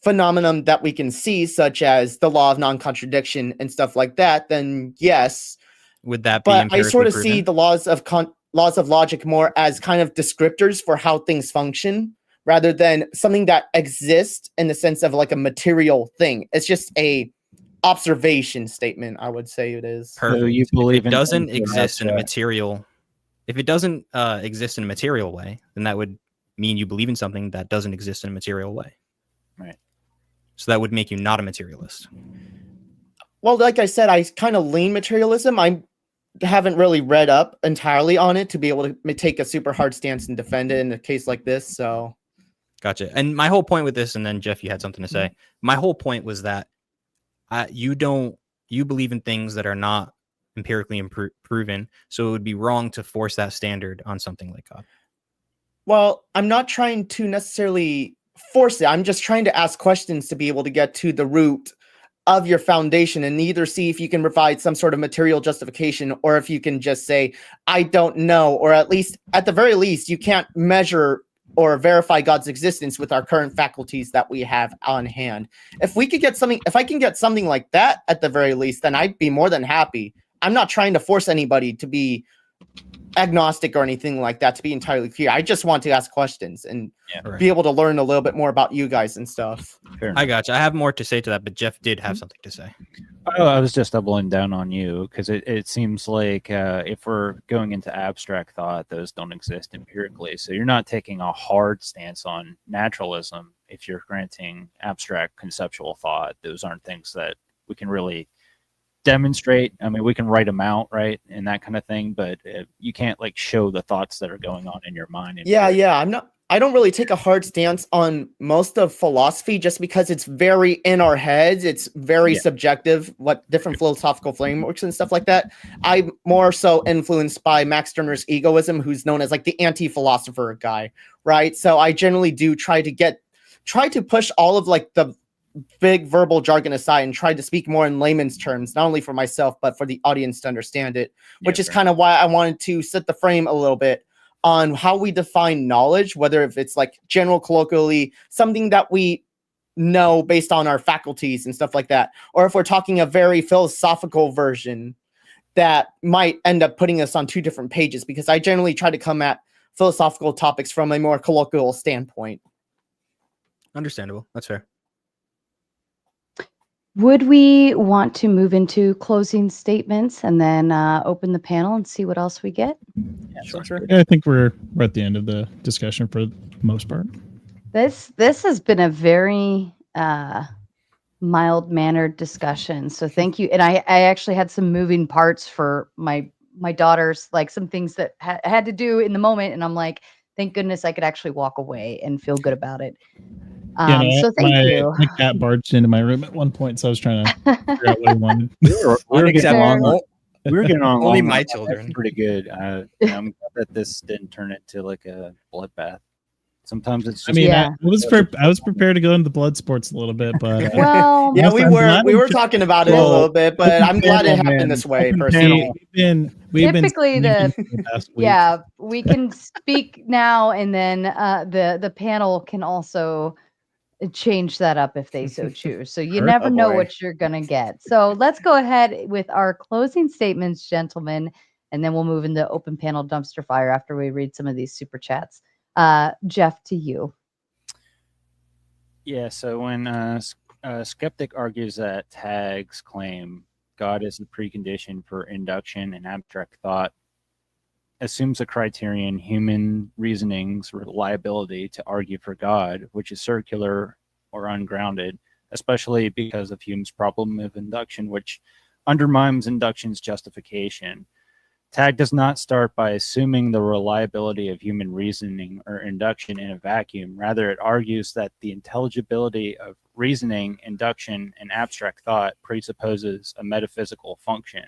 phenomenon that we can see, such as the law of non-contradiction and stuff like that, then yes. Would that be? But I sort of proven? see the laws of logic more as kind of descriptors for how things function, rather than something that exists in the sense of like a material thing. It's just a observation statement, I would say it is. Perfect. So you believe it in doesn't things exist in a that- material. If it doesn't exist in a material way, then that would mean you believe in something that doesn't exist in a material way. Right. So that would make you not a materialist. Well, like I said, I kind of lean materialism. I haven't really read up entirely on it to be able to take a super hard stance and defend it in a case like this. So, Gotcha. And my whole point with this, and then Jeff, you had something to say. My whole point was that you believe in things that are not empirically proven, so it would be wrong to force that standard on something like God. well, I'm not trying to necessarily force it. I'm just trying to ask questions to be able to get to the root of your foundation and either see if you can provide some sort of material justification or if you can just say, I don't know, or at the very least, you can't measure or verify God's existence with our current faculties that we have on hand. If I can get something like that at the very least, then I'd be more than happy. I'm not trying to force anybody to be agnostic or anything like that, to be entirely clear. I just want to ask questions and be able to learn a little bit more about you guys and stuff. I gotcha. I have more to say to that, but Jeff did have something to say. Oh, I was just doubling down on you because it seems like if we're going into abstract thought, those don't exist empirically. So you're not taking a hard stance on naturalism if you're granting abstract conceptual thought. Those aren't things that we can really demonstrate. I mean, we can write them out, right, and that kind of thing, but you can't like show the thoughts that are going on in your mind. I don't really take a hard stance on most of philosophy just because it's very in our heads. It's very subjective, what different philosophical frameworks and stuff like that. I'm more so influenced by Max Stirner's egoism, who's known as like the anti-philosopher guy, right? So I generally do try to push all of like the big verbal jargon aside and try to speak more in layman's terms, not only for myself, but for the audience to understand it, which is kind of why I wanted to set the frame a little bit on how we define knowledge, whether if it's like general colloquially, something that we know based on our faculties and stuff like that, or if we're talking a very philosophical version that might end up putting us on two different pages, because I generally try to come at philosophical topics from a more colloquial standpoint. Understandable. That's fair. Would we want to move into closing statements and then open the panel and see what else we get? Yeah, I think we're at the end of the discussion for the most part. This has been a very mild-mannered discussion, so thank you. And I actually had some moving parts for my my daughter's like some things that had to do in the moment, and I'm like, thank goodness I could actually walk away and feel good about it. So thank you. My cat barged into my room at one point, so I was trying to figure out what he wanted. We were getting along. We were getting on. Only long my enough. children. That's pretty good. I'm glad that this didn't turn into like a bloodbath. Sometimes it's just. I mean, Yeah. I was prepared to go into the blood sports a little bit, but Well, Yeah, we I'm glad were we- talking about it a Well, little bit, but I'm glad it panel, man. happened this way. Open Personally, panel. We've been typically sneaking for the past week. yeah, we can speak now, and then the panel can also change that up if they so choose. So you never know what you're gonna get. So let's go ahead with our closing statements, gentlemen, and then we'll move into open panel dumpster fire after we read some of these super chats. Jeff, to you. Yeah, so when a skeptic argues that Tagg's claim God is the precondition for induction and abstract thought assumes a criterion human reasoning's reliability to argue for God, which is circular or ungrounded, especially because of Hume's problem of induction, which undermines induction's justification. Tagg does not start by assuming the reliability of human reasoning or induction in a vacuum. Rather, it argues that the intelligibility of reasoning, induction, and abstract thought presupposes a metaphysical function,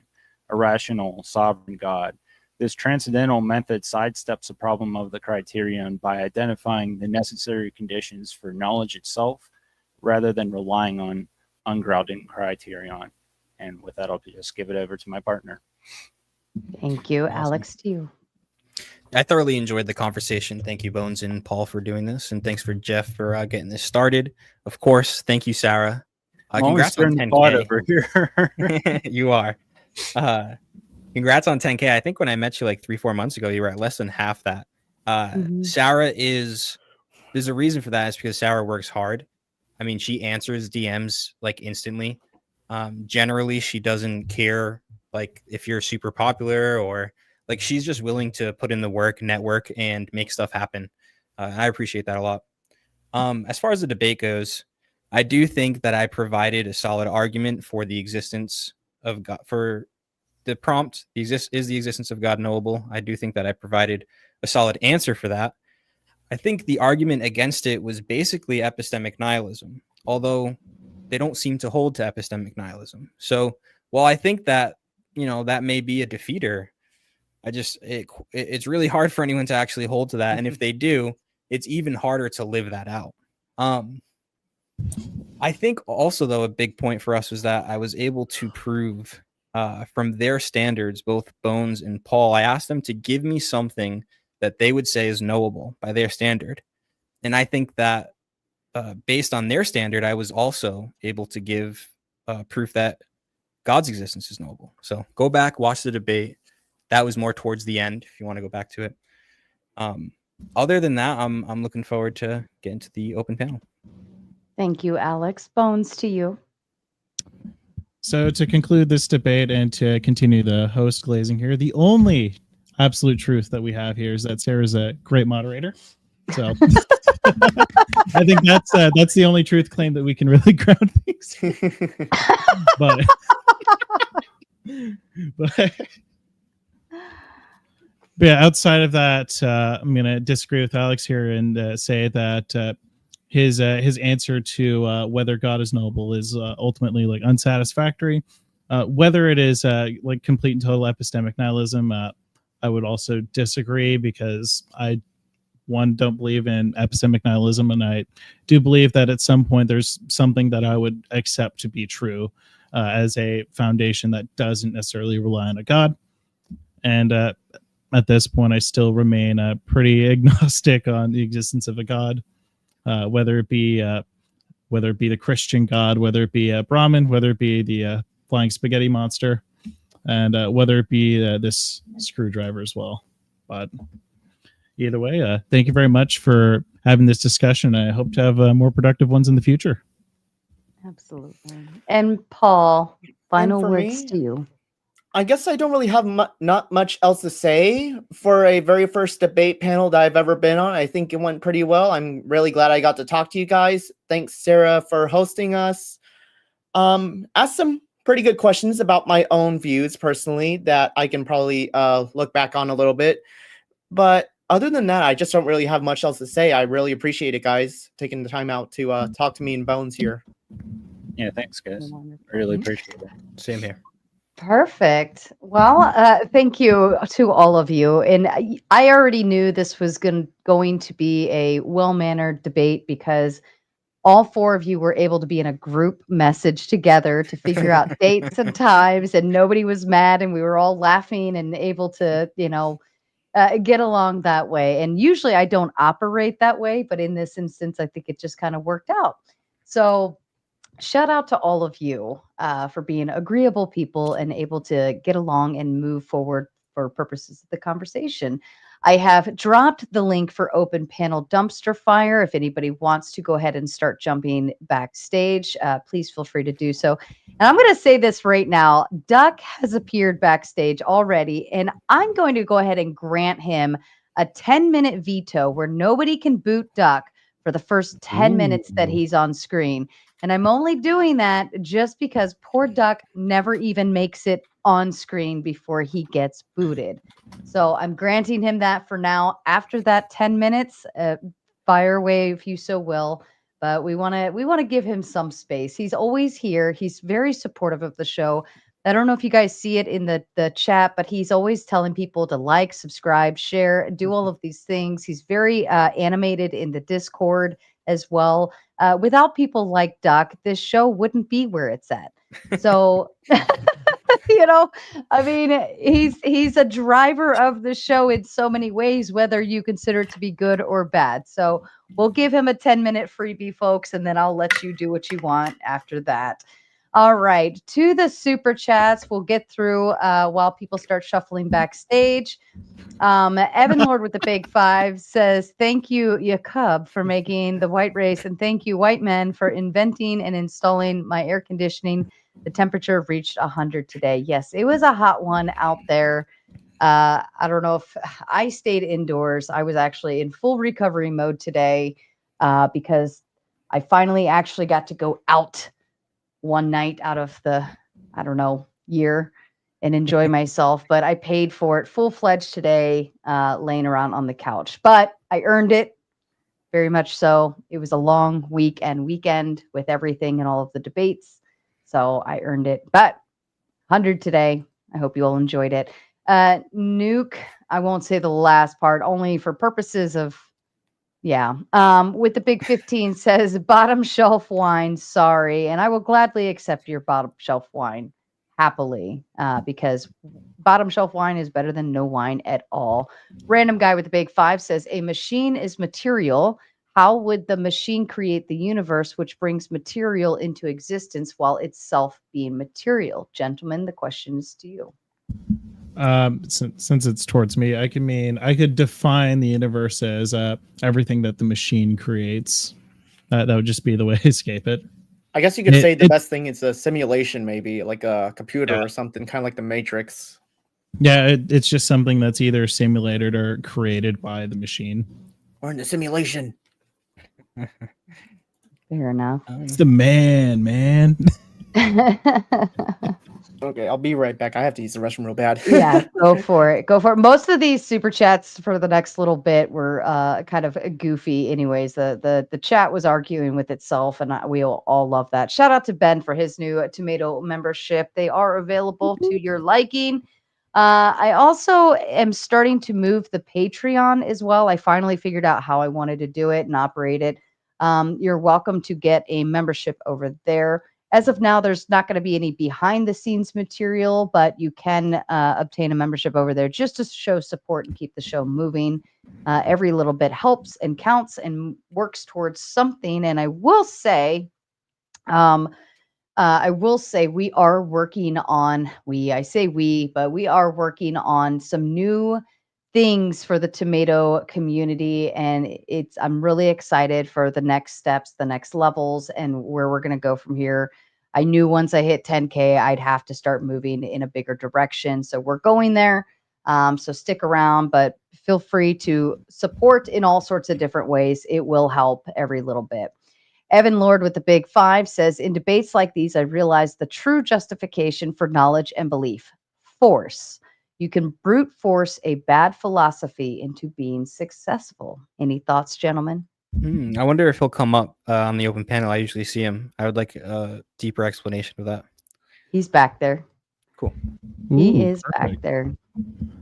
a rational, sovereign God. This transcendental method sidesteps the problem of the criterion by identifying the necessary conditions for knowledge itself, rather than relying on ungrounded criterion. And with that, I'll just give it over to my partner. Thank you. Alex, to you. I thoroughly enjoyed the conversation. Thank you, Bones and Paul, for doing this, and thanks for Jeff for getting this started. Of course, thank you, Sarah. Congrats on 10K. Over here. You are. Congrats on 10K. I think when I met you like 3-4 months ago, you were at less than half that. Sarah there's a reason for that. It's because Sarah works hard. I mean, she answers DMs like instantly. Generally, she doesn't care like if you're super popular or like she's just willing to put in the work, network, and make stuff happen. I appreciate that a lot. As far as the debate goes, I do think that I provided a solid argument for the existence of God. For the prompt, is the existence of God knowable? I do think that I provided a solid answer for that. I think the argument against it was basically epistemic nihilism, although they don't seem to hold to epistemic nihilism. So while I think that, that may be a defeater, it's really hard for anyone to actually hold to that. And if they do, it's even harder to live that out. I think also, though, a big point for us was that I was able to prove from their standards, both Bones and Paul, I asked them to give me something that they would say is knowable by their standard. And I think that based on their standard, I was also able to give proof that God's existence is knowable. So go back, watch the debate. That was more towards the end, if you want to go back to it. Other than that, I'm looking forward to getting to the open panel. Thank you, Alex. Bones, to you. So to conclude this debate and to continue the host glazing here, the only absolute truth that we have here is that Sarah's a great moderator. So I think that's the only truth claim that we can really ground things. but yeah, outside of that, I'm going to disagree with Alex here and say that his answer to whether God is knowable is ultimately like unsatisfactory. Whether it is like complete and total epistemic nihilism, I would also disagree because I don't believe in epistemic nihilism, and I do believe that at some point there's something that I would accept to be true as a foundation that doesn't necessarily rely on a God. And at this point, I still remain pretty agnostic on the existence of a God, whether it be the Christian God, whether it be Brahman, whether it be the flying spaghetti monster, and whether it be this screwdriver as well. But either way, thank you very much for having this discussion. I hope to have more productive ones in the future. Absolutely. And Paul, final for words me, to you. I guess I don't really have not much else to say for a very first debate panel that I've ever been on. I think it went pretty well. I'm really glad I got to talk to you guys. Thanks, Sarah, for hosting us. Ask some pretty good questions about my own views personally that I can probably look back on a little bit. But other than that, I just don't really have much else to say. I really appreciate it, guys, taking the time out to talk to me in Bones here. Yeah, thanks, guys. I really appreciate it. Same here. Perfect. Well, thank you to all of you. And I already knew this was going to be a well-mannered debate because all four of you were able to be in a group message together to figure out dates and times, and nobody was mad, and we were all laughing and able to, get along that way. And usually I don't operate that way, but in this instance, I think it just kind of worked out. So shout out to all of you for being agreeable people and able to get along and move forward for purposes of the conversation. I have dropped the link for Open Panel Dumpster Fire. If anybody wants to go ahead and start jumping backstage, please feel free to do so. And I'm going to say this right now. Duck has appeared backstage already, and I'm going to go ahead and grant him a 10-minute veto where nobody can boot Duck for the first 10 minutes that he's on screen. And I'm only doing that just because poor Duck never even makes it on screen before he gets booted. So I'm granting him that for now. After that 10 minutes, fire away if you so will. But we want to give him some space. He's always here. He's very supportive of the show. I don't know if you guys see it in the chat, but he's always telling people to like, subscribe, share, do all of these things. He's very animated in the Discord as well. Without people like Duck, this show wouldn't be where it's at. So, I mean, he's a driver of the show in so many ways, whether you consider it to be good or bad. So we'll give him a 10-minute freebie, folks, and then I'll let you do what you want after that. All right, to the super chats we'll get through while people start shuffling backstage. Evan Lord with the big 5 says, thank you, Jacob, for making the white race, and thank you, white men, for inventing and installing my air conditioning. The temperature reached 100 today. Yes, it was a hot one out there. I don't know if I stayed indoors. I was actually in full recovery mode today because I finally actually got to go out one night out of the, year and enjoy myself. But I paid for it full-fledged today, laying around on the couch. But I earned it, very much so. It was a long weekend with everything and all of the debates. So I earned it. But 100 today. I hope you all enjoyed it. Nuke, I won't say the last part, only for purposes of with the big 15 says bottom shelf wine, sorry. And I will gladly accept your bottom shelf wine happily because bottom shelf wine is better than no wine at all. Random guy with the big 5 says a machine is material. How would the machine create the universe which brings material into existence while itself being material? Gentlemen, the question is to you. Since it's towards me, I could define the universe as everything that the machine creates. That would just be the way I escape it. I guess you could say the best thing is a simulation, maybe like a computer or something, kind of like the Matrix. Yeah, it's just something that's either simulated or created by the machine. We're in the simulation. Fair enough. It's the man. Okay, I'll be right back. I have to use the restroom real bad. Yeah, go for it. Most of these super chats for the next little bit were kind of goofy anyways. The chat was arguing with itself, and we all love that. Shout out to Ben for his new tomato membership. They are available to your liking. I also am starting to move the Patreon as well. I finally figured out how I wanted to do it and operate it. You're welcome to get a membership over there. As of now, there's not going to be any behind the scenes material, but you can obtain a membership over there just to show support and keep the show moving. Every little bit helps and counts and works towards something. And I will say we are working on, but we are working on some new things for the tomato community, and I'm really excited for the next steps, the next levels, and where we're going to go from here. I knew once I hit 10K, I'd have to start moving in a bigger direction. So we're going there. So stick around, but feel free to support in all sorts of different ways. It will help every little bit. Evan Lord with the big 5 says, in debates like these, I realized the true justification for knowledge and belief: force. You can brute force a bad philosophy into being successful. Any thoughts, gentlemen? I wonder if he'll come up on the open panel. I usually see him. I would like a deeper explanation of that. He's back there. Cool. He Ooh, is back there.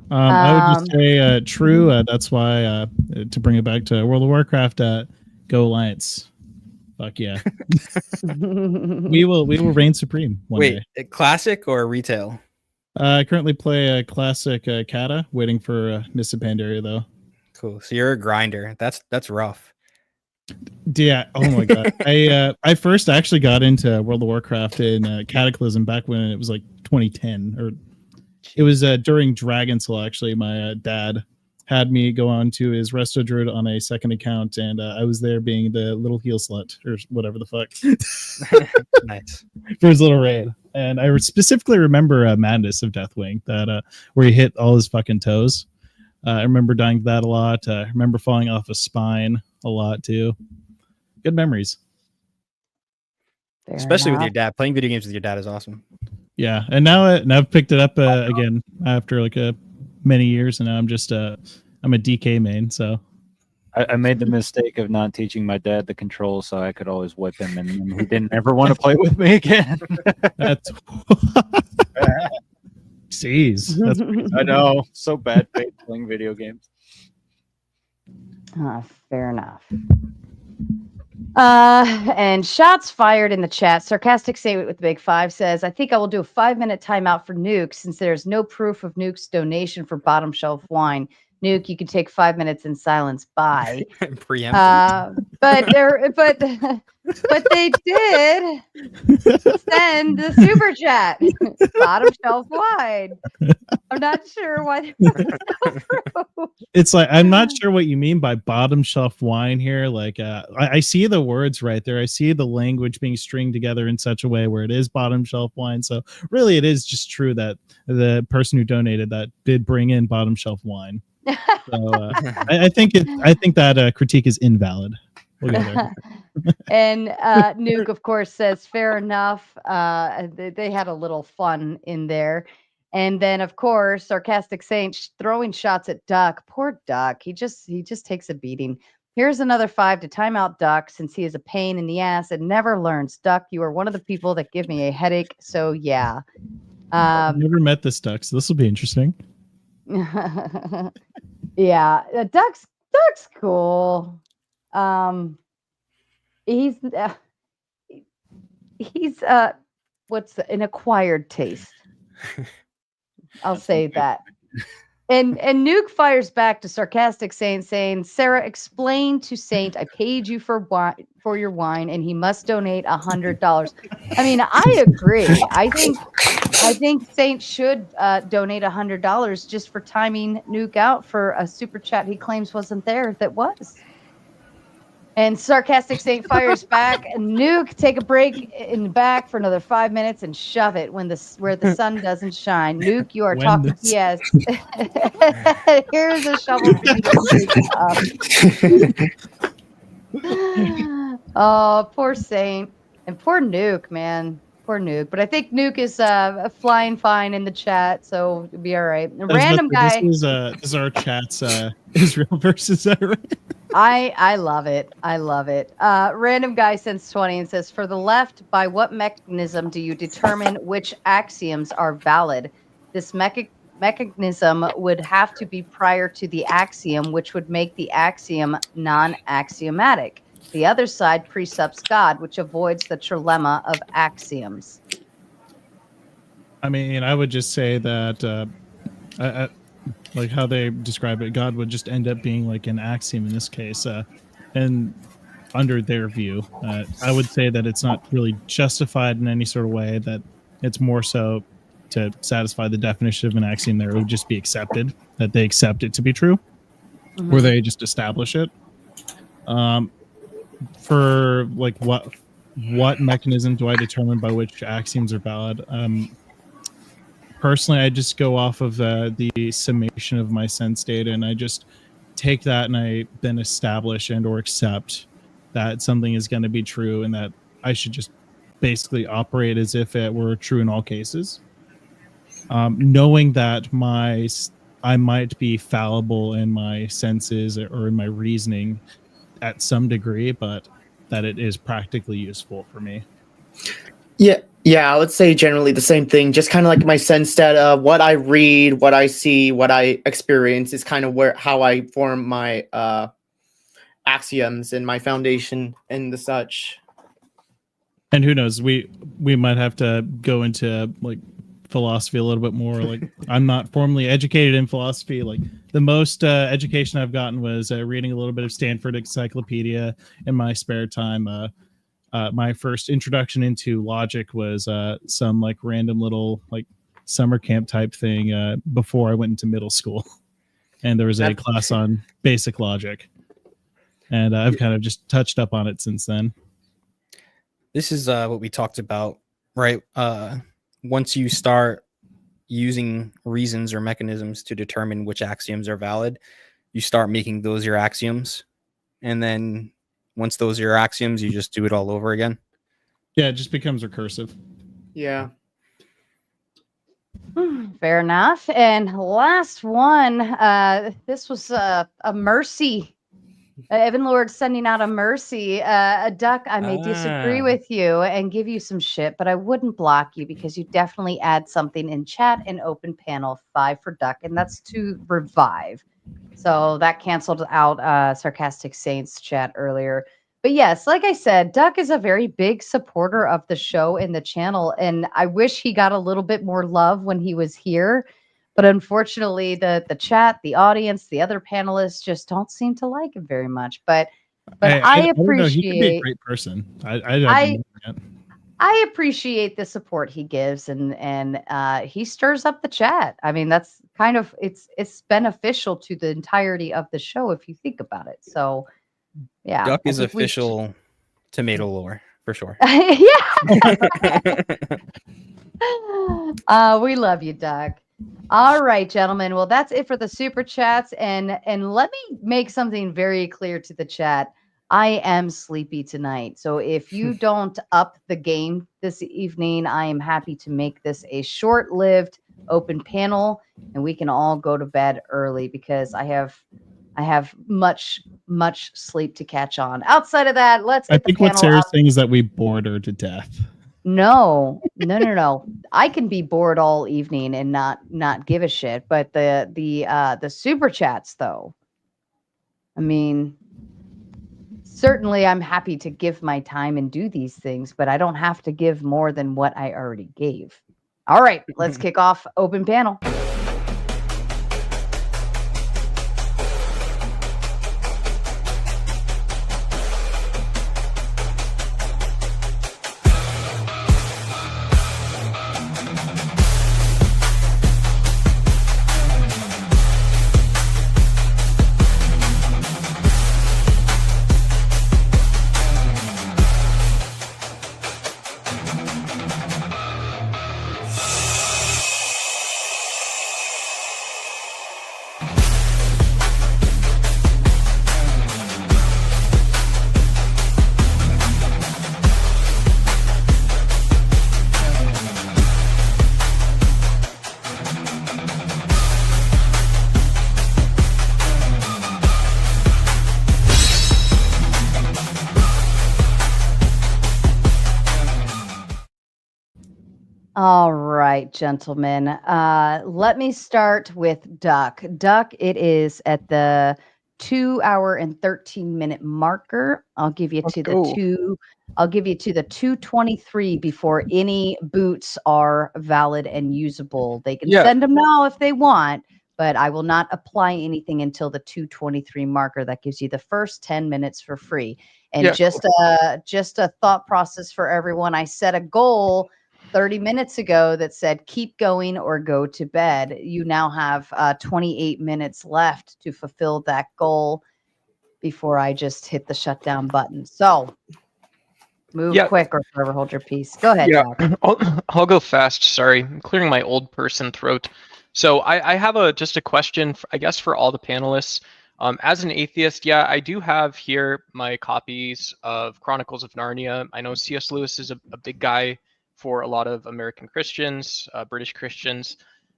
I would just say true. That's why to bring it back to World of Warcraft, go Alliance. Fuck yeah. we will reign supreme one day. Wait, classic or retail? I currently play a classic Kata, waiting for Mists of Pandaria though. Cool. So you're a grinder. That's rough. Yeah. Oh my god. I first actually got into World of Warcraft in Cataclysm back when it was like 2010, or it was during Dragon Soul. Actually, my dad had me go on to his Resto Druid on a second account, and I was there being the little heel slut or whatever the fuck. Nice. For his little raid. And I specifically remember Madness of Deathwing, that where he hit all his fucking toes. I remember dying to that a lot. I remember falling off a spine a lot too. Good memories. Especially with your dad. Playing video games with your dad is awesome. Yeah, and now I've picked it up again after like many years, and now I'm just I'm a DK main. So I made the mistake of not teaching my dad the controls, so I could always whip him, and he didn't ever want to play with me again. That's jeez. That's I know, so bad playing video games. Fair enough. And shots fired in the chat. Sarcastic Saint with the big 5 says, I think I will do a 5-minute timeout for Nuke since there's no proof of Nuke's donation for bottom shelf wine. Nuke, you can take 5 minutes in silence. Bye. But they did send the super chat. Bottom shelf wine. I'm not sure why. It's like, I'm not sure what you mean by bottom shelf wine here. Like, I see the words right there. I see the language being stringed together in such a way where it is bottom shelf wine. So really, it is just true that the person who donated that did bring in bottom shelf wine. So I think that critique is invalid. We'll go there. And Nuke, of course, says fair enough. They had a little fun in there. And then, of course, Sarcastic Saint throwing shots at Duck. Poor Duck. He just takes a beating. Here's another 5 to time out Duck, since he is a pain in the ass and never learns. Duck, you are one of the people that give me a headache. So yeah. I've never met this Duck, so this will be interesting. Yeah, Duck's cool. He's what's an acquired taste. I'll say that. And Nuke fires back to Sarcastic Saint, saying, Sarah, explain to Saint I paid you for your wine and he must donate $100. I mean, I agree. I think Saint should donate $100 just for timing Nuke out for a super chat he claims wasn't there that was. And Sarcastic Saint fires back, and Nuke, take a break in the back for another 5 minutes and shove it where the sun doesn't shine. Nuke, you are talking. Yes. Here's a shovel for you. Oh, poor Saint and poor Nuke, man. Poor Nuke. But I think Nuke is flying fine in the chat, so it'll be all right. A random guy. This is our chat's Israel versus Iran. I love it. I love it. Random guy sends 20 and says, for the left, by what mechanism do you determine which axioms are valid? This mechanism would have to be prior to the axiom, which would make the axiom non-axiomatic. The other side presups God, which avoids the trilemma of axioms. I mean, I would just say that like how they describe it, God would just end up being like an axiom in this case. And under their view, I would say that it's not really justified in any sort of way, that it's more so to satisfy the definition of an axiom there. It would just be accepted, that they accept it to be true, or they just establish it. For like what mechanism do I determine by which axioms are valid? Personally, I just go off of the summation of my sense data, and I just take that and I then establish and or accept that something is going to be true and that I should just basically operate as if it were true in all cases. Knowing that I might be fallible in my senses or in my reasoning at some degree, but that it is practically useful for me. Yeah, I would say generally the same thing. Just kind of like my sense that what I read, what I see, what I experience is kind of how I form my axioms and my foundation and the such. And who knows, we might have to go into like philosophy a little bit more. Like, I'm not formally educated in philosophy. Like, the most education I've gotten was reading a little bit of Stanford Encyclopedia in my spare time. My first introduction into logic was some like random little like summer camp type thing before I went into middle school. And there was a class on basic logic. And I've kind of just touched up on it since then. This is what we talked about, right? Once you start using reasons or mechanisms to determine which axioms are valid, you start making those your axioms. And then once those are your axioms, you just do it all over again. Yeah, it just becomes recursive. Yeah. Fair enough. And last one, this was a mercy. Evan Lord sending out a mercy. Duck, I may disagree with you and give you some shit, but I wouldn't block you because you definitely add something in chat and open panel 5 for Duck, and that's to revive. So that canceled out Sarcastic Saints chat earlier. But yes, like I said, Duck is a very big supporter of the show and the channel, and I wish he got a little bit more love when he was here. But unfortunately, the chat, the audience, the other panelists just don't seem to like him very much. But I appreciate. He could be a great person. I appreciate the support he gives, and he stirs up the chat. I mean, that's kind of it's beneficial to the entirety of the show if you think about it. So, yeah, Duck is official tomato lore for sure. Yeah. We love you, Duck. All right, gentlemen. Well, that's it for the super chats. And let me make something very clear to the chat. I am sleepy tonight. So if you don't up the game this evening, I am happy to make this a short-lived open panel and we can all go to bed early because I have much sleep to catch on. Outside of that, let's I think what Sarah's saying is that we bored her to death. No. I can be bored all evening and not give a shit. But the super chats, though, I mean, certainly I'm happy to give my time and do these things, but I don't have to give more than what I already gave. All right, let's kick off open panel. All right, gentlemen. Let me start with Duck. Duck, it is at the 2 hour and 13-minute marker. I'll give you to the 2:23 before any boots are valid and usable. They can send them now if they want, but I will not apply anything until the 2:23 marker. That gives you the first 10 minutes for free. And just a thought process for everyone. I set a goal 30 minutes ago that said keep going or go to bed. You now have 28 minutes left to fulfill that goal before I just hit the shutdown button. So move quick or forever hold your peace. Go ahead. Yeah, I'll go fast. Sorry, I'm clearing my old person throat. So I have just a question, I guess, for all the panelists. As an atheist, yeah, I do have here my copies of Chronicles of Narnia. I know C.S. Lewis is a big guy for a lot of American Christians, British Christians.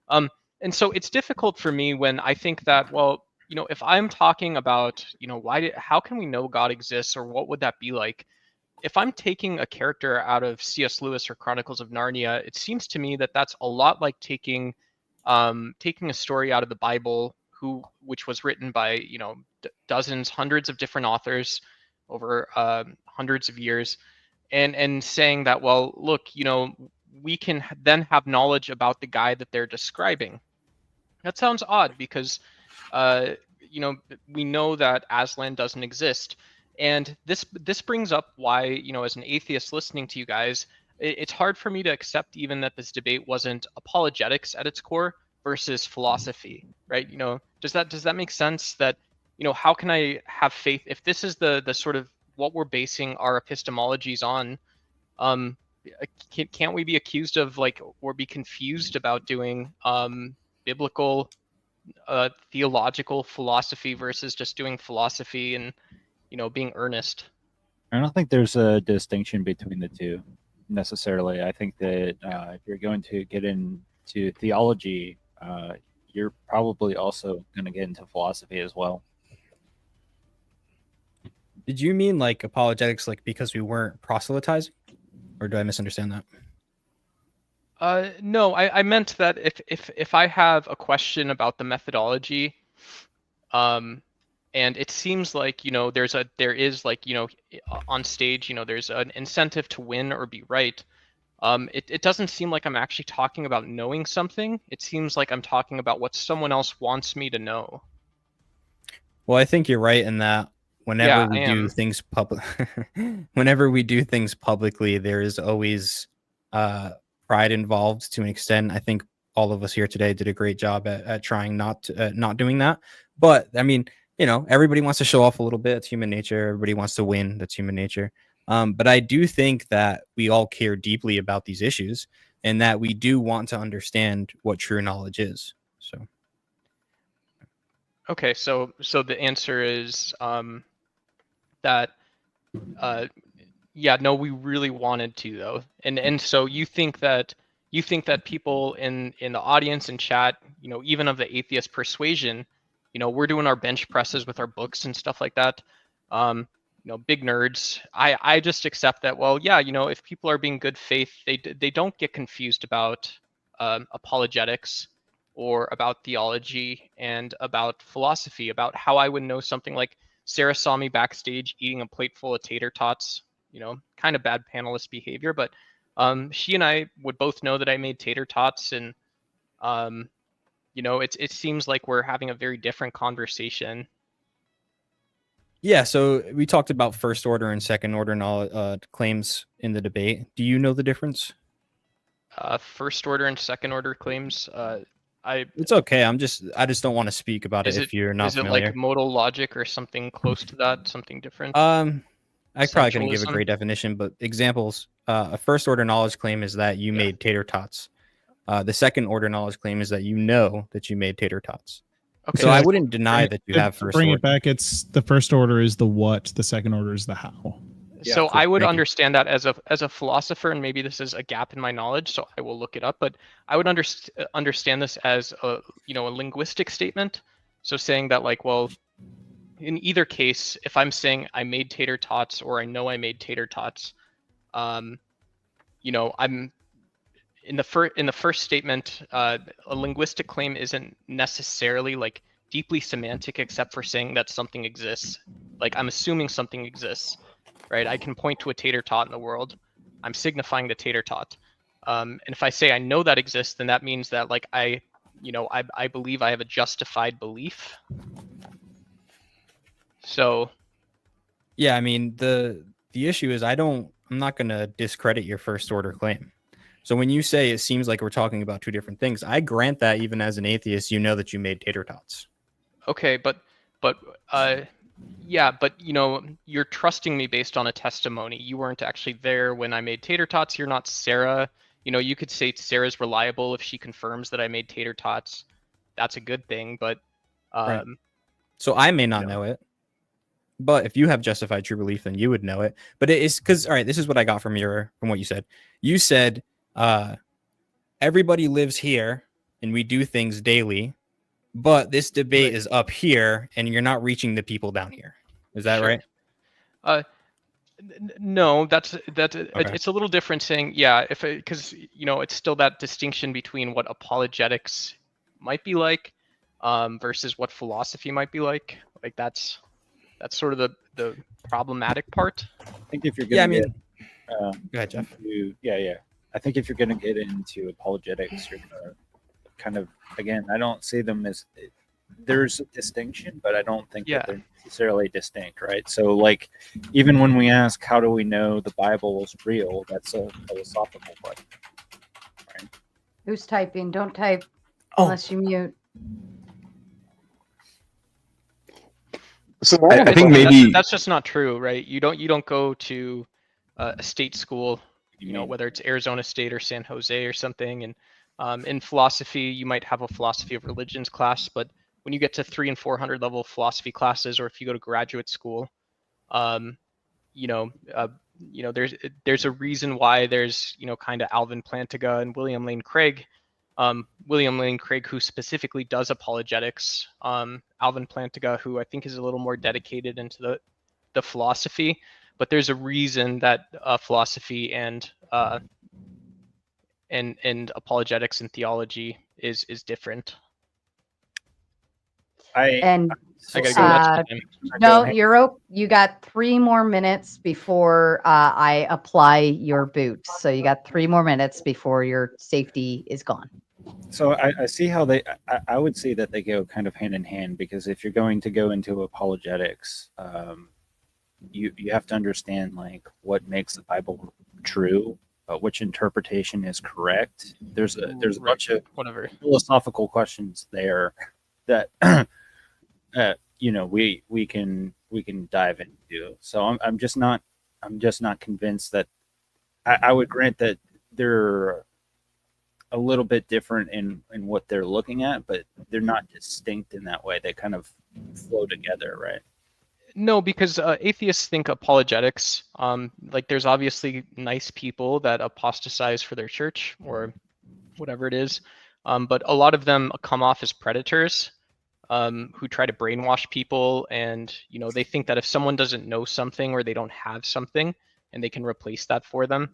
And so it's difficult for me when I think that, well, if I'm talking about, how can we know God exists, or what would that be like? If I'm taking a character out of C.S. Lewis or Chronicles of Narnia, it seems to me that that's a lot like taking a story out of the Bible, which was written by dozens, hundreds of different authors over hundreds of years, and saying that, well, look, we can then have knowledge about the guy that they're describing. That sounds odd because we know that Aslan doesn't exist, and this brings up why, as an atheist listening to you guys, it's hard for me to accept even that this debate wasn't apologetics at its core versus philosophy, right? Does that make sense? That how can I have faith if this is the sort of what we're basing our epistemologies on? Can't we be accused of or be confused about doing biblical theological philosophy versus just doing philosophy and being earnest? I don't think there's a distinction between the two necessarily. I think that if you're going to get into theology, you're probably also going to get into philosophy as well. Did you mean like apologetics, like because we weren't proselytizing, or do I misunderstand that? No, I meant that if I have a question about the methodology, and it seems like there is on stage there's an incentive to win or be right. It doesn't seem like I'm actually talking about knowing something. It seems like I'm talking about what someone else wants me to know. Well, I think you're right in that whenever we do things publicly, there is always pride involved to an extent. I think all of us here today did a great job at trying not doing that. But I mean, everybody wants to show off a little bit. It's human nature. Everybody wants to win. That's human nature. But I do think that we all care deeply about these issues, and that we do want to understand what true knowledge is. So, okay, so the answer is that no, we really wanted to though, and so you think that people in the audience and chat, even of the atheist persuasion, we're doing our bench presses with our books and stuff like that. Big nerds. I just accept that. Well, yeah, if people are being good faith, they don't get confused about apologetics or about theology and about philosophy, about how I would know something. Like Sarah saw me backstage eating a plate full of tater tots. Kind of bad panelist behavior, but she and I would both know that I made tater tots, and it seems like we're having a very different conversation. Yeah, so we talked about first order and second order claims in the debate. Do you know the difference? First order and second order claims. It's okay. I just don't want to speak about it if you're not familiar. Is it like modal logic or something close to that? Something different? I probably couldn't give a great definition, but examples. A first order knowledge claim is that you made tater tots. The second order knowledge claim is that you know that you made tater tots. Okay. So I wouldn't deny that you have first order. Bring it back. It's the first order is the what, the second order is the how. Yeah, so I would understand that as a philosopher, and maybe this is a gap in my knowledge, so I will look it up, but I would understand this as a linguistic statement. So saying that, like, well, in either case, if I'm saying I made tater tots or I know I made tater tots, I'm in the first statement, a linguistic claim isn't necessarily like deeply semantic, except for saying that something exists. Like, I'm assuming something exists, right? I can point to a tater tot in the world. I'm signifying the tater tot. And if I say I know that exists, then that means that, like, I believe I have a justified belief. So, yeah, I mean, the issue is I'm not going to discredit your first order claim. So when you say it seems like we're talking about two different things, I grant that even as an atheist, you know that you made tater tots. Okay, but you're trusting me based on a testimony. You weren't actually there when I made tater tots. You're not Sarah. You could say Sarah's reliable if she confirms that I made tater tots. That's a good thing, but right. So I may not know it, but if you have justified true belief, then you would know it. But it is because, all right, this is what I got from what you said. You said everybody lives here and we do things daily, but this debate is up here and you're not reaching the people down here. Is that right? No, that's it's a little different saying, yeah, because it's still that distinction between what apologetics might be like versus what philosophy might be like. Like that's sort of the problematic part. I think if you're gonna go ahead, Jeff. I think if you're gonna get into apologetics, you're gonna kind of, again, I don't see them as, there's a distinction, but I don't think that they're necessarily distinct, right? So like, even when we ask, how do we know the Bible is real? That's a philosophical question, right? Who's typing? Don't type unless you mute. So I think maybe that's just not true, right? You don't go to a state school, whether it's Arizona State or San Jose or something, and in philosophy you might have a philosophy of religions class, but when you get to 300 and 400 level philosophy classes, or if you go to graduate school, there's a reason why there's kind of Alvin Plantinga and William Lane Craig. William Lane Craig, who specifically does apologetics, Alvin Plantinga, who I think is a little more dedicated into the philosophy, but there's a reason that philosophy and apologetics and theology is different. You got 3 more minutes before I apply your boots. So you got 3 more minutes before your safety is gone. So I see how I would say that they go kind of hand in hand, because if you're going to go into apologetics, you have to understand like what makes the Bible true, which interpretation is correct. There's a bunch of philosophical questions there that we can dive into. So I'm just not convinced that I would grant that they're a little bit different in what they're looking at, but they're not distinct in that way. They kind of flow together, right? No, because atheists think apologetics, like there's obviously nice people that apostatize for their church or whatever it is, but a lot of them come off as predators who try to brainwash people, and they think that if someone doesn't know something or they don't have something and they can replace that for them,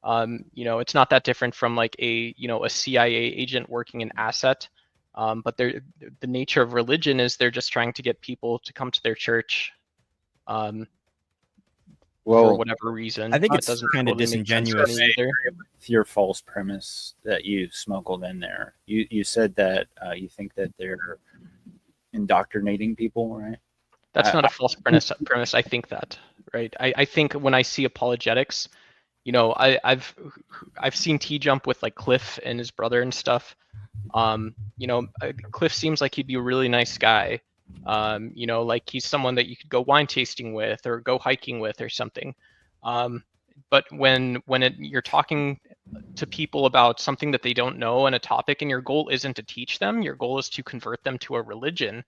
it's not that different from like a CIA agent working an asset. But the nature of religion is they're just trying to get people to come to their church for whatever reason. I think it's kind of disingenuous with your false premise that you smuggled in there. You said that you think that they're indoctrinating people, right? That's not a false premise. I think that, right? I think when I see apologetics, I've seen T-Jump with like Cliff and his brother and stuff. Cliff seems like he'd be a really nice guy. Like he's someone that you could go wine tasting with or go hiking with or something. But when you're talking to people about something that they don't know and a topic, and your goal isn't to teach them, your goal is to convert them to a religion,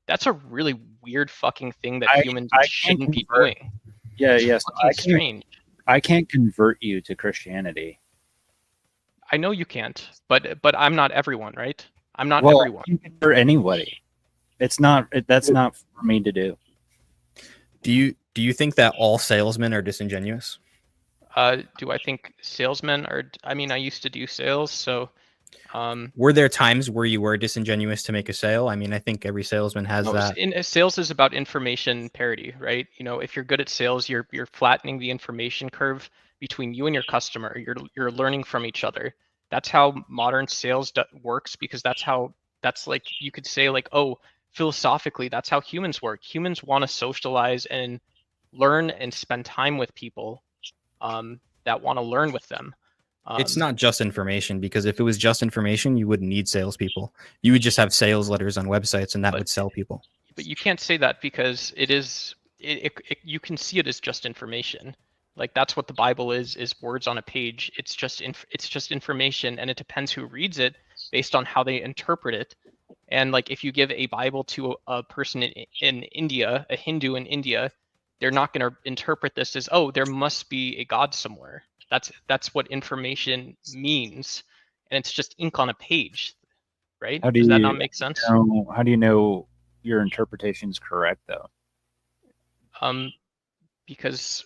that's a really weird fucking thing that humans shouldn't be doing. Yes. Strange. I can't convert you to Christianity. I know you can't, but I'm not everyone, right? I'm not everyone. I can convert anybody. That's not for me to do. Do you think that all salesmen are disingenuous? Do I think salesmen are? I mean, I used to do sales, so. Were there times where you were disingenuous to make a sale? I mean, I think every salesman has that. Sales is about information parity, right? If you're good at sales, you're flattening the information curve between you and your customer. You're learning from each other. That's how modern sales works, because that's like, you could say like, oh, philosophically, that's how humans work. Humans want to socialize and learn and spend time with people that want to learn with them. It's not just information, because if it was just information, you wouldn't need salespeople. You would just have sales letters on websites, and that would sell people. But you can't say that, because you can see it as just information. Like that's what the Bible is words on a page. It's just information, and it depends who reads it based on how they interpret it. And like if you give a Bible to a person in India, a Hindu in India, they're not going to interpret this as, oh, there must be a God somewhere. That's what information means, and it's just ink on a page, right? Does that not make sense? How do you know your interpretation is correct, though? Because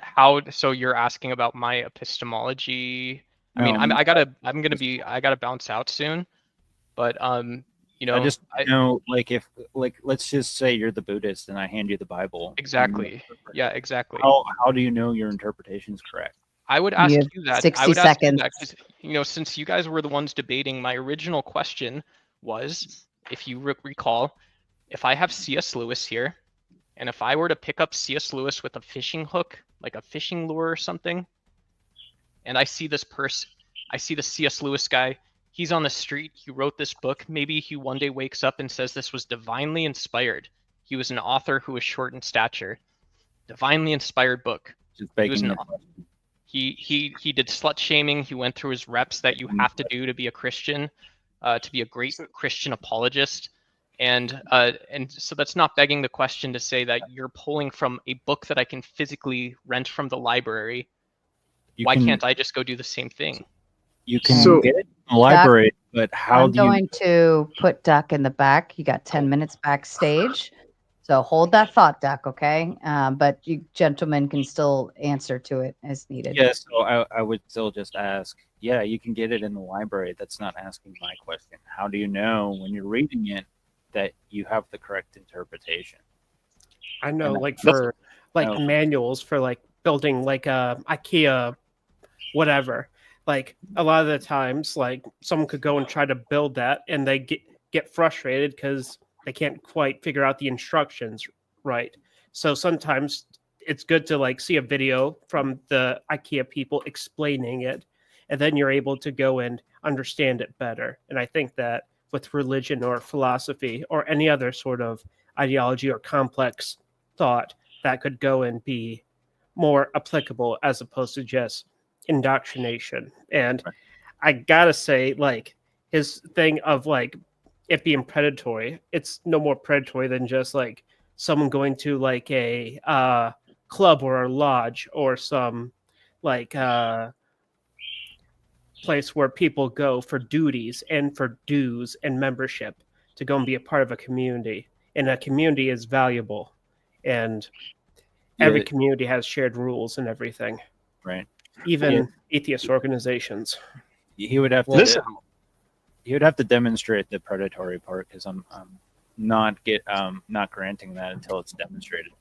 how? So you're asking about my epistemology. I mean, I gotta bounce out soon, but you know, I just know, like, if, like, let's just say you're the Buddhist and I hand you the Bible. Exactly. Yeah, exactly. How do you know your interpretation is correct? I would ask You have you that. 60 I would ask you seconds. that 'cause, you know, since you guys were the ones debating, my original question was, if you recall, if I have C.S. Lewis here, and if I were to pick up C.S. Lewis with a fishing hook, like a fishing lure or something, and I see this person, I see the C.S. Lewis guy, he's on the street, he wrote this book, maybe he one day wakes up and says this was divinely inspired. He was an author who was short in stature. Divinely inspired book. He was he did slut shaming. He went through his reps that you have to do to be a Christian, to be a great Christian apologist. And so that's not begging the question to say that you're pulling from a book that I can physically rent from the library. Why can't I just go do the same thing? You can get it in the library, but how I'm do you? going to put Duck in the back. You got 10 minutes backstage. So hold that thought, Duck, okay? But you gentlemen can still answer to it as needed. Yeah, so I would still just ask, yeah, you can get it in the library. That's not asking my question. How do you know when you're reading it that you have the correct interpretation? I know, And like that's- for like no. manuals for like building like a IKEA, whatever. Like a lot of the times, like someone could go and try to build that, and they get frustrated because they can't quite figure out the instructions right. So sometimes it's good to like see a video from the IKEA people explaining it, and then you're able to go and understand it better. And I think that with religion or philosophy or any other sort of ideology or complex thought, that could go and be more applicable as opposed to just indoctrination. And I gotta say, like, his thing of like it being predatory, it's no more predatory than just like someone going to like a club or a lodge or some like place where people go for duties and for dues and membership to go and be a part of a community. And a community is valuable, and every community has shared rules and everything. Right. Even atheist organizations. He would have to. He would have to demonstrate the predatory part, because I'm not granting that until it's demonstrated.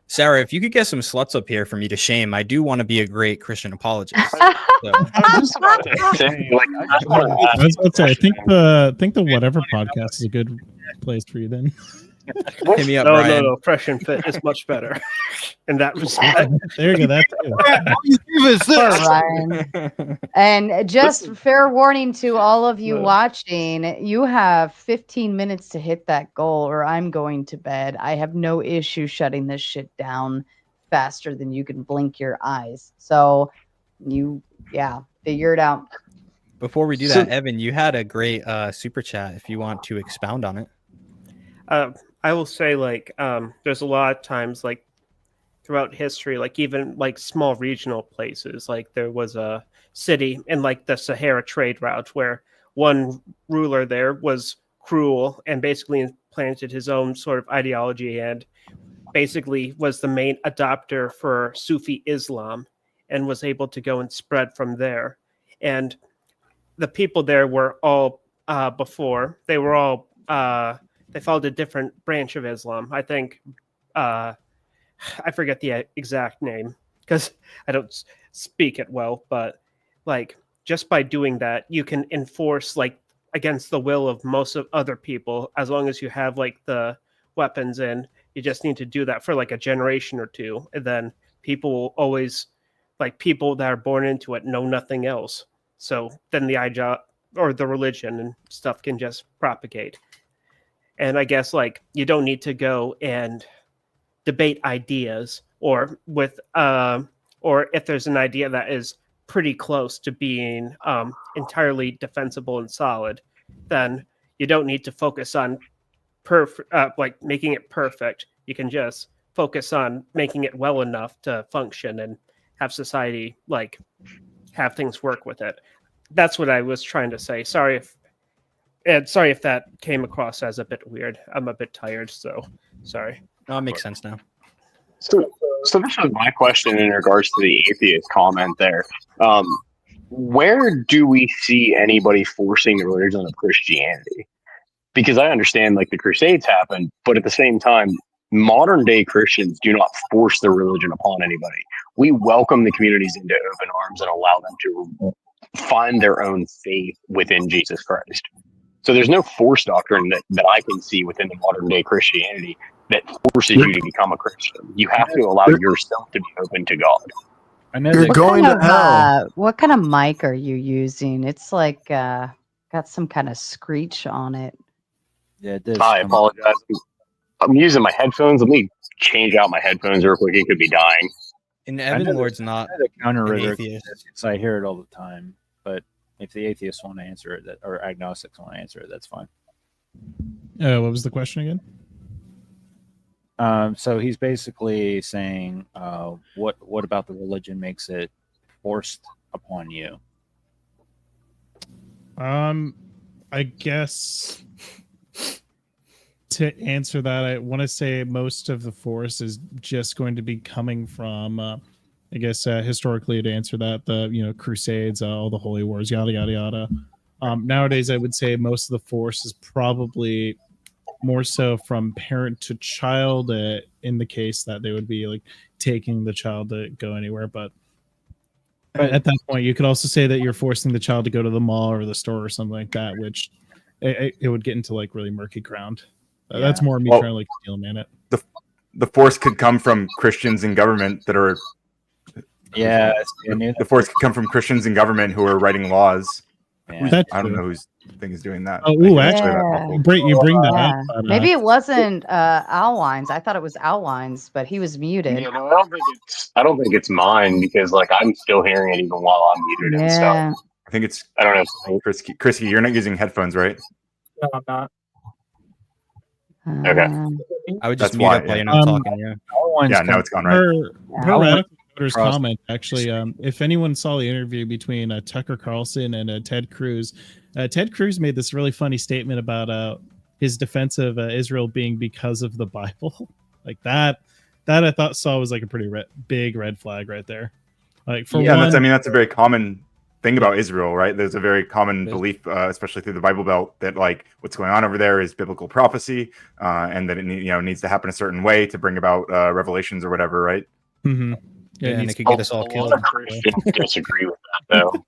Sarah, if you could get some sluts up here for me to shame, I do want to be a great Christian apologist. So. I was about to say, I think the Whatever podcast is a good place for you then. Hit me up, no, Brian. no, Fresh and Fit is much better in that respect. There you go. That's Poor Ryan. And just fair warning to all of you watching, you have 15 minutes to hit that goal, or I'm going to bed. I have no issue shutting this shit down faster than you can blink your eyes. So figure it out. Before we do that, Evan, you had a great super chat if you want to expound on it. I will say, like, there's a lot of times, like, throughout history, like, even, like, small regional places, like, there was a city in, like, the Sahara trade route where one ruler there was cruel and basically implanted his own sort of ideology and basically was the main adopter for Sufi Islam and was able to go and spread from there. And the people there were all, they were all... they followed a different branch of Islam. I think, I forget the exact name because I don't speak it well, but like just by doing that, you can enforce like against the will of most of other people, as long as you have like the weapons, and you just need to do that for like a generation or two. And then people will always, like, people that are born into it know nothing else. So then the idea or the religion and stuff can just propagate. And I guess, like, you don't need to go and debate ideas or if there's an idea that is pretty close to being entirely defensible and solid, then you don't need to focus on like making it perfect. You can just focus on making it well enough to function and have society like have things work with it. That's what I was trying to say. Sorry if that came across as a bit weird. I'm a bit tired, so sorry. No, it makes sense now. So this was my question in regards to the atheist comment there. Where do we see anybody forcing the religion of Christianity? Because I understand like the Crusades happened, but at the same time, modern day Christians do not force their religion upon anybody. We welcome the communities into open arms and allow them to find their own faith within Jesus Christ. So there's no force doctrine that I can see within the modern day Christianity that forces you to become a Christian. You have to allow yourself to be open to God. I know You're going to hell. What kind of mic are you using? It's like got some kind of screech on it. Yeah, it does. I apologize. I'm using my headphones. Let me change out my headphones real quick. It could be dying. And I know Evan Ward's not the counter an rhetoric. atheist. I hear it all the time. But if the atheists want to answer it, or agnostics want to answer it, that's fine. What was the question again? So he's basically saying, what about the religion makes it forced upon you? I guess to answer that, I want to say most of the force is just going to be coming from, I guess, historically to answer that, the Crusades, all the holy wars, yada yada yada. Nowadays, I would say most of the force is probably more so from parent to child, in the case that they would be like taking the child to go anywhere. But at that point, you could also say that you're forcing the child to go to the mall or the store or something like that, which it would get into like really murky ground. That's more me trying to like steel man it. The force could come from Christians in government that are. Yeah, the force could come from Christians in government who are writing laws. Yeah. I don't know whose thing is doing that. Oh, actually, you bring that up. Maybe it wasn't Alwines. I thought it was Alwines, but he was muted. Yeah, no, I don't think it's mine because like I'm still hearing it even while I'm muted and stuff. I think it's. I don't know. Chrissy, you're not using headphones, right? No, I'm not. Okay. I would just That's mute why, up while yeah. you're not talking. Yeah. No, it's gone right. Per Radical Voter's comment, actually, if anyone saw the interview between Tucker Carlson and Ted Cruz, Ted Cruz made this really funny statement about his defense of Israel being because of the Bible. Like that I thought was like a pretty big red flag right there. Like for one, that's a very common thing about Israel, right? There's a very common belief, especially through the Bible Belt, that like what's going on over there is biblical prophecy, and that it needs to happen a certain way to bring about revelations or whatever, right? Mm-hmm. Yeah, and it could get us all killed. A lot of Christians disagree with that, though.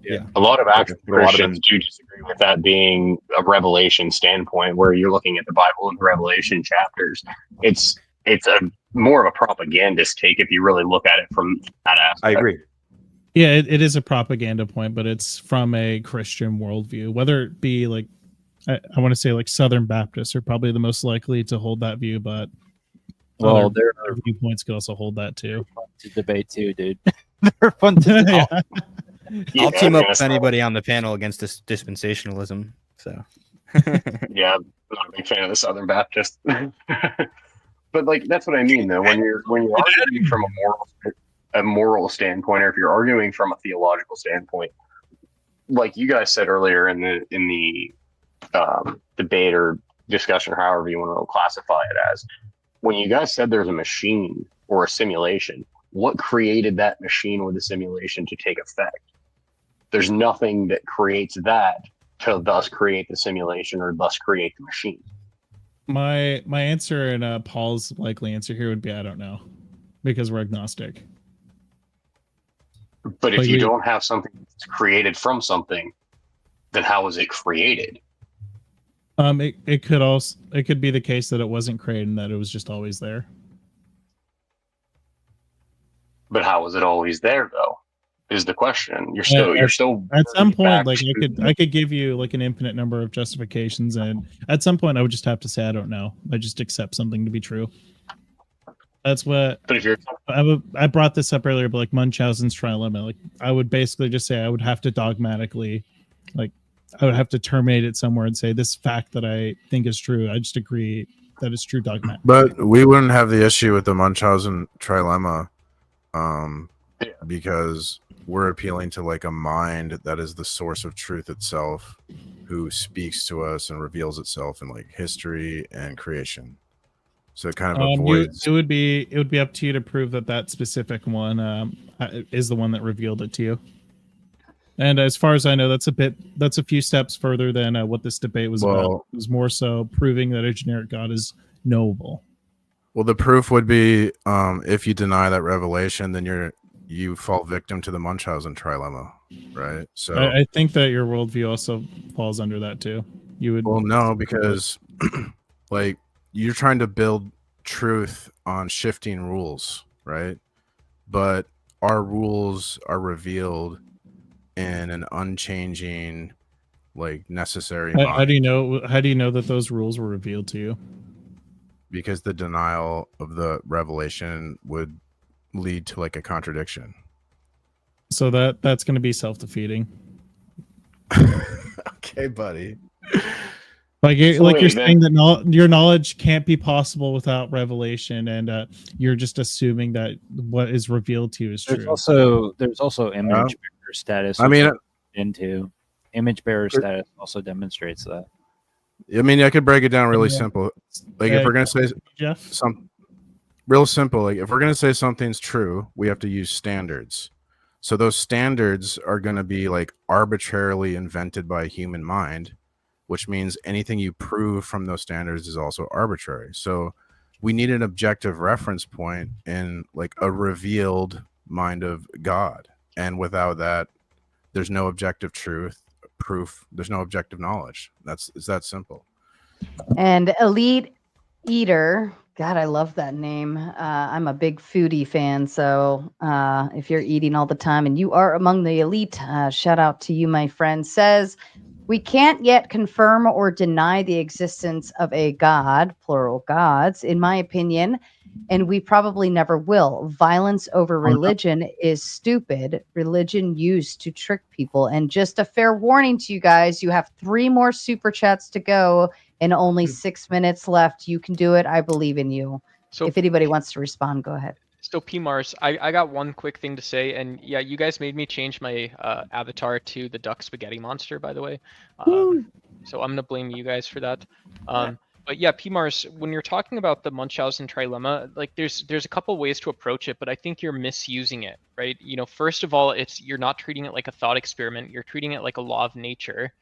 Yeah, a lot of actual Christians do disagree with that being a revelation standpoint, where you're looking at the Bible and the Revelation chapters. It's a more of a propagandist take if you really look at it from that aspect. I agree. Yeah, it is a propaganda point, but it's from a Christian worldview. Whether it be like, I want to say like Southern Baptists are probably the most likely to hold that view, but well, their viewpoints could also hold that too. To debate too, dude. They're fun to debate. I'll team up with anybody on the panel against this dispensationalism. So, yeah, I'm not a big fan of the Southern Baptist, but like that's what I mean though. When you're arguing from a moral standpoint, or if you're arguing from a theological standpoint, like you guys said earlier in the debate or discussion, or however you want to classify it as, when you guys said there's a machine or a simulation, what created that machine or the simulation to take effect? There's nothing that creates that to thus create the simulation or thus create the machine. My answer and Paul's likely answer here would be I don't know, because we're agnostic. But if you don't have something that's created from something, then how was it created? It could be the case that it wasn't created and that it was just always there. But how was it always there though? Is the question. You're still at some point, like I could give you like an infinite number of justifications, and at some point I would just have to say I don't know. I just accept something to be true. That's what. But if you're, I brought this up earlier, but like Munchausen's trilemma, like I would basically just say I would have to dogmatically, like I would have to terminate it somewhere and say this fact that I think is true. I just agree that it's true dogmatic. But we wouldn't have the issue with the Munchausen trilemma, because we're appealing to like a mind that is the source of truth itself, who speaks to us and reveals itself in like history and creation. So it kind of avoids. It would be up to you to prove that that specific one is the one that revealed it to you. And as far as I know, that's a few steps further than what this debate was about. It was more so proving that a generic God is knowable. Well, the proof would be if you deny that revelation, then you fall victim to the Munchausen trilemma, right? So I think that your worldview also falls under that too. You would. Well, no, because like you're trying to build truth on shifting rules, right? But our rules are revealed in an unchanging, like necessary. How do you know? How do you know that those rules were revealed to you? Because the denial of the revelation would lead to like a contradiction. So that's going to be self-defeating. Okay, buddy. Like you're saying that your knowledge can't be possible without revelation, and you're just assuming that what is revealed to you is true. There's also image bearer status. I mean, into image bearer status also demonstrates that. I mean, I could break it down really simple. Like if we're gonna say real simple, like if we're gonna say something's true, we have to use standards. So those standards are gonna be like arbitrarily invented by a human mind, which means anything you prove from those standards is also arbitrary. So we need an objective reference point in like a revealed mind of God. And without that, there's no objective truth, proof, there's no objective knowledge. It's that simple. And Elite Eater, God, I love that name. I'm a big foodie fan, so if you're eating all the time and you are among the elite, shout out to you, my friend, says, we can't yet confirm or deny the existence of a God, plural gods, in my opinion, and we probably never will. Violence over religion is stupid. Religion used to trick people. And just a fair warning to you guys, you have 3 more super chats to go and only 6 minutes left. You can do it. I believe in you. So if anybody wants to respond, go ahead. So PMars, I got one quick thing to say, and yeah, you guys made me change my avatar to the duck spaghetti monster, by the way. So I'm gonna blame you guys for that. But yeah, PMars, when you're talking about the Munchausen trilemma, like there's a couple ways to approach it, but I think you're misusing it, right? You know, first of all, you're not treating it like a thought experiment. You're treating it like a law of nature.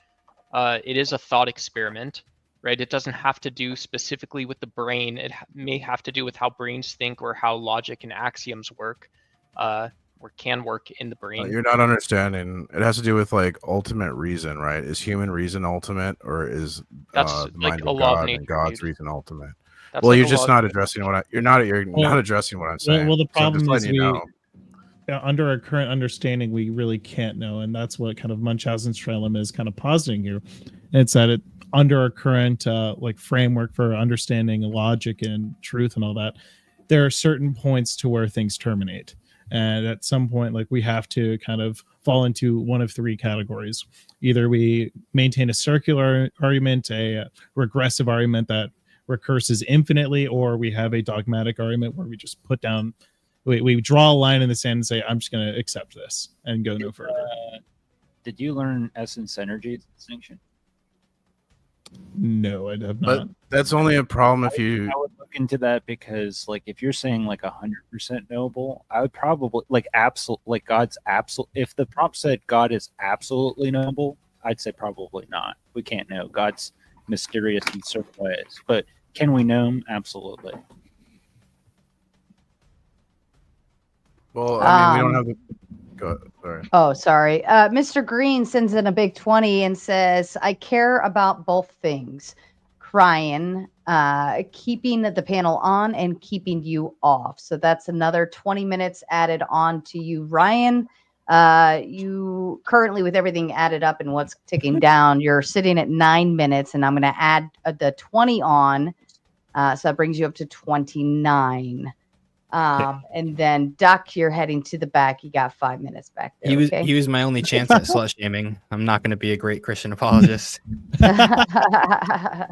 It is a thought experiment. Right? It doesn't have to do specifically with the brain. It may have to do with how brains think or how logic and axioms work, or can work in the brain. You're not understanding. It has to do with like ultimate reason, right? Is human reason ultimate, or is the mind of God and God's reason ultimate? Well, you're just not addressing what you're not addressing what I'm saying. Well, the problem so is under our current understanding, we really can't know, and that's what kind of Munchausen's trilemma is kind of positing here. It's that under our current like framework for understanding logic and truth and all that, there are certain points to where things terminate, and at some point, like we have to kind of fall into one of 3 categories. Either we maintain a circular argument, a regressive argument that recurses infinitely, or we have a dogmatic argument where we just put down, we draw a line in the sand and say, I'm just going to accept this and go no further. Did you learn essence energy distinction? No, I have not. But that's only a problem if you. I would look into that, because like if you're saying like 100% knowable, I would probably like absolute, like God's absolute. If the prompt said God is absolutely knowable, I'd say probably not. We can't know. God's mysterious in certain ways, but can we know him? Absolutely. Well, I mean, we don't have the. Go ahead. Sorry. Oh, sorry. Mr. Green sends in a big 20 and says, I care about both things. Crying, keeping the panel on and keeping you off. So that's another 20 minutes added on to you, Ryan. You currently, with everything added up and what's ticking down, you're sitting at 9 minutes, and I'm going to add the 20 on. So that brings you up to 29. And then Duck, you're heading to the back. You got 5 minutes back there. He was my only chance at slut shaming. I'm not going to be a great Christian apologist. I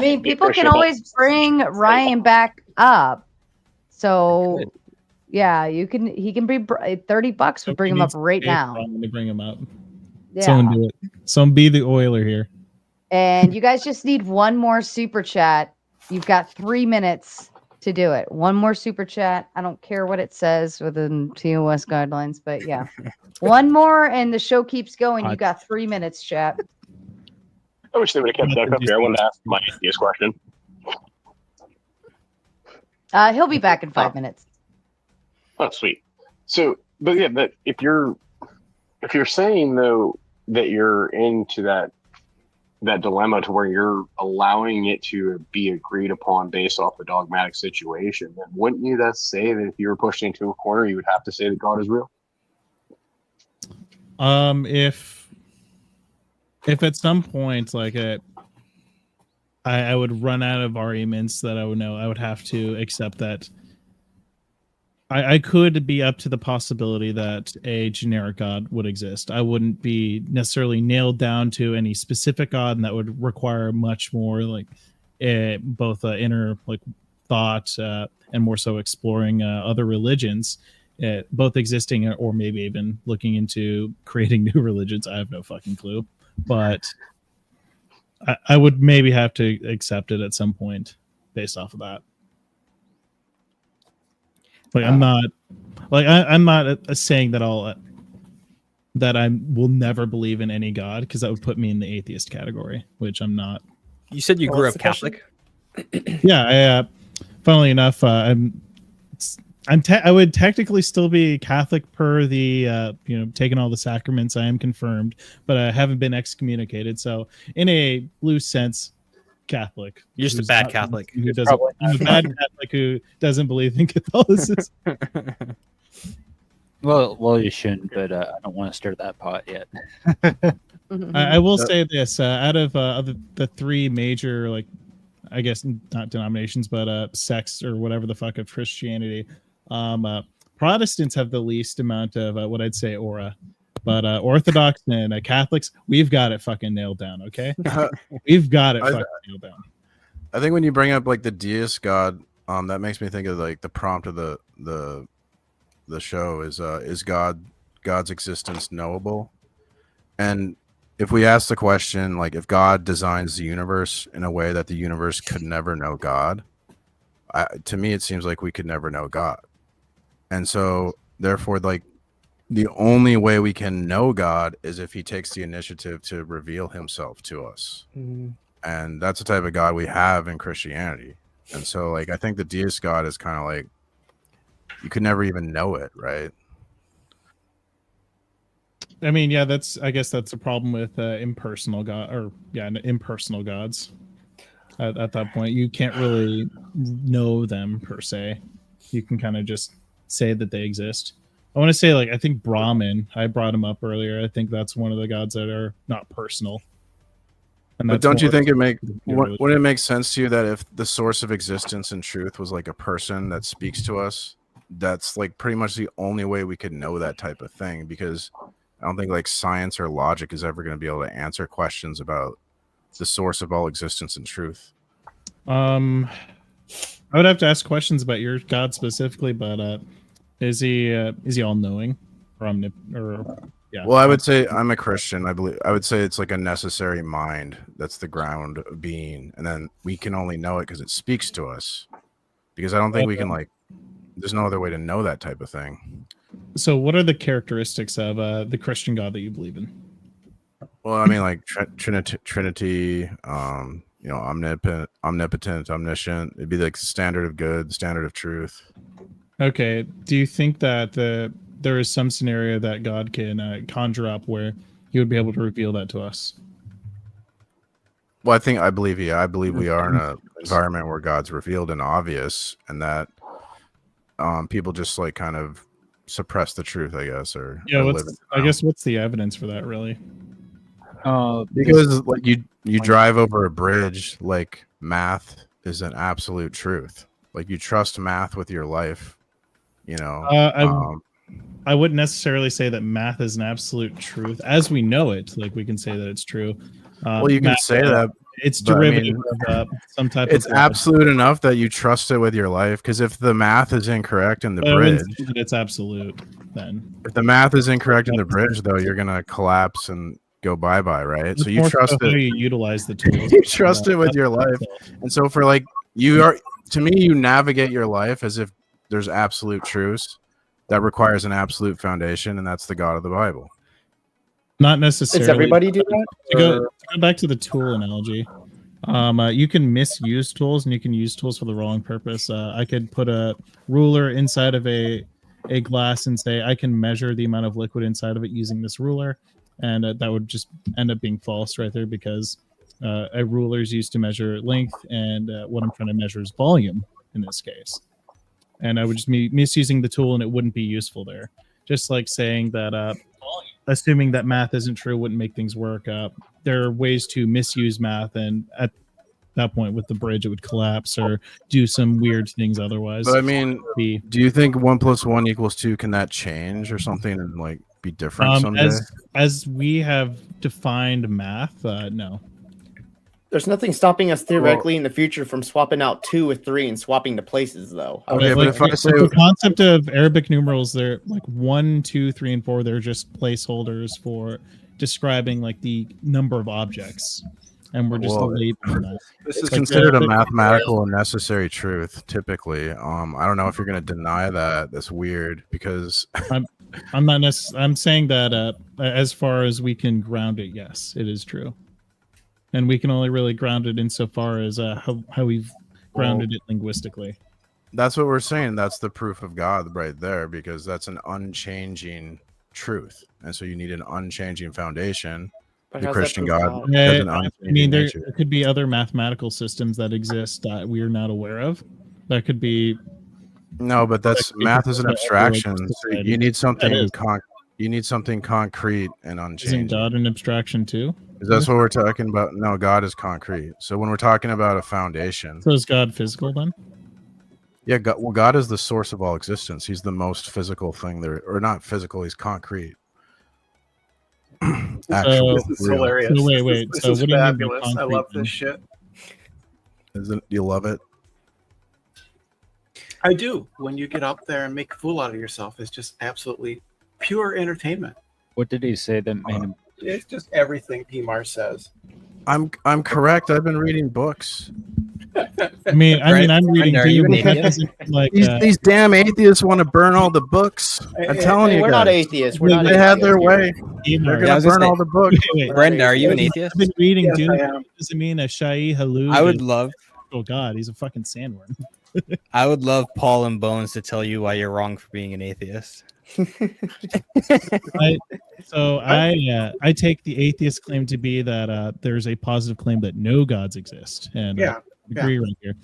mean, people can always bring Ryan back up. So yeah, he can be $30. We'll bring him up right now. To bring him up. Yeah. Someone do it. Someone be the oiler here. And you guys just need one more super chat. You've got 3 minutes to do it. One more super chat. I don't care what it says within TOS guidelines, but yeah. One more and the show keeps going. You got 3 minutes, chat. I wish they would have kept Duck up here. I wanted to ask my atheist question. He'll be back in 5 minutes. Oh, sweet. So, but yeah, but if you're saying though that you're into that dilemma to where you're allowing it to be agreed upon based off a dogmatic situation, then wouldn't you thus say that if you were pushed into a corner, you would have to say that God is real? If at some point I would run out of arguments that I would know, I would have to accept that I could be up to the possibility that a generic God would exist. I wouldn't be necessarily nailed down to any specific God, and that would require much more both inner thought and more so exploring other religions, both existing or maybe even looking into creating new religions. I have no fucking clue, but I would maybe have to accept it at some point based off of that. I'm not saying that I will never believe in any God, because that would put me in the atheist category, which I'm not. You said you grew up Catholic. Yeah, funnily enough, I would technically still be Catholic per the taking all the sacraments. I am confirmed, but I haven't been excommunicated. So in a loose sense, Catholic. You're just a bad Catholic. I'm a bad Catholic who doesn't believe in Catholicism. Well, you shouldn't, but I don't want to stir that pot yet. I will say this: out of the three major, I guess not denominations, but sects or whatever the fuck of Christianity, Protestants have the least amount of what I'd say aura. But Orthodox and Catholics, we've got it fucking nailed down, okay? We've got it fucking nailed down. I think when you bring up the deist God, that makes me think of the prompt of the show is God's existence knowable? And if we ask the question, if God designs the universe in a way that the universe could never know God, to me it seems like we could never know God. And so therefore the only way we can know God is if he takes the initiative to reveal himself to us. Mm-hmm. And that's the type of God we have in Christianity. And so I think the deist God is kind of you could never even know it, right? I mean, yeah, I guess that's a problem with impersonal gods. At that point, you can't really know them per se. You can kind of just say that they exist. I want to say, I think Brahman, I brought him up earlier. I think that's one of the gods that are not personal. But don't you think wouldn't it make sense to you that if the source of existence and truth was a person that speaks to us, that's pretty much the only way we could know that type of thing? Because I don't think science or logic is ever going to be able to answer questions about the source of all existence and truth. I would have to ask questions about your God specifically, but is he all knowing or yeah? Well, I would say I'm a Christian. I would say it's a necessary mind. That's the ground of being, and then we can only know it because it speaks to us. Because I don't think we can there's no other way to know that type of thing. So, what are the characteristics of the Christian God that you believe in? Well, I mean, Trinity, omnipotent, omniscient. It'd be the standard of good, standard of truth. Okay. Do you think that there is some scenario that God can conjure up where he would be able to reveal that to us? Well, I believe we are in an environment where God's revealed and obvious, and that people just kind of suppress the truth, I guess, or what's the evidence for that, really? Because you drive over a bridge, math is an absolute truth. You trust math with your life, You know, I wouldn't necessarily say that math is an absolute truth as we know it. Like we can say that it's true. Well, you can math, say that. It's but I derivative mean, of some type it's of. absolute enough that you trust it with your life. Because if the math is incorrect in the I wouldn't bridge, say that it's absolute. Then if the math is incorrect in the bridge, though, you're gonna collapse and go bye bye, right? it's So you more trust so how it. you utilize the tools. You trust it with your life, and so for like you are to me, you navigate your life as if there's absolute truths that requires an absolute foundation, and that's the God of the Bible. Not necessarily. Does everybody do that? To go back to the tool analogy, you can misuse tools and you can use tools for the wrong purpose. I could put a ruler inside of a glass and say I can measure the amount of liquid inside of it using this ruler, and that would just end up being false right there because a ruler is used to measure length, and what I'm trying to measure is volume in this case. And I would just be misusing the tool and it wouldn't be useful there. Just like saying that assuming that math isn't true wouldn't make things work. There are ways to misuse math, and at that point with the bridge it would collapse or do some weird things otherwise. But I mean, do you think 1 + 1 = 2? Can that change or something and like be different someday? As we have defined math, no. There's nothing stopping us theoretically in the future from swapping out 2 with 3 and swapping the places, though. Okay, but if I say the concept of Arabic numerals, they're like 1, 2, 3, and 4. They're just placeholders for describing like the number of objects, and we're just labeling that. This is considered a mathematical and necessary truth. Typically, I don't know if you're going to deny that. That's weird because I'm not necessarily. I'm saying that as far as we can ground it, yes, it is true. And we can only really ground it insofar as how we've grounded it linguistically. That's what we're saying. That's the proof of God right there, because that's an unchanging truth. And so you need an unchanging foundation. The Christian God has an unchanging there nature. could be other mathematical systems that exist that we are not aware of. That could be. No, but math is an abstraction. So you need something you need something concrete and unchanging. Isn't God an abstraction too? Is that what we're talking about? No, God is concrete. So when we're talking about a foundation, so is God physical then? Yeah, God is the source of all existence. He's the most physical thing there, or not physical. He's concrete. Actually, this is hilarious. So wait. This So is what do you mean by fabulous. I love concrete this shit. Isn't you love it? I do. When you get up there and make a fool out of yourself, it's just absolutely pure entertainment. What did he say that made him? It's just everything PMAR says. I'm correct. I've been reading books. I'm reading too. Like these damn atheists want to burn all the books. I'm telling you, we're not atheists. We're not. They had their atheists. way. They're gonna burn all the books. Brenda, are you an atheist? I've been reading Yes, Dune. I am. Doesn't mean a Shai Halud. I would love. Oh God, he's a fucking sandworm. I would love Paul and Bones to tell you why you're wrong for being an atheist. I take the atheist claim to be that there's a positive claim that no gods exist, and I agree right here.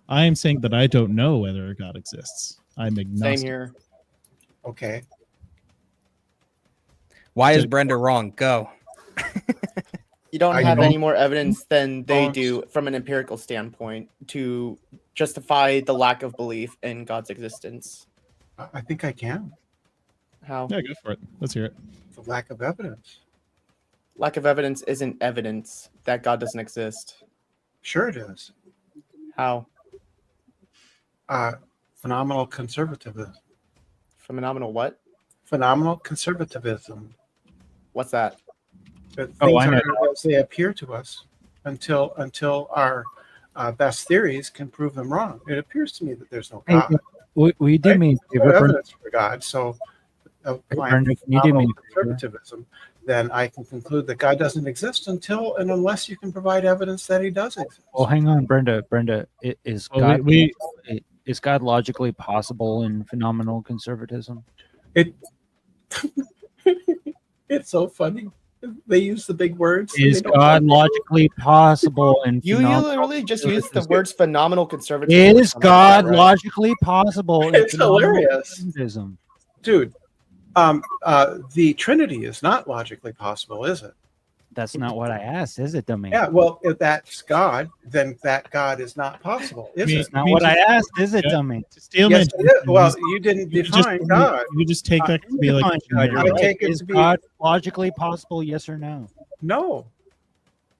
I am saying that I don't know whether a god exists. I'm agnostic. Same here. Okay. Why is Brenda wrong? Go. You don't have any more evidence than they do from an empirical standpoint to justify the lack of belief in God's existence. I think I can. How? Yeah, go for it. Let's hear it. The lack of evidence. Lack of evidence isn't evidence that God doesn't exist. Sure it is. How? Phenomenal conservatism. Phenomenal what? Phenomenal conservatism. What's that? That Oh, things I know. are as they appear to us until our best theories can prove them wrong. It appears to me that there's no God. We do mean There's no evidence for God. So applying Brenda, can you do me phenomenal a favor? conservatism, then I can conclude that God doesn't exist until and unless you can provide evidence that he does exist. Well, hang on, Brenda. Is Well, God is God logically possible in phenomenal conservatism? It's so funny. They use the big words. Is They don't God know. logically possible in You phenomenal literally just used the words phenomenal conservatism. Is God logically possible in It's phenomenal hilarious. That's not what I asked, is it, dummy? Yeah, well, if that's God, then that God is not possible, is it? That's not what I asked, is it, dummy? Yes, it is. Well, you didn't define God. You just take that to be like. I take it Is to be God logically possible? Yes or no? no,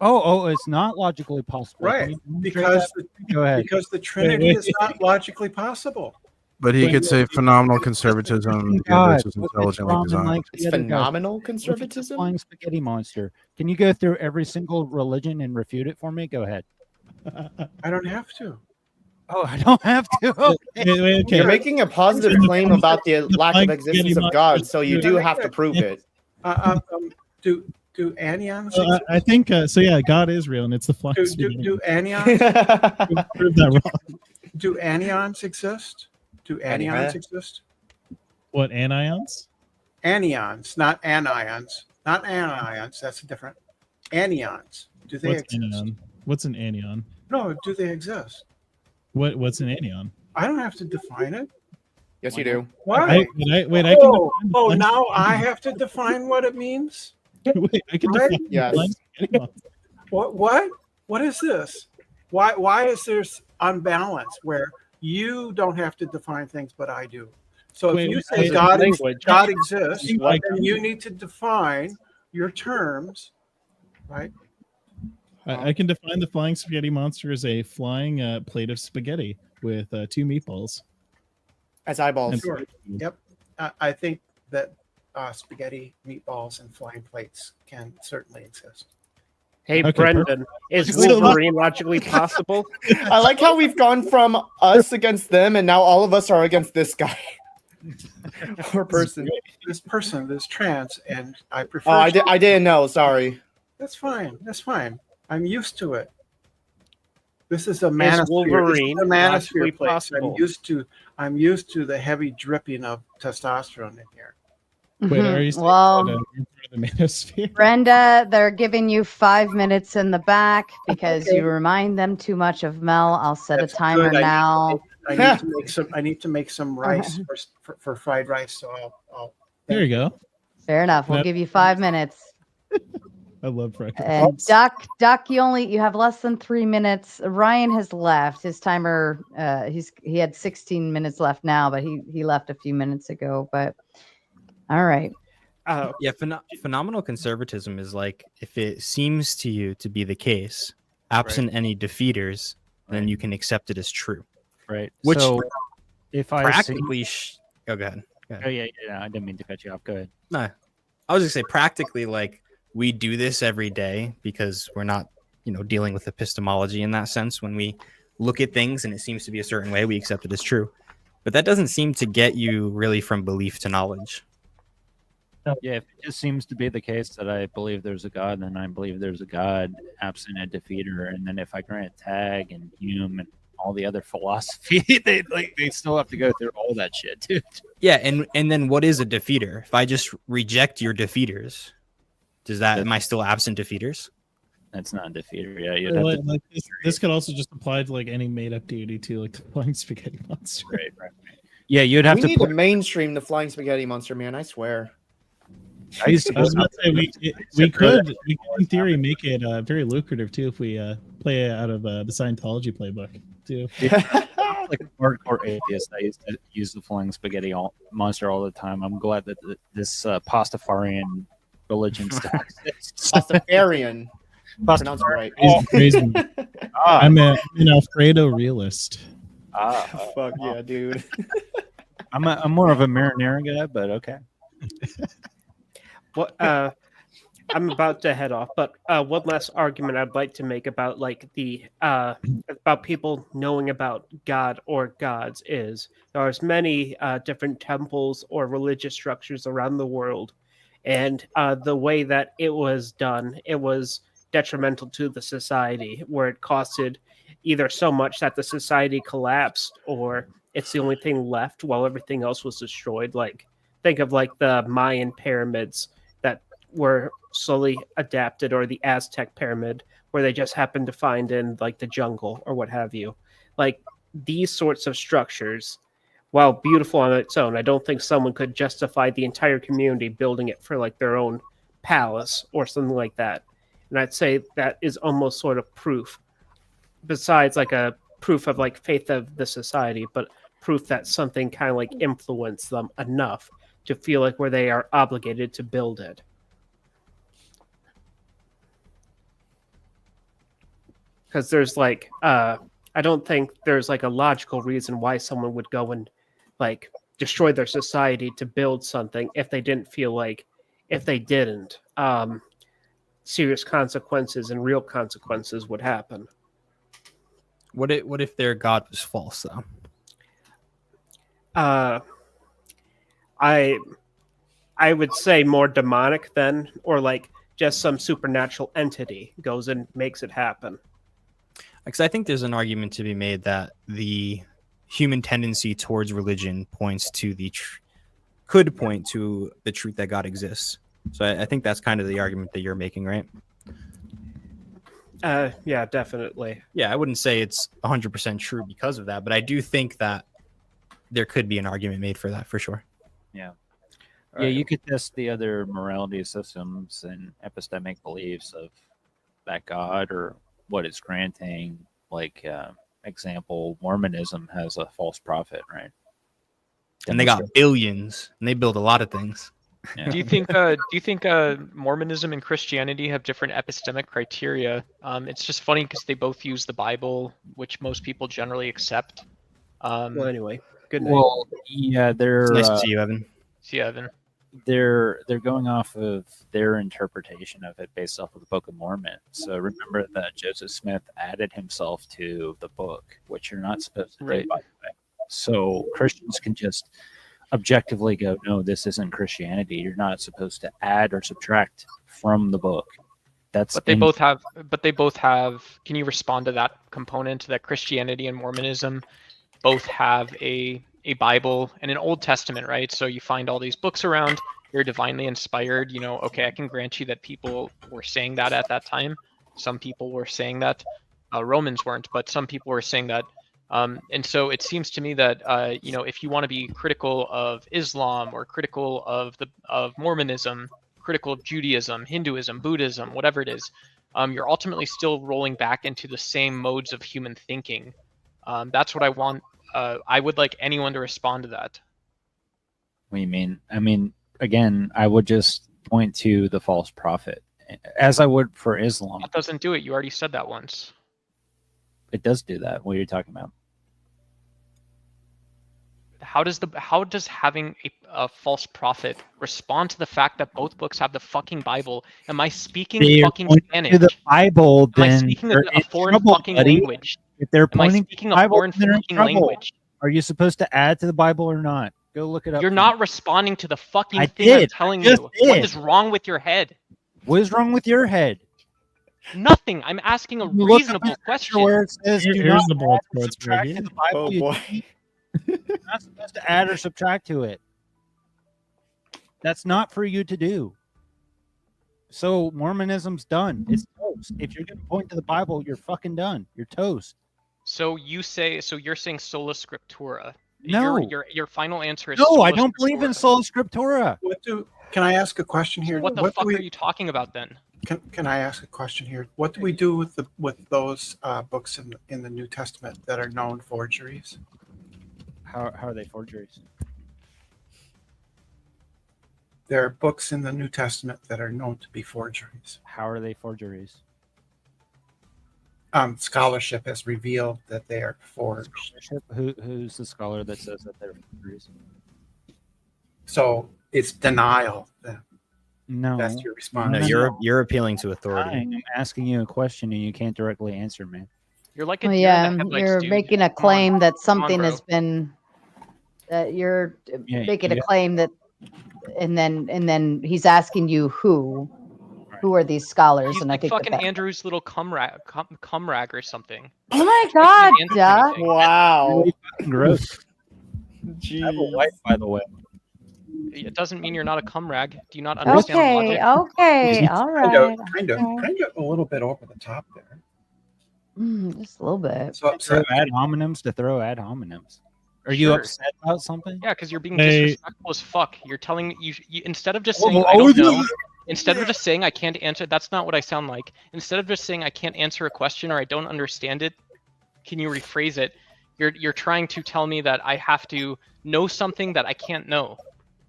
Oh, it's not logically possible. right? Can you demonstrate Because that? Go ahead. because the Trinity is not logically possible. But he could say phenomenal conservatism. The God, universe is what's intelligently wrong with designed. like the other guy? Phenomenal Look at the conservatism. flying spaghetti monster. Can you go through every single religion and refute it for me? Go ahead. I don't have to. Oh, I don't have to. Okay. You're making a positive claim about the lack of existence of God, so you do have to prove it. Do anions? I think so. Yeah, God is real, and it's the flying. Do anions? Prove that wrong. Do anions exist? Do anions exist? What anions? Anions, not anions. Not anions. That's different. Anions. Do they What's exist? anion? What's an anion? No, do they exist? What's an anion? I don't have to define it. Yes, you do. Why? Wait, I can. Oh, define the oh, flying now I spaghetti have to define what it means? Wait, I can Right? define the Yes. flying spaghetti monster. What is this? Why is there unbalance where you don't have to define things, but I do? So if Wait, you wait, say wait, God language. exists, Like- then you need to define your terms, right? I can define the flying spaghetti monster as a flying plate of spaghetti with 2 meatballs. As eyeballs. Sure. Yep. I think that spaghetti, meatballs, and flying plates can certainly exist. Hey, Okay, Brendan, is So- Wolverine logically possible? I like how we've gone from us against them, and now all of us are against this guy. Poor person. This person is trans, and I prefer. Oh, I didn't know. Sorry. That's fine. That's fine. I'm used to it. This is a Is manosphere. Wolverine This is a manosphere logically place. possible? I'm used to the heavy dripping of testosterone in here. Wait, are you saying Well, that, you're part of the manosphere? Brenda, they're giving you 5 minutes in the back because you remind them too much of Mel. I'll set That's a timer good. now. I need to make some rice for fried rice. So I'll There you go. Fair enough. We'll Yep. give you 5 minutes. I love fried And rice. Duck, you have less than 3 minutes. Ryan has left. His timer, he had 16 minutes left now, but he left a few minutes ago. But all right. Yeah, phenomenal conservatism is like if it seems to you to be the case, absent any defeaters, then you can accept it as true. Right. Which So if I practically, go ahead. Oh yeah, I didn't mean to cut you off. Go ahead. No, I was gonna say practically, like we do this every day because we're not, dealing with epistemology in that sense. When we look at things and it seems to be a certain way, we accept it as true. But that doesn't seem to get you really from belief to knowledge. Yeah, if it just seems to be the case that I believe there's a God, then I believe there's a God absent a defeater. And then if I grant Tag and Hume and all the other philosophy, they still have to go through all that shit, dude. Yeah, and then what is a defeater? If I just reject your defeaters, am I still absent defeaters? That's not a defeater. Yeah, you'd Well, have to. like this could also just apply to like any made up deity too, like the flying spaghetti monster. Right. Yeah, you'd have We to need put. to mainstream the flying spaghetti monster, man. I swear. I used to I was go about to say we could in theory make it very lucrative too if we play it out of the Scientology playbook too. like a hardcore atheist. I used to use the flying spaghetti monster all the time. I'm glad that this Pastafarian religion stops. Pastafarian. Pronounce it right. He's crazy. I'm an Alfredo realist. Fuck yeah, dude. I'm more of a marinara guy, but okay. What I'm about to head off, but one last argument I'd like to make about like the about people knowing about God or gods is there's many different temples or religious structures around the world, and the way that it was done, it was detrimental to the society, where it costed either so much that the society collapsed, or it's the only thing left while everything else was destroyed. Like think of like the Mayan pyramids that were slowly adapted, or the Aztec pyramid where they just happened to find in like the jungle or what have you. Like these sorts of structures, while beautiful on its own, I don't think someone could justify the entire community building it for like their own palace or something like that. And I'd say that is almost sort of proof, besides like a proof of like faith of the society, but proof that something kind of like influenced them enough to feel like where they are obligated to build it. Because there's like, I don't think there's like a logical reason why someone would go and like destroy their society to build something if they didn't feel like, if they didn't, serious consequences and real consequences would happen. What if their god was false though? I would say more demonic then, or like just some supernatural entity goes and makes it happen. Because I think there's an argument to be made that the human tendency towards religion points to could point to the truth that God exists. So I think that's kind of the argument that you're making, right? Yeah, definitely. Yeah, I wouldn't say it's 100% true because of that, but I do think that there could be an argument made for that for sure. Yeah. Yeah, you could test the other morality systems and epistemic beliefs of that God or what it's granting. Like, example, Mormonism has a false prophet, right? And they got billions, and they build a lot of things. Yeah. Do you think Mormonism and Christianity have different epistemic criteria? It's just funny because they both use the Bible, which most people generally accept. Well, anyway, good night. Well, yeah, they're It's nice to see you, Evan. See you, Evan. They're going off of their interpretation of it based off of the Book of Mormon. So remember that Joseph Smith added himself to the book, which you're not supposed to do, by the way. So Christians can just objectively go, no, this isn't Christianity. You're not supposed to add or subtract from the book. But they both have. Can you respond to that component that Christianity and Mormonism both have a Bible and an Old Testament, right? So you find all these books around. You're divinely inspired. You know, okay, I can grant you that people were saying that at that time. Some people were saying that. Romans weren't, but some people were saying that. And so it seems to me that if you want to be critical of Islam or critical of Mormonism, critical of Judaism, Hinduism, Buddhism, whatever it is, you're ultimately still rolling back into the same modes of human thinking. That's what I want. I would like anyone to respond to that. What do you mean? I mean, again, I would just point to the false prophet, as I would for Islam. That doesn't do it. You already said that once. It does do that. What are you talking about? How does having a false prophet respond to the fact that both books have the fucking Bible? Am I speaking fucking Spanish? To the Bible, Am I then speaking they're a in foreign trouble, fucking buddy. language? If they're Am I pointing speaking to a the Bible, foreign they're in fucking trouble. language? Are you supposed to add to the Bible or not? Go look it up. You're not responding to the fucking I thing I'm did. telling Just you. What did. is wrong with your head? What is wrong with your head? Nothing. I'm asking a You look up reasonable in question. where it says do Here's not the bullet add or points subtract right to here. the Bible. Oh, You- boy. You're not supposed to add or subtract to it. That's not for you to do. So Mormonism's done. It's toast. If you're going to point to the Bible, you're fucking done. You're toast. So you're saying sola scriptura. No. Your final answer is No, sola I don't believe in sola scriptura. Can I ask a question here? What the fuck are you talking about then? Can I ask a question here? What do we do with those books in the New Testament that are known forgeries? How are they forgeries? There are books in the New Testament that are known to be forgeries. How are they forgeries? Scholarship has revealed that they are forged. Who's the scholar that says that they're forgeries? So it's denial. Then. No. That's your response. No, you're appealing to authority. I'm asking you a question and you can't directly answer me. You're like a Well, deer in yeah, the headlights, you're dude. making a claim that something bro. has been that you're Yeah, making yeah. a claim that, and then he's asking you who are these scholars, He's and like I think fucking that. Andrew's little cum rag or something. Oh my God, Answer Duh. anything. Wow. Gross. I Jeez. have a wife, by the way. It doesn't mean you're not a cum rag. Do you not understand Okay, logic? okay, all right. Kind of a little bit over the top there. Just a little bit. So Throw ad hominems to throw ad hominems. Are you Sure. upset about something? Yeah, because you're being Hey. disrespectful as fuck. You're telling you instead of just Oh, saying oh, I don't this know. Instead of just saying I can't answer, that's not what I sound like. Instead of just saying I can't answer a question or I don't understand it, can you rephrase it? You're trying to tell me that I have to know something that I can't know.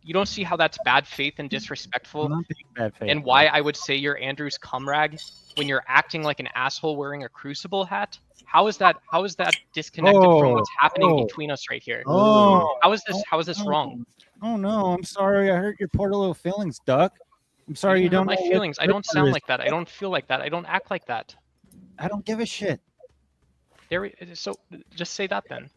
You don't see how that's bad faith and disrespectful, Bad faith, and why I would say you're Andrew's cum rag when you're acting like an asshole wearing a Crucible hat? How is that disconnected from what's happening between us right here? How is this wrong? Oh no, I'm sorry. I hurt your poor little feelings, Duck. I'm sorry you don't my know what feelings. I don't sound is. like that. I don't feel like that. I don't act like that. I don't give a shit. So just say that then.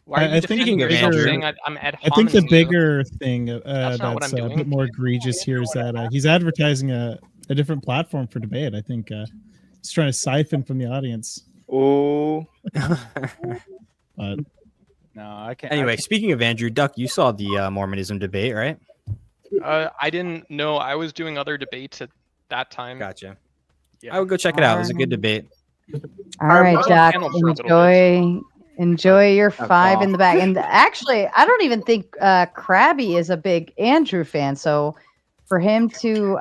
Why are you I think defending yourself bigger- saying I'm ad I think the hominem you? bigger thing That's not what that's I'm a doing. bit more egregious here is that he's advertising a different platform for debate. I think he's trying to siphon from the audience. Oh. But No, I can't. Anyway, speaking of Andrew, Duck, you saw the Mormonism debate, right? I didn't know. I was doing other debates at that time. Gotcha. I would go check it out. It was a good debate. All right, Doc. panel for a little Enjoy your 5 in the back. And actually, I don't even think Krabby is a big Andrew fan. So for him to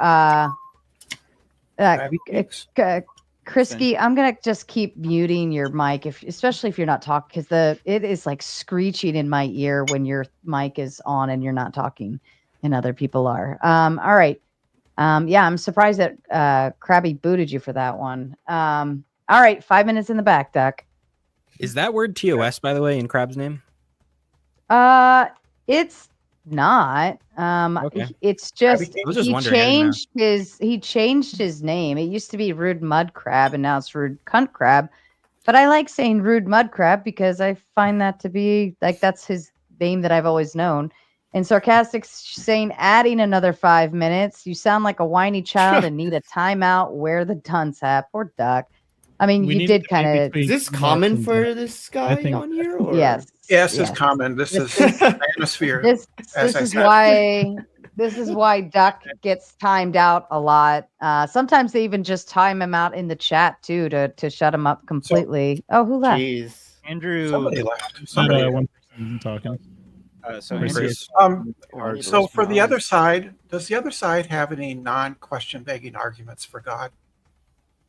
Krisky, I'm gonna just keep muting your mic, especially if you're not talking, because it is like screeching in my ear when your mic is on and you're not talking, and other people are. All right. Yeah, I'm surprised that Krabby booted you for that one. All right, 5 minutes in the back, Duck. Is that word TOS, by the way, in Crab's name? It's not. Okay. It's just I was just he wondering, I didn't know. changed his name. It used to be Rude Mud Crab, and now it's Rude Cunt Crab. But I like saying Rude Mud Crab because I find that to be like that's his name that I've always known. And Sarcastic saying, adding another 5 minutes. You sound like a whiny child and need a timeout. Wear the dunce hat. Poor Duck. I mean, you did kind of. Is this common for this guy on here? Or? Yes. Yes, it's common. This is atmosphere. This as I is said. why this is why Duck gets timed out a lot. Sometimes they even just time him out in the chat too to shut him up completely. Who left? Andrew. Somebody left. not Somebody. one person talking. So Chris. Andrew, So for the other side, does the other side have any non-question begging arguments for God?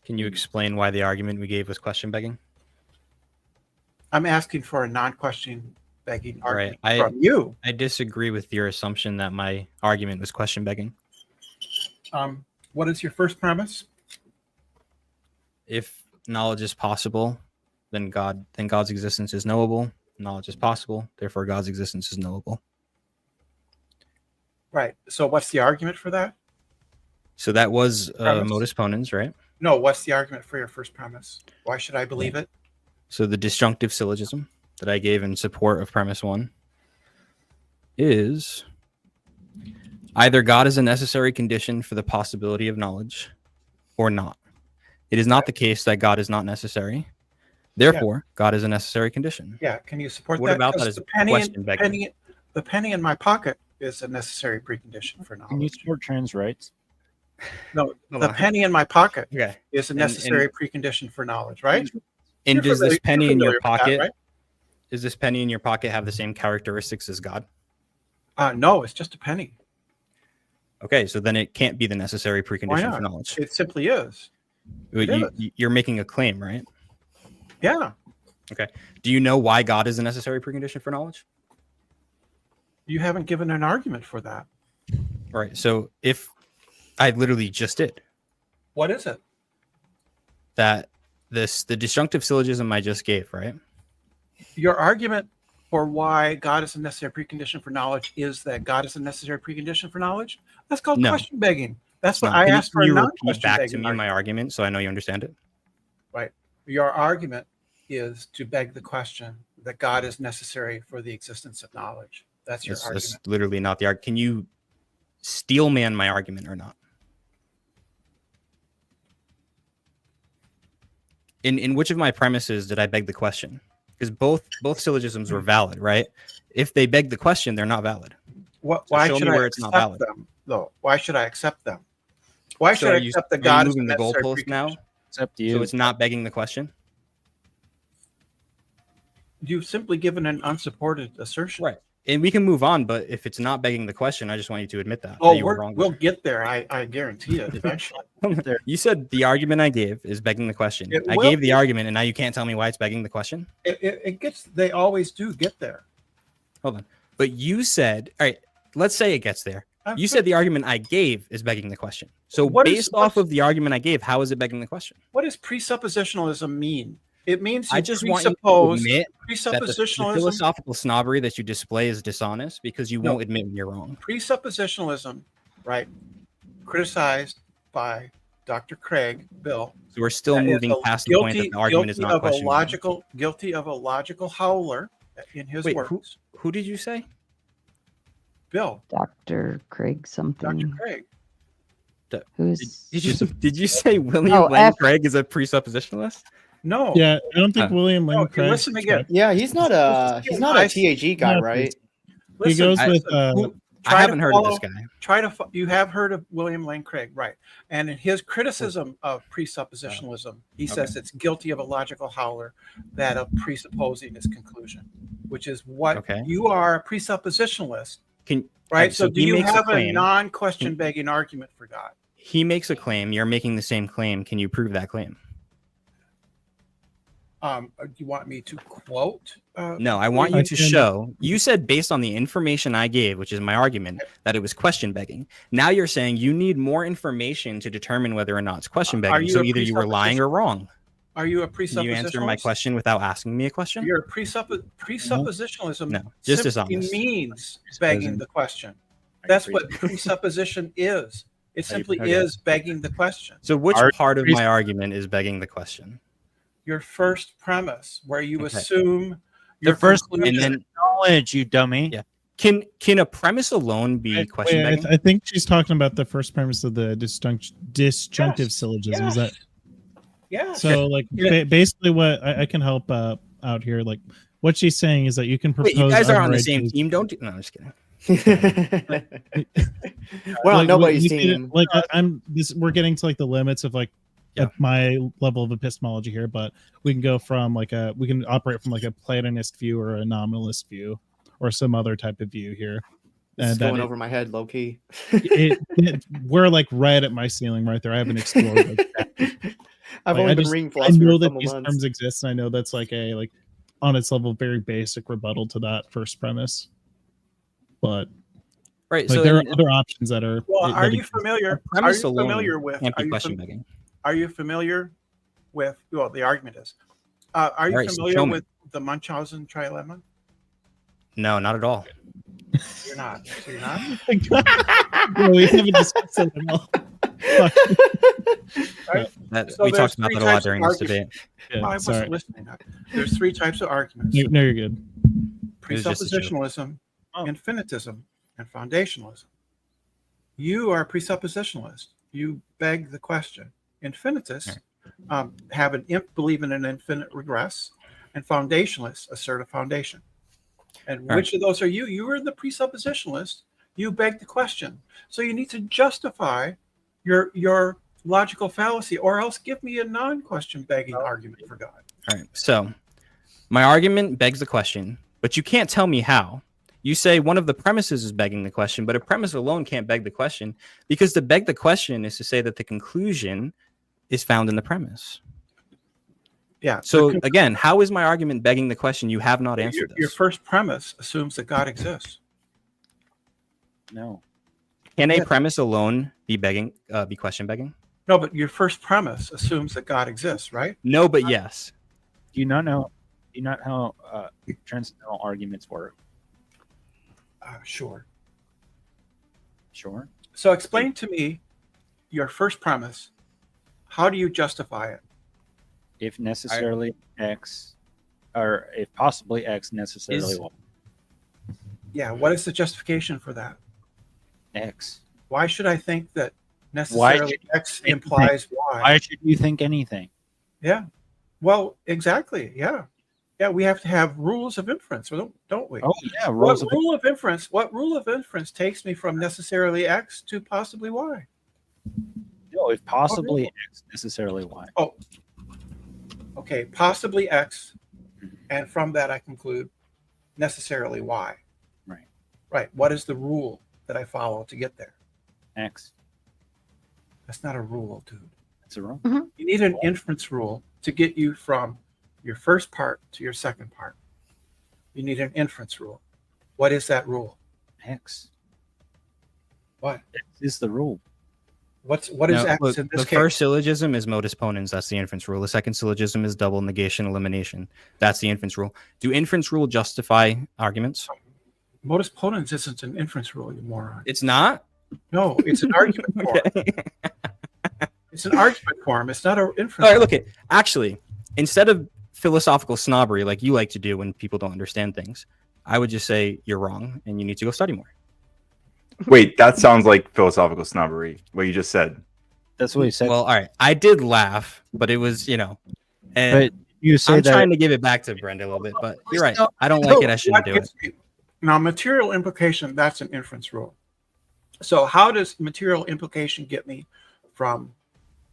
Can you explain why the argument we gave was question begging? I'm asking for a non-question begging argument Right. from you. I disagree with your assumption that my argument was question begging. What is your first premise? If knowledge is possible, then God's existence is knowable. Knowledge is possible, therefore God's existence is knowable. Right. So what's the argument for that? So that was Premise? modus ponens, right? No, what's the argument for your first premise? Why should I believe it? So the disjunctive syllogism that I gave in support of premise 1 is either God is a necessary condition for the possibility of knowledge or not. It is not the case that God is not necessary. Therefore, God is a necessary condition. Yeah, can you support What that? about that 'Cause is the penny, question begging. the penny in my pocket is a necessary precondition for knowledge. Can you support trans rights? No, the penny in my pocket Okay. is a And- necessary precondition for knowledge, right? And You're does this familiar- penny you're in your familiar with that, pocket, right? does this penny in your pocket have the same characteristics as God? No, it's just a penny. Okay, so then it can't be the necessary Why precondition not? for knowledge. It simply is. It is. You're making a claim, right? Yeah. Okay. Do you know why God is a necessary precondition for knowledge? You haven't given an argument for that. All right. So if I literally just did What is it? that, the disjunctive syllogism I just gave, right? Your argument for why God is a necessary precondition for knowledge is that God is a necessary precondition for knowledge? That's called No. question begging. That's what No. I Can you- asked for. can A you repeat non-question back to begging me my argument. argument so I know you understand it? Right. Your argument is to beg the question that God is necessary for the existence of knowledge. That's your That's argument. literally not the argument. Can you steel man my argument or not? In which of my premises did I beg the question? Because both syllogisms were valid, right? If they beg the question, they're not valid. What? So Why show should me I where it's not accept valid. them? Though. Why should I accept them? Why So should I are you- accept that are you God is a moving the necessary goalpost now? precondition? It's up to So you. it's not begging the question? You've simply given an unsupported assertion. Right. And we can move on, but if it's not begging the question, I just want you to admit that. Oh, that you were wrong. we'll get there. I guarantee it eventually. You said the argument I gave is begging the question. It I will gave the be. argument, and now you can't tell me why it's begging the question? It gets. They always do get there. Hold on. But you said, all right, let's say it gets there. You said the argument I gave is begging the question. So based off of the argument I gave, how is it begging the question? What does presuppositionalism mean? It means I you just want you to presuppose admit that the presuppositionalism. philosophical snobbery that you display is dishonest because you won't admit when you're wrong. Presuppositionalism, right? Criticized by Dr. Craig, Bill. So we're still that is moving a past the point that the argument is guilty not of a questionable. guilty of a logical howler in his Wait, words. who did you say? Bill. Dr. Craig something. Dr. Craig. Who's Did you say William Oh, Lane F- Craig is a presuppositionalist? No. Yeah, I don't think William Lane No, Craig. listen again. Yeah, he's not a TAG guy, No, right? He goes with. I haven't heard of this guy. You have heard of William Lane Craig, right? And in his criticism of presuppositionalism, he says it's guilty of a logical howler, that of presupposing his conclusion, which is what you are a presuppositionalist, right? So do he you makes a have a claim. non-question begging argument for God? He makes a claim. You're making the same claim. Can you prove that claim? Do you want me to quote? No, I want you to show. You said based on the information I gave, which is my argument, that it was question begging. Now you're saying you need more information to determine whether or not it's question begging. you So a either you were lying or wrong. Are you a Can you answer my presuppositionalist? question without asking me a question? You're a presuppositionalism. No, just simply dishonest. means begging the question. That's what presupposition is. It simply is begging the question. So which part of my argument is begging the question? Your first premise, where you Okay. assume The first conclusion- and then knowledge, you dummy. Yeah. Can a premise alone be question Wait, begging? I think she's talking about the first premise of the disjunctive syllogism. Is that Yeah. so? Like basically, what I can help out here. Like what she's saying is that you can propose. Wait, you guys are on the other same ideas. team. Don't do. No, I'm just kidding. We're on Like, nobody's we can- team. Like we're getting to like the limits of like of my level of epistemology here, but we can go from we can operate from like a Platonist view or a nominalist view or some other type of view here. This is that going over my head, low key. we're like right at my ceiling right there. I haven't explored. I've Like, only I been just- reading I philosophy know for a that couple these months. terms exist, and I know that's like a on its level very basic rebuttal to that first premise. But Right. like, So there are then- other options that are. Well, are that you exist. familiar? Are premise you alone familiar with? can't be Are you, question begging. are you familiar with? Well, the argument is. Are you All right, so familiar show me. with the Munchausen trilemma? No, not at all. You're not. So you're not. No, we haven't discussed it at all. Right? That, So we there's talked about three that a lot types of during this debate. arguments. Yeah, I wasn't sorry. listening. There's three types of arguments: No, you're good. It was just a joke. presuppositionalism, infinitism, and foundationalism. You are a presuppositionalist. You beg the question. Infinitists believe in an infinite regress, and foundationalists assert a foundation. And All which of those are you? You are the presuppositionalist. You beg the question. So you need to justify your logical fallacy, or else give me a non-question begging argument for God. All right. So my argument begs the question, but you can't tell me how. You say one of the premises is begging the question, but a premise alone can't beg the question, because to beg the question is to say that the conclusion is found in the premise. Yeah. So again, how is my argument begging the question? You have not answered Your first premise assumes that God exists. No. Can a premise alone be begging, be question begging? No, but your first premise assumes that God exists, right? No, but yes. Do you not know? Do you not how transcendental arguments work? Sure. Sure. So explain to me your first premise. How do you justify it? If necessarily X, or if possibly X necessarily Is- Y. Yeah. What is the justification for that? X. Why should I think that Why necessarily should X you implies think- Y? Why should you think anything? Yeah. Well, exactly. Yeah. Yeah. We have to have rules of inference, don't we? Oh yeah, rules of What rule of inference takes me from necessarily X to possibly Y? no, if possibly X necessarily Y. Oh, okay, possibly X, and from that I conclude necessarily Y. Right. Right. What is the rule that I follow to get there? X. That's not a rule, dude. It's a rule. You need an inference rule to get you from your first part to your second part. You need an inference rule. What is that rule? X. What? X is the rule. What is X look, in this the case? first syllogism is modus ponens. That's the inference rule. The second syllogism is double negation elimination. That's the inference rule. Do inference rule justify arguments? Modus ponens isn't an inference rule, you moron. It's not? No, it's an argument form. It's an argument form. It's not an inference. All right, look it. Actually, instead of philosophical snobbery like you like to do when people don't understand things, I would just say you're wrong and you need to go study more. Wait, that sounds like philosophical snobbery. What you just said. That's what he said. Well, all right. I did laugh, but it was, and But you say I'm that trying to give it back to Brenda a little bit, but you're right. I don't like it. I shouldn't do it. Now, material implication, that's an inference rule. So how does material implication get me from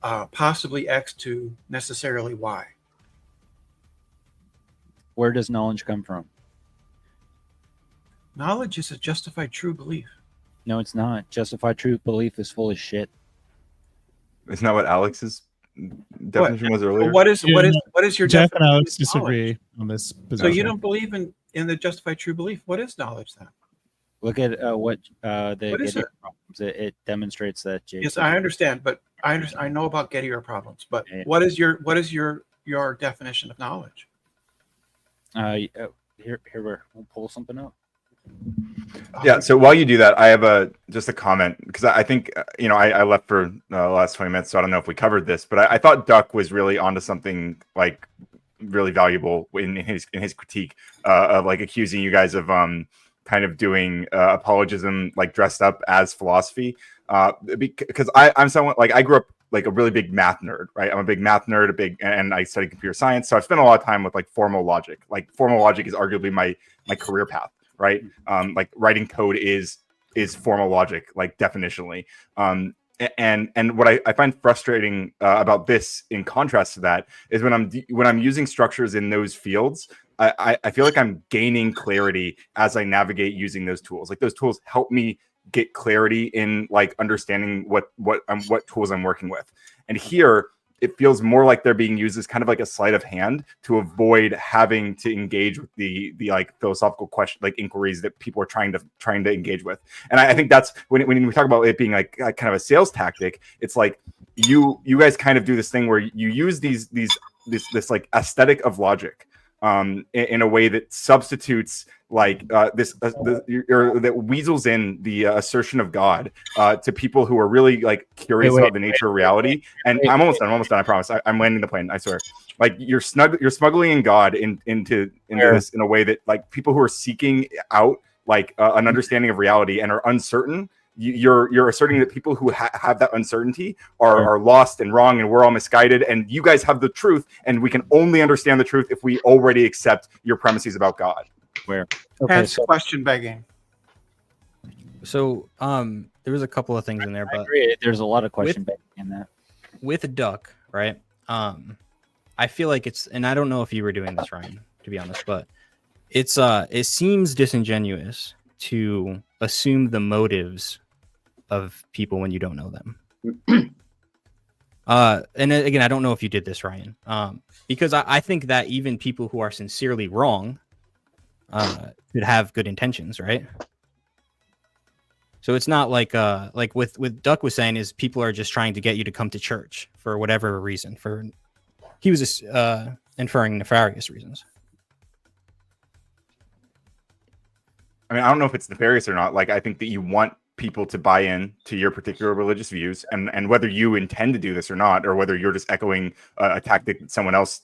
possibly X to necessarily Y? where does knowledge come from? Knowledge is a justified true belief. No, it's not. Justified true belief is full of shit. Isn't that what Alex's definition was earlier? What is your Jeff definition and Alex of disagree knowledge? on this So position. you don't believe in the justified true belief. What is knowledge then? Look at what the What is Gettier it? problems. It demonstrates that. Jake. Yes, I understand, but I know about Gettier problems. But what is your definition of knowledge? Here we'll pull something up. Yeah. So while you do that, I have just a comment because I think I left for the last 20 minutes, so I don't know if we covered this, but I thought Duck was really onto something like really valuable in his critique of like accusing you guys of kind of doing apologism like dressed up as philosophy because I'm someone like I grew up like a really big math nerd, right? I'm a big math nerd, and I study computer science, so I've spent a lot of time with like formal logic. Like formal logic is arguably my career path. Right, like writing code is formal logic, like definitionally. And what I find frustrating about this, in contrast to that, is when I'm using structures in those fields, I feel like I'm gaining clarity as I navigate using those tools. Like those tools help me get clarity in like understanding what tools I'm working with. And here, it feels more like they're being used as kind of like a sleight of hand to avoid having to engage with the like philosophical question, like inquiries that people are trying to engage with. And I think that's when we talk about it being like kind of a sales tactic. It's like you guys kind of do this thing where you use this like aesthetic of logic in a way that substitutes like that weasels in the assertion of God to people who are really like curious about the nature of reality. And I'm almost done. I promise. I'm landing the plane. I swear. Like you're smuggling in God into this in a way that like people who are seeking out like an understanding of reality and are uncertain. You're asserting that people who have that uncertainty are lost and wrong, and we're all misguided, and you guys have the truth, and we can only understand the truth if we already accept your premises about God. Where? Hence question begging. So there was a couple of things in there, I but agree. There's a lot of question begging in that. with a duck, right? I feel like it's, and I don't know if you were doing this, Ryan, to be honest, but it's it seems disingenuous to assume the motives of people when you don't know them. And again, I don't know if you did this, Ryan, because I think that even people who are sincerely wrong could have good intentions, right? So it's not like with Duck was saying is people are just trying to get you to come to church for whatever reason. He was just inferring nefarious reasons. I mean, I don't know if it's nefarious or not. Like, I think that you want people to buy in to your particular religious views, and whether you intend to do this or not, or whether you're just echoing a tactic that someone else,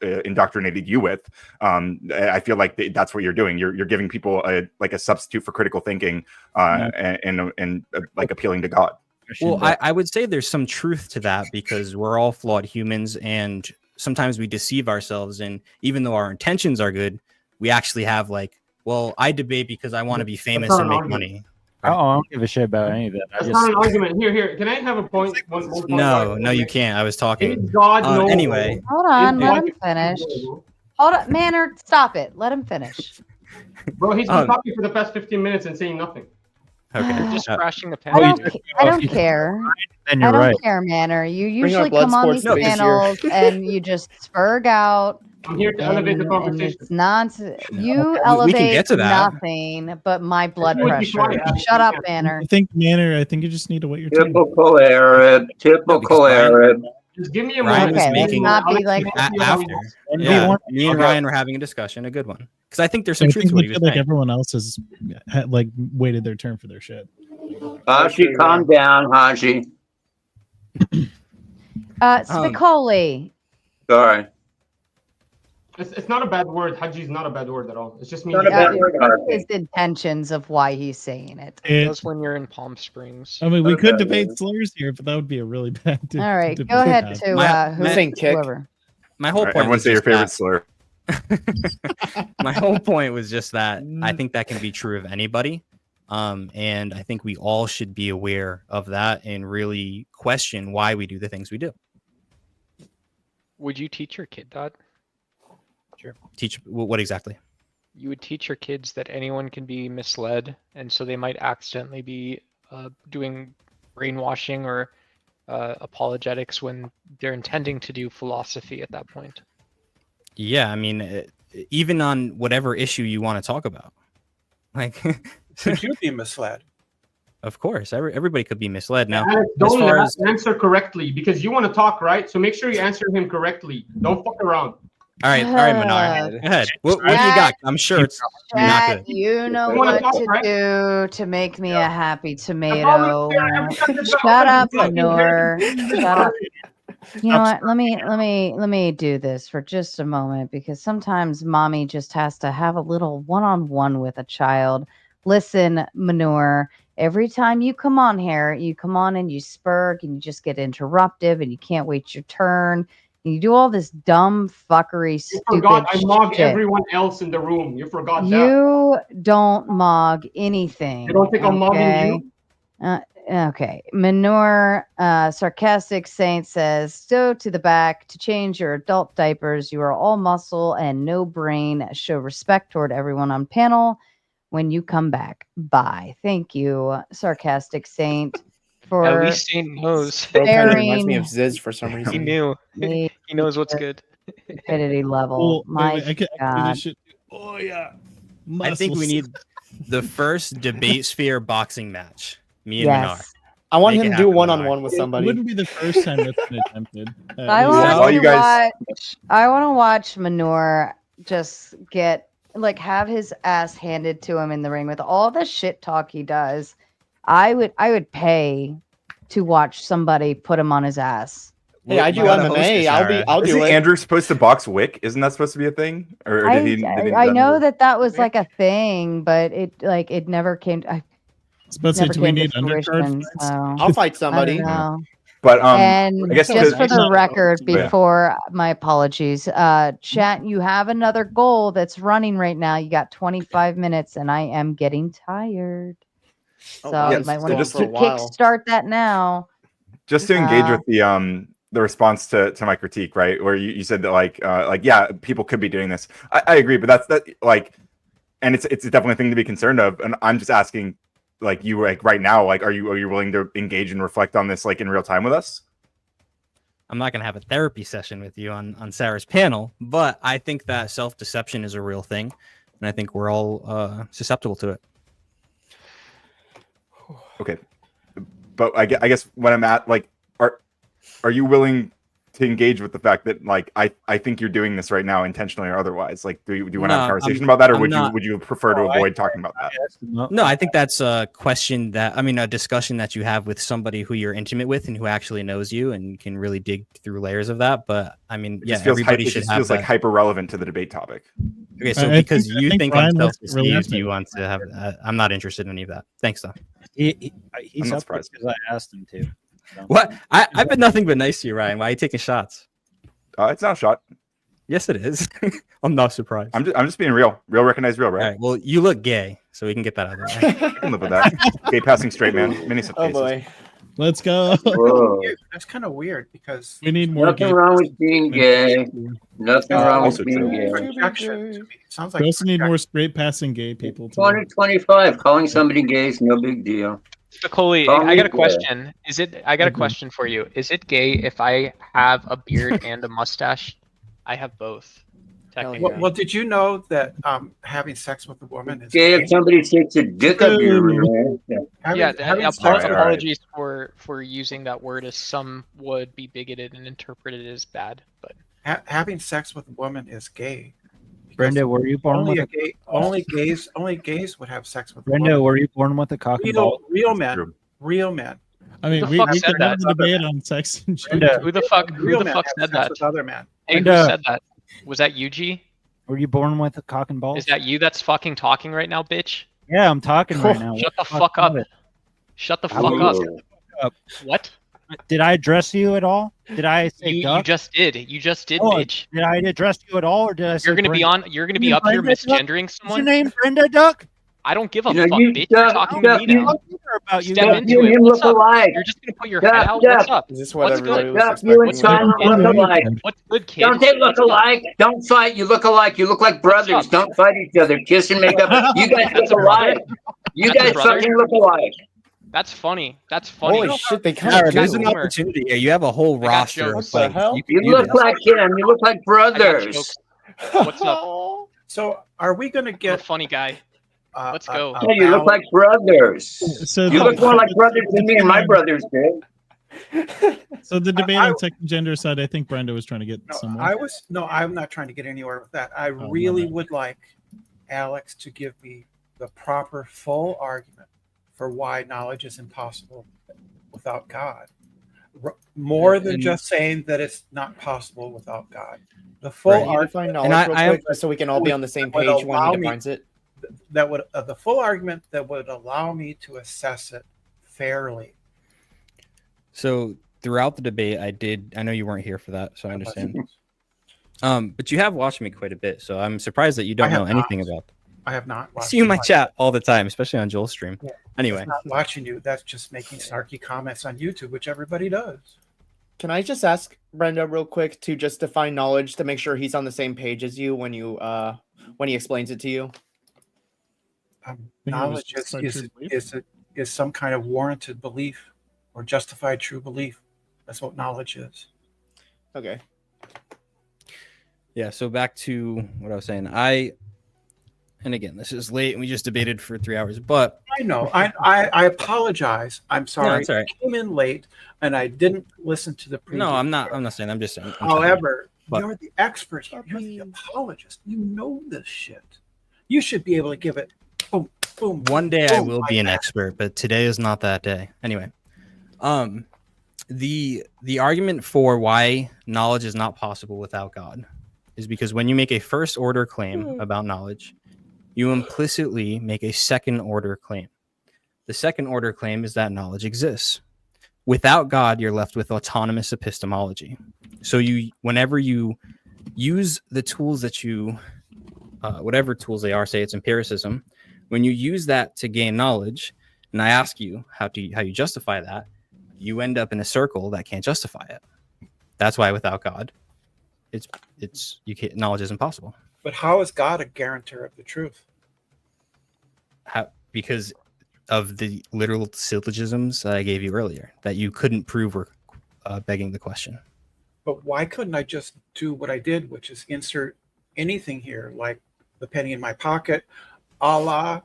indoctrinated you with, I feel like that's what you're doing. You're giving people a substitute for critical thinking, and like appealing to God. Well, I would say there's some truth to that because we're all flawed humans, and sometimes we deceive ourselves. And even though our intentions are good, we actually have I debate because I want to be famous and make money. Oh, I don't give a shit about any of that. That's not an argument. Here. Can I have a point? One point No, you can't. I was talking. God anyway. Hold on, let him finish. Hold on, Manner, stop it. Let him finish. Bro, he's been talking for the past 15 minutes and saying nothing. Okay. Just crashing the I panel. don't care. And I you're don't right. care, Manor. You Bring our usually blood come on these sports debate here. panels and you just spurg out. I'm here to elevate the And conversation. it's nonsense. You we elevate can get to that. nothing but my blood You would be pressure. quiet, Shut up, yeah. Manor. I think Manor. I think you just need to wait your turn. Typical Arab. Typical Arab. Just give me a Ryan moment. was Okay, let's making not be like after. Yeah, me and Ryan were having a discussion, a good one. Because I think there's some I truth think to what we he was feel like saying. everyone else has like waited their turn for their shit. Haji, calm down, Haji. Spicoli. Sorry. It's not a bad word. Haji is not a bad word at all. It's just me. Not a bad word, His intentions of why he's saying it. That's when you're in Palm Springs. I mean, we Not a could bad debate word. slurs here, but that would be a really bad. All right, debate go ahead have. to whoever. My whole point Everyone was say your just favorite that- slur. My whole point was just that I think that can be true of anybody. And I think we all should be aware of that and really question why we do the things we do. Would you teach your kid that? Sure. Teach what exactly? You would teach your kids that anyone can be misled, and so they might accidentally be doing brainwashing or apologetics when they're intending to do philosophy at that point. Yeah, I mean, even on whatever issue you want to talk about, like, Could you be misled? of course, everybody could be misled. Now, Alex, as don't far as answer correctly because you want to talk, right? So make sure you answer him correctly. Don't fuck around. all right, Manar, go ahead. What do you got? I'm sure it's not Chat, good. you know You wanna what talk, to right? do to make me a happy tomato. Every time you Shut talk, up, you talk. Manure. Shut up. You know what? Let me do this for just a moment because sometimes mommy just has to have a little one-on-one with a child. Listen, Manure, every time you come on here, you come on and you spurg and you just get interruptive and you can't wait your turn. And you do all this dumb fuckery, You stupid forgot I mogged shit. everyone else in the room. You forgot that. You don't mog anything. You don't think I'm mogging you? Okay. Manure, sarcastic saint says, go to the back to change your adult diapers. You are all muscle and no brain. Show respect toward everyone on panel when you come back. Bye. Thank you, sarcastic saint, for At least Saint knows. Bro kind of reminds sparing me of Ziz for some He reason. knew. me He knows what's good. stupidity level. My I can do God. this shit. Oh yeah. I think we Muscles. need the first debate sphere boxing match. Me and Manar. Yes. I want Make him it to do happen, one-on-one with It somebody. wouldn't be the first time that's been attempted. I At want least- all to you guys- watch. I want to watch Manure just get have his ass handed to him in the ring with all the shit talk he does. I would pay to watch somebody put him on his ass. Hey, I do You gotta host MMA. this, I'll Sarah. do Isn't it. Andrew supposed to box Wick? Isn't that supposed to be a thing? Or I, did he? I know that was like a thing, but it never came. I was about to say, never do we came to need undercard fruition, fights? so I'll fight I somebody. don't know. But And I guess just to- for the record, Yeah. before my apologies, chat, you have another goal that's running right now. You got 25 minutes, and I am getting tired. So wow. you Yes, might so want to just for a while. kickstart that now. just to engage Uh, with the response to my critique, right? Where you said that like yeah, people could be doing this. I agree, but that's like, and it's definitely a thing to be concerned of. And I'm just asking, like, you like right now, like, are you willing to engage and reflect on this like in real time with us? I'm not going to have a therapy session with you on Sarah's panel, but I think that self-deception is a real thing, and I think we're all susceptible to it. Okay, but I guess when I'm at like, are you willing to engage with the fact that like I think you're doing this right now intentionally or otherwise? Like, do you want to have a No, conversation I'm- about that, or I'm would not- you prefer to avoid talking about that? No, I think that's a question a discussion that you have with somebody who you're intimate with and who actually knows you and can really dig through layers of that. But I mean, It yeah, just feels everybody it should just have feels that. like hyper relevant to the debate topic. Okay, so I because think- I you think think Ryan I'm wants to really self-deceived, have you to- want to have. I'm not interested in any of that. Thanks, though. He's I'm not up surprised. because I asked him to. What? I've been nothing but nice to you, Ryan. Why are you taking shots? It's not a shot. Yes, it is. I'm not surprised. I'm just being real. Real recognize real, right? All right. Well, you look gay, so we can get that out of the way. I can live with that. Gay passing straight man. Many such Oh cases. boy. Let's go. That's kind of weird because We need more. Nothing wrong with being gay. Nothing wrong with being gay. Rejection to me. Sounds We like also need more straight passing gay people. Too. 2025, calling somebody gay is no big deal. Spicoli, Call I me got a gay. question. I got a question for you. Is it gay if I have a beard and a mustache? I have both. Technically. Well, did you know that having sex with a woman is Gay if somebody takes a dick up your man. Apologies for using that word, as some would be bigoted and interpret it as bad. But having sex with a woman is gay. Brenda, were you born Only with only gays would have sex with a Brenda, woman. were you born with a cock and ball? Real men. Real men. I mean, Who the we fuck could said have that? a debate on sex and Brenda, gender. who the fuck Real men said have sex that? with other men. Hey, who Brenda. said that? Was that you, G? Were you born with a cock and ball? Is that you that's fucking talking right now, bitch? Yeah, I'm talking right now. Shut the What fuck up. of it? Shut the I fuck will. up. What? Did I address you at all? Did I say You duck? just did. You just did, Oh, bitch. Did I address you at all, or did I say You're gonna be Brenda? on. You're gonna Is be your up here Brenda Duck? misgendering Is someone. your name Brenda Duck? I don't give a You know, fuck, you- bitch. You're Duck, talking Duck, to me you- now. About you. Step Duck, into you and it. him What's look up? alike. You're just gonna put your Duck, head out. Duck. What's up? Is this what what What's everybody good? was Duck, you and Simon look alike. What's good, kid? Don't they look What's up? alike? Don't fight. You look alike. You look like brothers. Don't fight each other. Kiss and make up. You guys look alike. You That's a guys brother? fucking look alike. That's funny. That's funny. Holy shit, they kind Jared, of there's do. an opportunity here. You have a whole got roster. jokes. Of, What the like, hell? can You do look this. like him. You look like I got brothers. jokes. What's up? So are we going to You're a get? funny guy. Let's go. Yeah, you look like brothers. So You look more like brothers than me and my brothers did. So the debate on sex and gender side, I think Brenda was trying to get somewhere. I'm not trying to get anywhere with that. I really would like Alex to give me the proper full argument for why knowledge is impossible without God. More than just saying that it's not possible without God. The full Can you argument. define knowledge real quick, just so we can all be on the same would page when allow he me- defines it? That would the full argument that would allow me to assess it fairly. So throughout the debate, I know you weren't here for that, so I understand. But you have watched me quite a bit, so I'm surprised that you don't I have know anything not. about. I have not I watched see you in my much. chat all the time, especially on Joel's stream. Anyway, That's not watching you. That's just making snarky comments on YouTube, which everybody does. Can I just ask Brenda real quick to just define knowledge to make sure he's on the same page as you when he explains it to you? Knowledge is some kind of warranted belief or justified true belief. That's what knowledge is. Okay. yeah. So back to what I was saying. And again, this is late, and we just debated for 3 hours. But I know. I apologize. I'm sorry. it's all right. I came in late and I didn't listen to the previous. no, I'm not saying. I'm just saying. I'm However, But- you're the expert here. You're the apologist. You know this shit. You should be able to give it boom, boom. One day I boom, will like be an that. expert, but today is not that day. Anyway, the argument for why knowledge is not possible without God is because when you make a first order claim about knowledge, you implicitly make a second order claim. The second order claim is that knowledge exists. Without God, you're left with autonomous epistemology. So whenever you use the tools that you, whatever tools they are, say it's empiricism, when you use that to gain knowledge, and I ask you how you justify that, you end up in a circle that can't justify it. That's why without God, knowledge is impossible. But how is God a guarantor of the truth? Because of the literal syllogisms that I gave you earlier that you couldn't prove were begging the question. But why couldn't I just do what I did, which is insert anything here, like the penny in my pocket, Allah,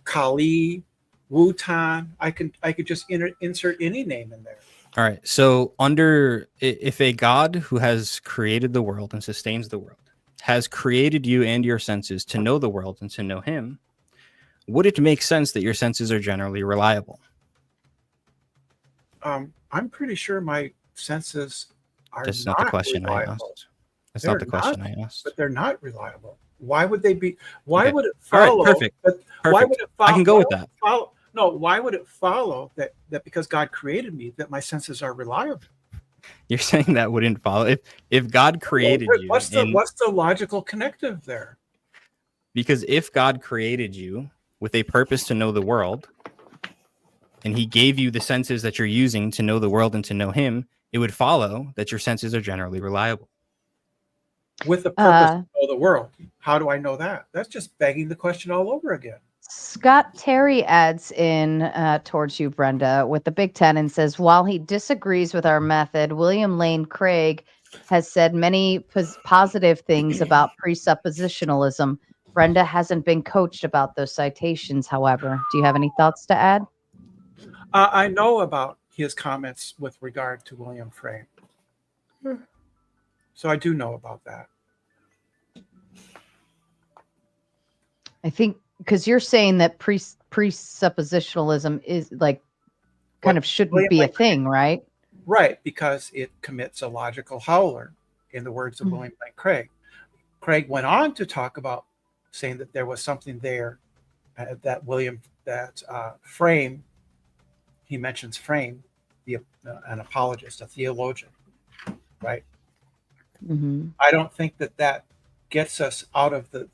Kali, Wutan? I could just insert any name in there. All right. So if a God who has created the world and sustains the world has created you and your senses to know the world and to know him, would it make sense that your senses are generally reliable? I'm pretty sure my senses are That's not the question reliable. I asked. That's They're not the question I asked. But they're not reliable. Why would they be? Why Okay. would it All right, follow? perfect. Why Perfect. would it follow? I can go with why would that. it follow- no, why would it follow that because God created me that my senses are reliable? You're saying that wouldn't follow if God created you. What's the logical connective there? Because if God created you with a purpose to know the world, and he gave you the senses that you're using to know the world and to know him, it would follow that your senses are generally reliable. With the purpose to know the world. How do I know that? That's just begging the question all over again. Scott Terry adds in towards you, Brenda, with the Big Ten and says, while he disagrees with our method, William Lane Craig has said many positive things about presuppositionalism. Brenda hasn't been coached about those citations, however. Do you have any thoughts to add? I know about his comments with regard to William Frame. So I do know about that. I think because you're saying that presuppositionalism is like kind of shouldn't be a thing, right? Right, because it commits a logical howler, in the words of William Lane Craig. Craig went on to talk about saying that there was something there that Frame, he mentions Frame, an apologist, a theologian, right? I don't think that gets us out of the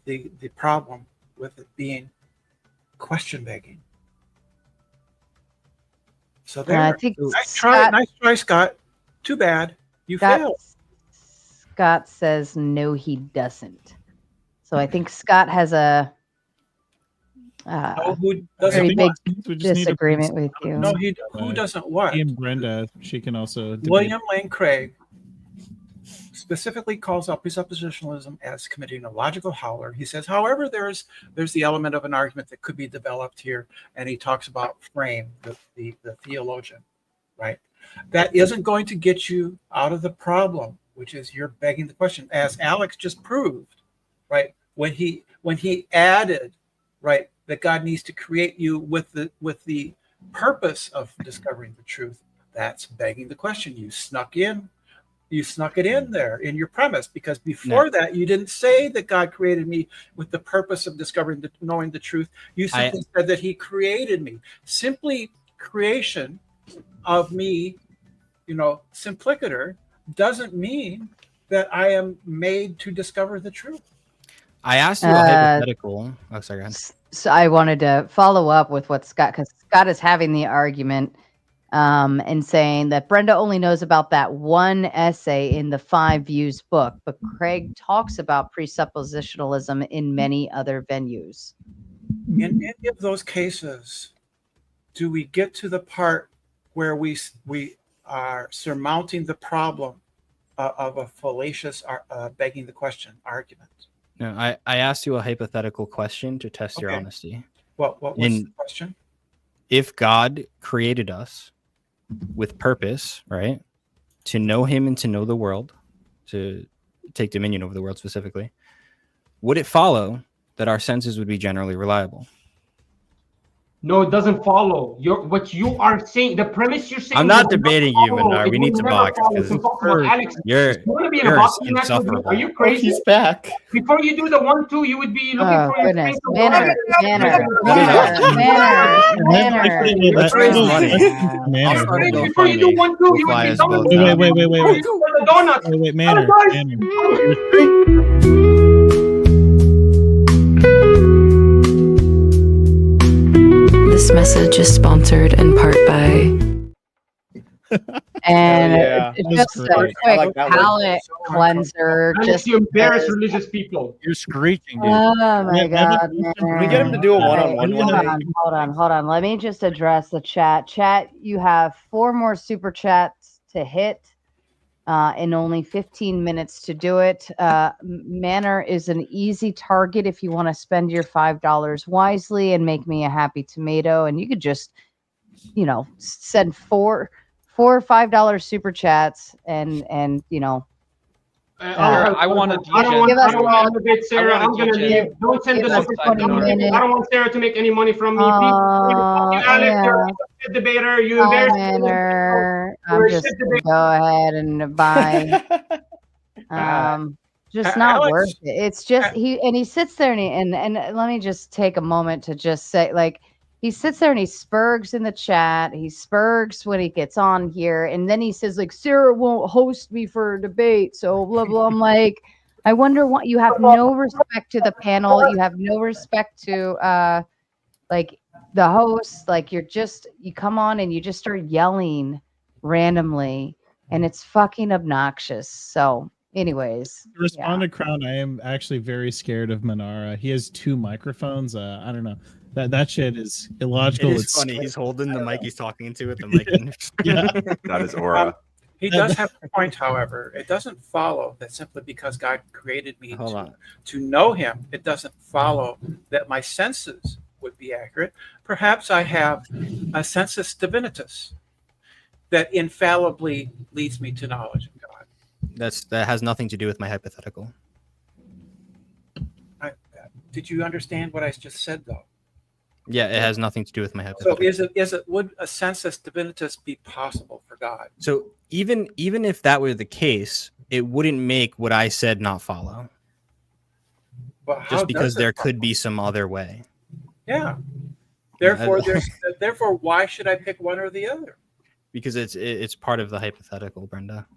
problem with it being question begging. So there. I think nice try, Scott. Too bad you failed. Scott says no, he doesn't. So I think Scott has a very big disagreement with you. No, who doesn't what? And Brenda, she can also debate. William Lane Craig specifically calls out presuppositionalism as committing a logical howler. He says, however, there's the element of an argument that could be developed here, and he talks about Frame, the theologian, right? That isn't going to get you out of the problem, which is you're begging the question, as Alex just proved, right? When he added, right, that God needs to create you with the purpose of discovering the truth, that's begging the question. You snuck it in there in your premise, because before that you didn't say that God created me with the purpose of discovering knowing the truth. You simply said that he created me. Simply creation of me, simplicator, doesn't mean that I am made to discover the truth. I asked you a hypothetical. Oh, sorry. Go ahead. So I wanted to follow up with what Scott, because Scott is having the argument and saying that Brenda only knows about that one essay in the 5 Views book, but Craig talks about presuppositionalism in many other venues. In any of those cases, do we get to the part where we are surmounting the problem of a fallacious begging the question argument? No, I asked you a hypothetical question to test your honesty. What was the question? If God created us with purpose, right, to know him and to know the world, to take dominion over the world specifically, would it follow that our senses would be generally reliable? No, it doesn't follow. What you are saying, the premise you're saying. I'm not debating you, Manar. We need to box. Alex, you're insufferable. Are you crazy? He's back. Before you do the 1-2, you would be looking for your goodness. Manner. Before you do 1-2, you would be done. Wait, Manor. This message is sponsored in part by. And just a quick palate cleanser. Just you embarrass religious people. You're screeching, dude. Oh my God. Can we get him to do a one-on-one one day? Hold on. Let me just address the chat. Chat, you have 4 more super chats to hit in only 15 minutes to do it. Manor is an easy target if you want to spend your $5 wisely and make me a happy tomato. And you could just, send 4 or $5 super chats and I want to. I don't want to debate Sarah. I'm going to leave. Don't send the super chat. I don't want Sarah to make any money from me. Alex, you're a shit debater. You embarrass me. I'm just gonna go ahead and buy. Just not Alex, worth it. It's just he sits there and let me just take a moment to just say, like, he sits there and he spurgs in the chat. He spurgs when he gets on here. And then he says, like, Sarah won't host me for a debate. So blah, blah. I'm like, I wonder what you have no respect to the panel. You have no respect to, like, the host, like you come on and you just start yelling randomly, and it's fucking obnoxious. So, anyways, To respond to Crown, I am actually very scared of Manara. He has 2 microphones. I don't know. That shit is illogical. It is It's funny. scary. He's holding the mic he's talking into with the mic. Yeah. That is aura. He does have a point, however. It doesn't follow that simply because God created me to know him, it doesn't follow that my senses would be accurate. Perhaps I have a sensus divinitus that infallibly leads me to knowledge of God. That has nothing to do with my hypothetical. Did you understand what I just said, though? Yeah, it has nothing to do with my hypothetical. So would a sensus divinitus be possible for God? So even if that were the case, it wouldn't make what I said not follow. But how Just because does it there follow? could be some other way. Yeah. Therefore, why should I pick one or the other? Because it's part of the hypothetical, Brenda.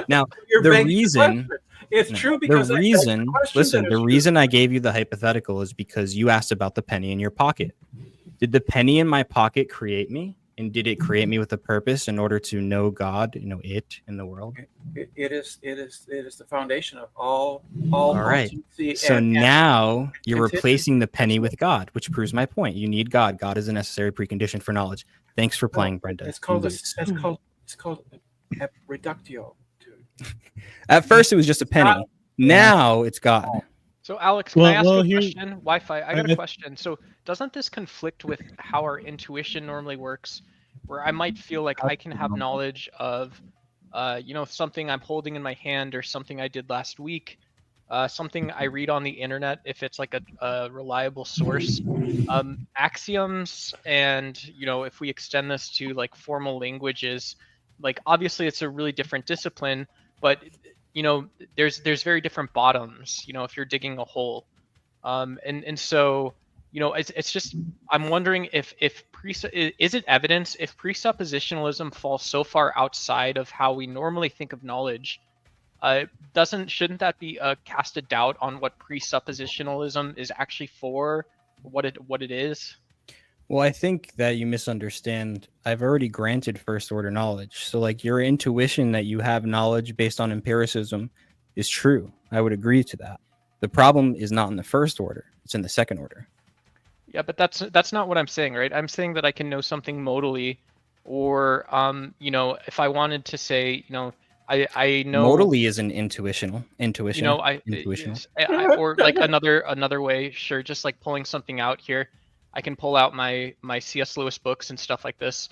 Now, You're the begging reason question. It's true because the reason reason I gave you the hypothetical is because you asked about the penny in your pocket. Did the penny in my pocket create me? And did it create me with a purpose in order to know God, it in the world? It is the foundation of all right. potency So and now you're contingency. replacing the penny with God, which proves my point. You need God. God is a necessary precondition for knowledge. Thanks for playing, Brenda. It's called You a lose. reductio, dude. At first, it was just a penny. Now it's God. So, Alex, can I ask you a here- question? Wi-Fi, I got a question. So, doesn't this conflict with how our intuition normally works, where I might feel like I can have knowledge of, something I'm holding in my hand or something I did last week, something I read on the internet, if it's like a reliable source, axioms, and, if we extend this to like formal languages, like obviously it's a really different discipline, but there's very different bottoms, if you're digging a hole. And so, it's just, I'm wondering is it evidence if presuppositionalism falls so far outside of how we normally think of knowledge, shouldn't that be a cast a doubt on what presuppositionalism is actually for, what it is? Well, I think that you misunderstand. I've already granted first order knowledge. So like your intuition that you have knowledge based on empiricism is true. I would agree to that. The problem is not in the first order. It's in the second order. Yeah, but that's not what I'm saying, right? I'm saying that I can know something modally, or if I wanted to say, I know Modally is an intuitional. Intuitional. Or like another way, sure, just like pulling something out here. I can pull out my C.S. Lewis books and stuff like this,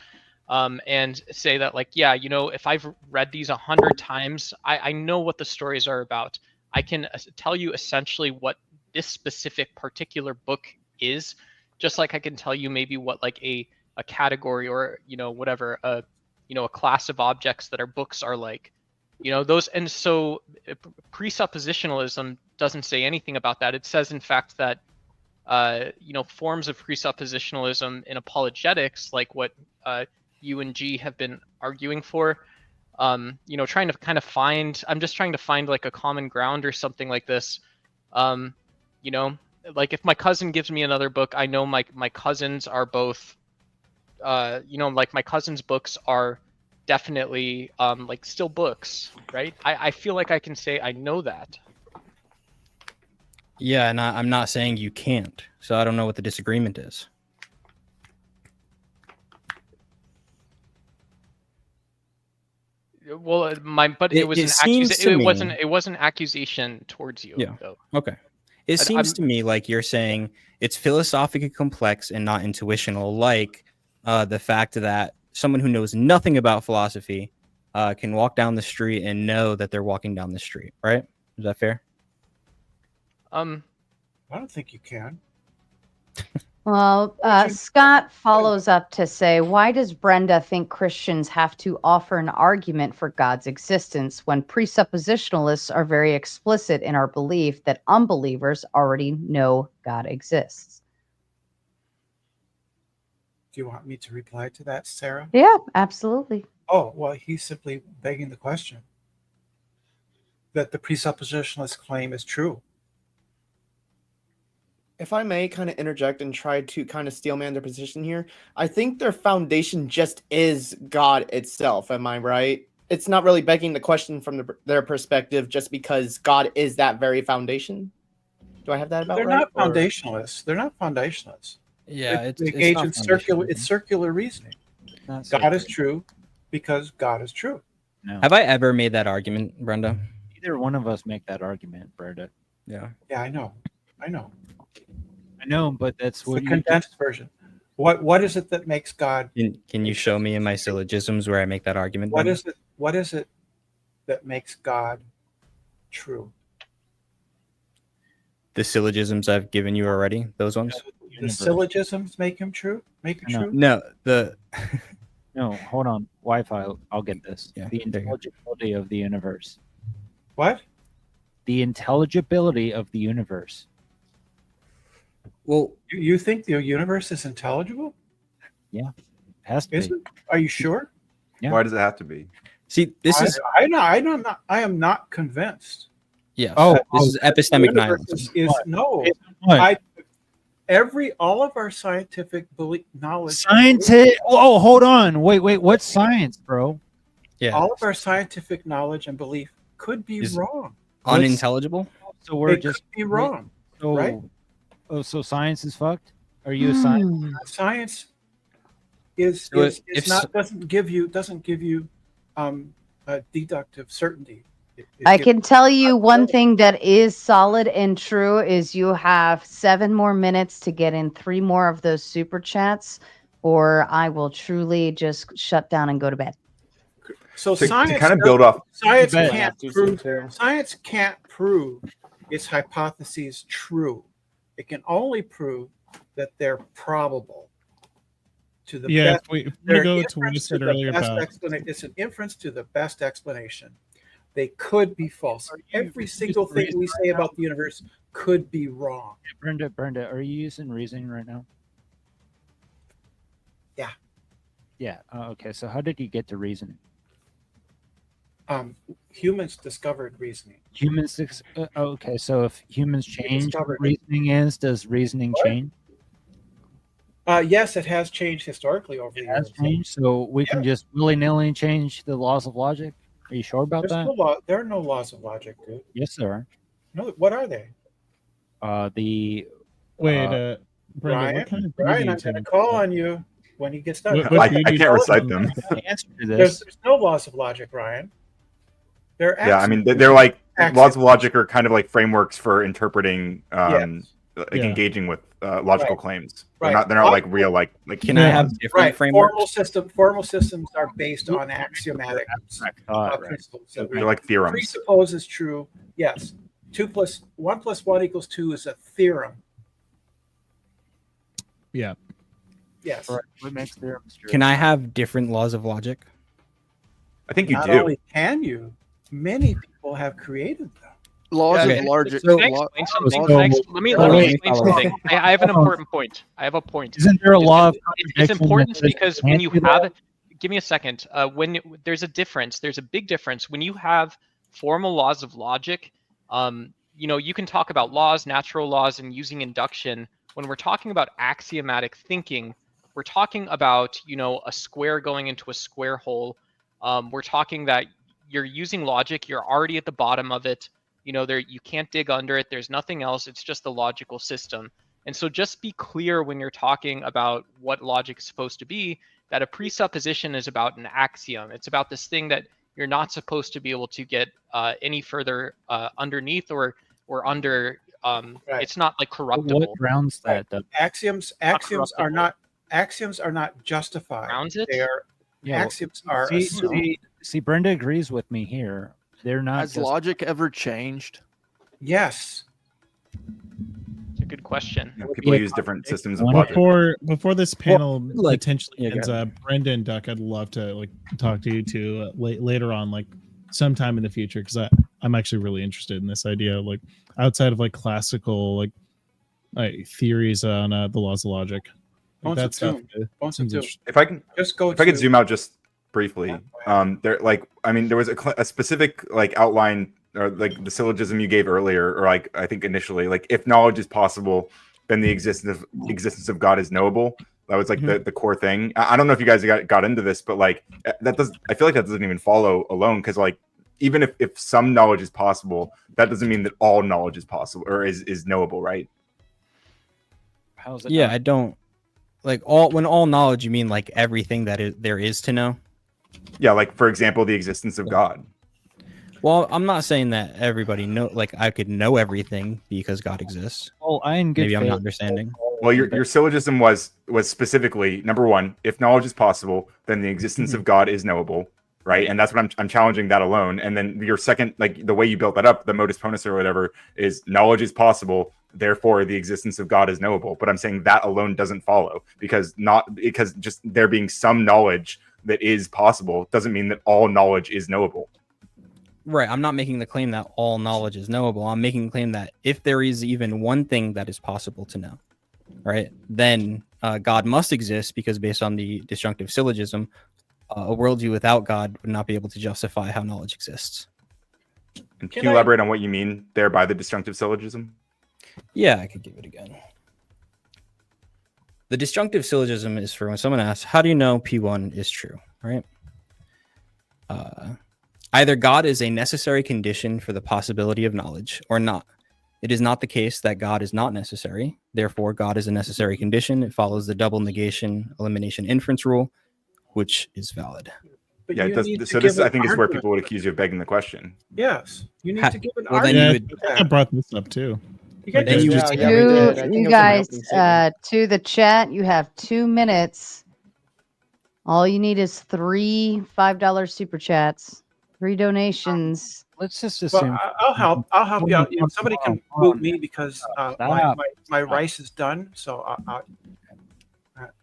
and say that like, yeah, if I've read these 100 times, I know what the stories are about. I can tell you essentially what this specific particular book is, just like I can tell you maybe what like a category or whatever a class of objects that are books are like, those. And so presuppositionalism doesn't say anything about that. It says in fact that forms of presuppositionalism in apologetics, like what you and G have been arguing for, trying to kind of I'm just trying to find like a common ground or something like this. Like if my cousin gives me another book, I know my cousins are both, like my cousin's books are definitely like still books, right? I feel like I can say I know that. Yeah, and I'm not saying you can't. So I don't know what the disagreement is. Well, it was it was an accusation towards you. Yeah. Though. Okay. It seems to me like you're saying it's philosophically complex and not intuitional, like the fact that someone who knows nothing about philosophy can walk down the street and know that they're walking down the street, right? Is that fair? I don't think you can. Well, Scott follows up to say, why does Brenda think Christians have to offer an argument for God's existence when presuppositionalists are very explicit in our belief that unbelievers already know God exists? Do you want me to reply to that, Sarah? Yeah, absolutely. Oh, well, he's simply begging the question that the presuppositionalist claim is true. If I may kind of interject and try to kind of steelman their position here, I think their foundation just is God itself. Am I right? It's not really begging the question from their perspective just because God is that very foundation. Do I have that about They're right? not foundationalists. They're not foundationalists. Yeah, They it's engage not in circular. foundationalism. It's circular reasoning. Not God is true because God is true. No. Have I ever made that argument, Brenda? Either one of us make that argument, Brenda. Yeah. Yeah, I know. I know. I know, but that's It's what the you condensed version. What is it that makes God? Can you show me in my syllogisms where I make that argument? What Brenda? is it? What is it that makes God true? The syllogisms I've given you already? Those ones? The syllogisms make him true. Make it true. No, the No, hold on. Wi-Fi. I'll get this. Yeah, The there you go. intelligibility of the universe. What? The intelligibility of the universe. Well, you think the universe is intelligible? Yeah, has to Is be. it? Are you sure? Yeah. Why does it have to be? See, this is I am not convinced. yeah. Oh, this is The epistemic universe nihilism. no. What? All of our scientific knowledge. Scientific. Oh, hold on. Wait. What's science, bro? Yeah. All of our scientific knowledge and belief could be Is wrong. unintelligible? So we're It just could be wrong. So, right? Oh, so science is fucked? Are you a scientist? Science is So is if not doesn't give you a deductive certainty. It I gives- can tell you one thing that is solid and true is you have 7 more minutes to get in 3 more of those super chats, or I will truly just shut down and go to bed. So To science kind of build off. Science Bet. can't prove its hypotheses true. It can only prove that they're probable. To the Yeah, best, if we they're go an to what you inference said the earlier best about it's an inference to the best explanation. They could be false. Every single thing we say about the universe could be wrong. Brenda, are you using reasoning right now? Yeah. Yeah. Okay. So how did you get to reasoning? Humans discovered reasoning. Humans. Okay. So if humans change, discovered what reasoning is, does reasoning change? Yes, it has changed historically over the Has years. changed. So we can just willy nilly change the laws of logic. Are you sure about There's that? no law. There are no laws of logic, dude. Yes, there are. No, what are they? The wait, uh, Brenda, Brian, what kind of Brian, reading I'm going to do call you on you when he gets done. What do you I do can't recite on them. the answer to There's this. no laws of logic, Ryan. They're Yeah, I mean, axioms. they're like Axioms. laws of logic are kind of like frameworks for interpreting, Yes. like Yeah. engaging with logical Right. claims. Right. They're not like real, like. Can I Yeah. have different Right. frameworks? Formal systems are based on axiomatic Right. principles. That They're like theorems. presuppose is true. Yes. 1 + 1 = 2 is a theorem. Yeah. Yes. Right. What makes theorems true? Can I have different laws of logic? I think you Not do. only can you, many people have created them. Laws Okay. of logic. So- Can I law- explain something? laws Can I of- ex- let me wait, explain something. I have an important point. I have a point. Isn't there a law of It's contradiction important that says because it when can't you be that? have, give me a second. When there's a difference, there's a big difference when you have formal laws of logic. You can talk about laws, natural laws, and using induction. When we're talking about axiomatic thinking, we're talking about a square going into a square hole. We're talking that you're using logic. You're already at the bottom of it. You can't dig under it. There's nothing else. It's just a logical system. And so just be clear when you're talking about what logic is supposed to be, that a presupposition is about an axiom. It's about this thing that you're not supposed to be able to get any further underneath or under. Right. It's not like corruptible. What grounds that? though? Axioms are not justified. Grounds it? They are Yeah, well, axioms are see, assumed. see, Brenda agrees with me here. They're not. Has just- logic ever changed? Yes. It's a good question. You know, people use different systems of logic. Before this panel like- potentially yeah, go ends, Brenda and Duck, I'd love to talk to you two later on, sometime in the future, because I'm actually really interested in this idea, outside of classical theories on the laws of logic. Bones That of stuff Doom. Bones of seems Doom. interesting. If I can, Just go if I could to- zoom out just briefly, there was a specific outline or the syllogism you gave earlier, or I think initially, if knowledge is possible, then the existence of God is knowable. That was like the core thing. I don't know if you guys got into this, but like that does. I feel like that doesn't even follow alone, because like even if some knowledge is possible, that doesn't mean that all knowledge is possible or is knowable, right? How's it? Yeah, I don't like when all knowledge you mean like everything that there is to know. Yeah, like for example, the existence of God. Well, I'm not saying that everybody I could know everything because God exists. Well, maybe I'm not understanding. Well, your syllogism was specifically number one: if knowledge is possible, then the existence of God is knowable, right? And that's what I'm challenging that alone. And then your second, like the way you built that up, the modus ponens or whatever, is knowledge is possible, therefore the existence of God is knowable. But I'm saying that alone doesn't follow, because just there being some knowledge that is possible doesn't mean that all knowledge is knowable. Right. I'm not making the claim that all knowledge is knowable. I'm making the claim that if there is even one thing that is possible to know, right, then God must exist, because based on the disjunctive syllogism, a worldview without God would not be able to justify how knowledge exists. And can you elaborate on what you mean there by the disjunctive syllogism? Yeah, I could give it again. The disjunctive syllogism is for when someone asks, how do you know P1 is true, right? Either God is a necessary condition for the possibility of knowledge or not. It is not the case that God is not necessary. Therefore, God is a necessary condition. It follows the double negation elimination inference rule, which is valid. But yeah, so this I think is where people would accuse you of begging the question. Yes, you need to give an argument. I brought this up too. You guys, to the chat, you have 2 minutes. All you need is 3 $5 super chats, 3 donations. Let's just assume. Well, I'll help you out. Somebody can boot me because my rice is done. So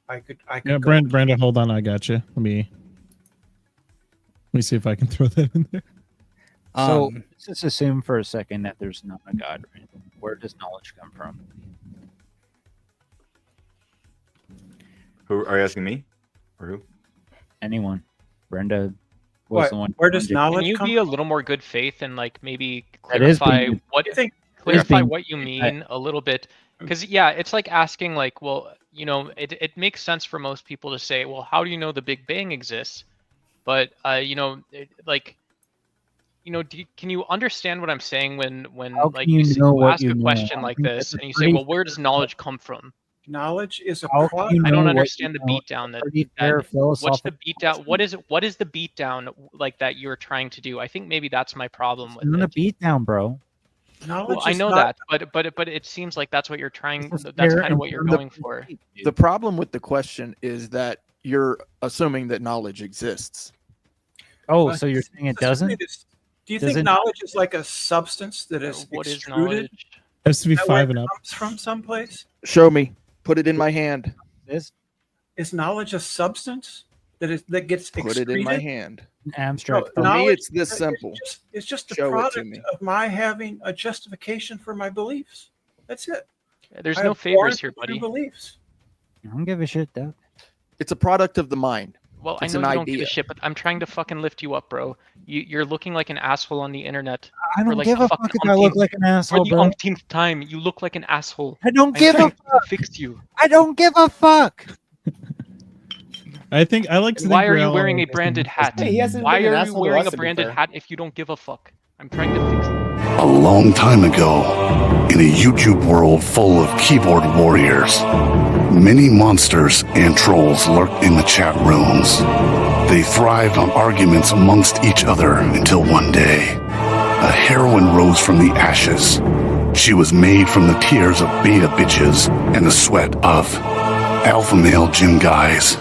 I could. Yeah, Brenda, hold on, I got you. Let me see if I can throw that in there. So let's just assume for a second that there's not a God. Right? Where does knowledge come from? Who are you asking, me or who? Anyone. Brenda was the one. Where does knowledge Can you come be from? a little more good faith and like maybe That is clarify being- what you mean a little bit? Because yeah, it's like asking like, well, you know, it makes sense for most people to say, well, how do you know the Big Bang exists? But you know, can you understand what I'm saying when like you ask a question like this and you say, well, where does knowledge come from? Knowledge is a I don't understand the beatdown what's the beatdown? What is the beatdown like that you're trying to do? I think maybe that's my problem with Not it. a beatdown, bro. Well, I know that, but it seems like that's what you're trying. That's kind of what you're going for. The problem with the question is that you're assuming that knowledge exists. Oh, so you're saying it doesn't? Do you think knowledge is like a substance that is What is extruded? knowledge? Has to be That 5 where and it up. comes from someplace? Show me. Put it in my hand. Is knowledge a substance that gets Put excreted? it in my hand. Abstract. For me, knowledge- it's this simple. It's just a Show it to product me. of my having a justification for my beliefs. That's it. There's I no have favors born here, from true buddy. Beliefs. I don't give a shit, though. It's a product of the mind. Well, It's I know an you don't give idea. a shit, but I'm trying to fucking lift you up, bro. You're looking like an asshole on the internet. I for don't like give the a fucking fuck if I look like an asshole, For the bro. umpteenth time, you look like an asshole. I don't I'm give a trying to fuck. fix you. I don't give a fuck. I think I like to Why think are we're you all- wearing a branded hat? Hey, he hasn't Why been an are you asshole to wearing us, a to be branded fair. hat if you don't give a fuck? I'm trying to fix it. A long time ago, in a YouTube world full of keyboard warriors, many monsters and trolls lurked in the chat rooms. They thrived on arguments amongst each other until one day, a heroine rose from the ashes. She was made from the tears of beta bitches and the sweat of alpha male gym guys.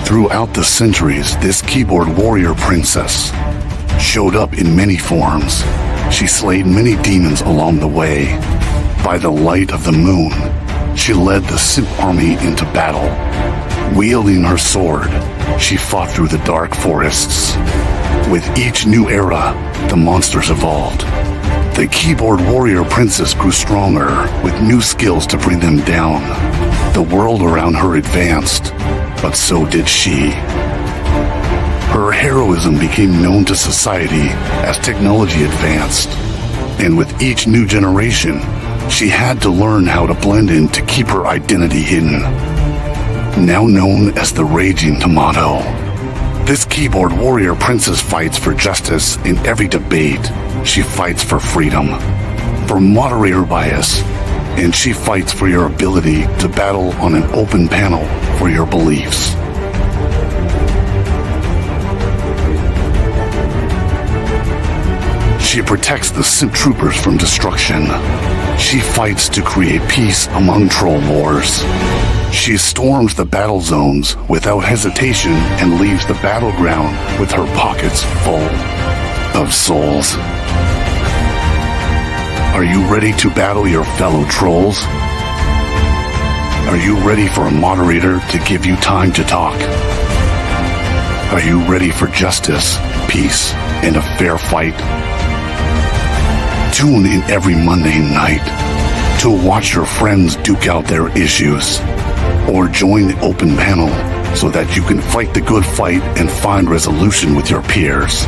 Throughout the centuries, this keyboard warrior princess showed up in many forms. She slayed many demons along the way. By the light of the moon, she led the Simp army into battle. Wielding her sword, she fought through the dark forests. With each new era, the monsters evolved. The keyboard warrior princess grew stronger, with new skills to bring them down. The world around her advanced, but so did she. Her heroism became known to society as technology advanced, and with each new generation, She had to learn how to blend in to keep her identity hidden. Now known as the Raging Tomato, this keyboard warrior princess fights for justice in every debate. She fights for freedom, for moderator bias, and she fights for your ability to battle on an open panel for your beliefs. She protects the Sith troopers from destruction. She fights to create peace among troll wars. She storms the battle zones without hesitation and leaves the battleground with her pockets full of souls. Are you ready to battle your fellow trolls? Are you ready for a moderator to give you time to talk? Are you ready for justice, peace, and a fair fight? Tune in every Monday night to watch your friends duke out their issues, or join the open panel so that you can fight the good fight and find resolution with your peers.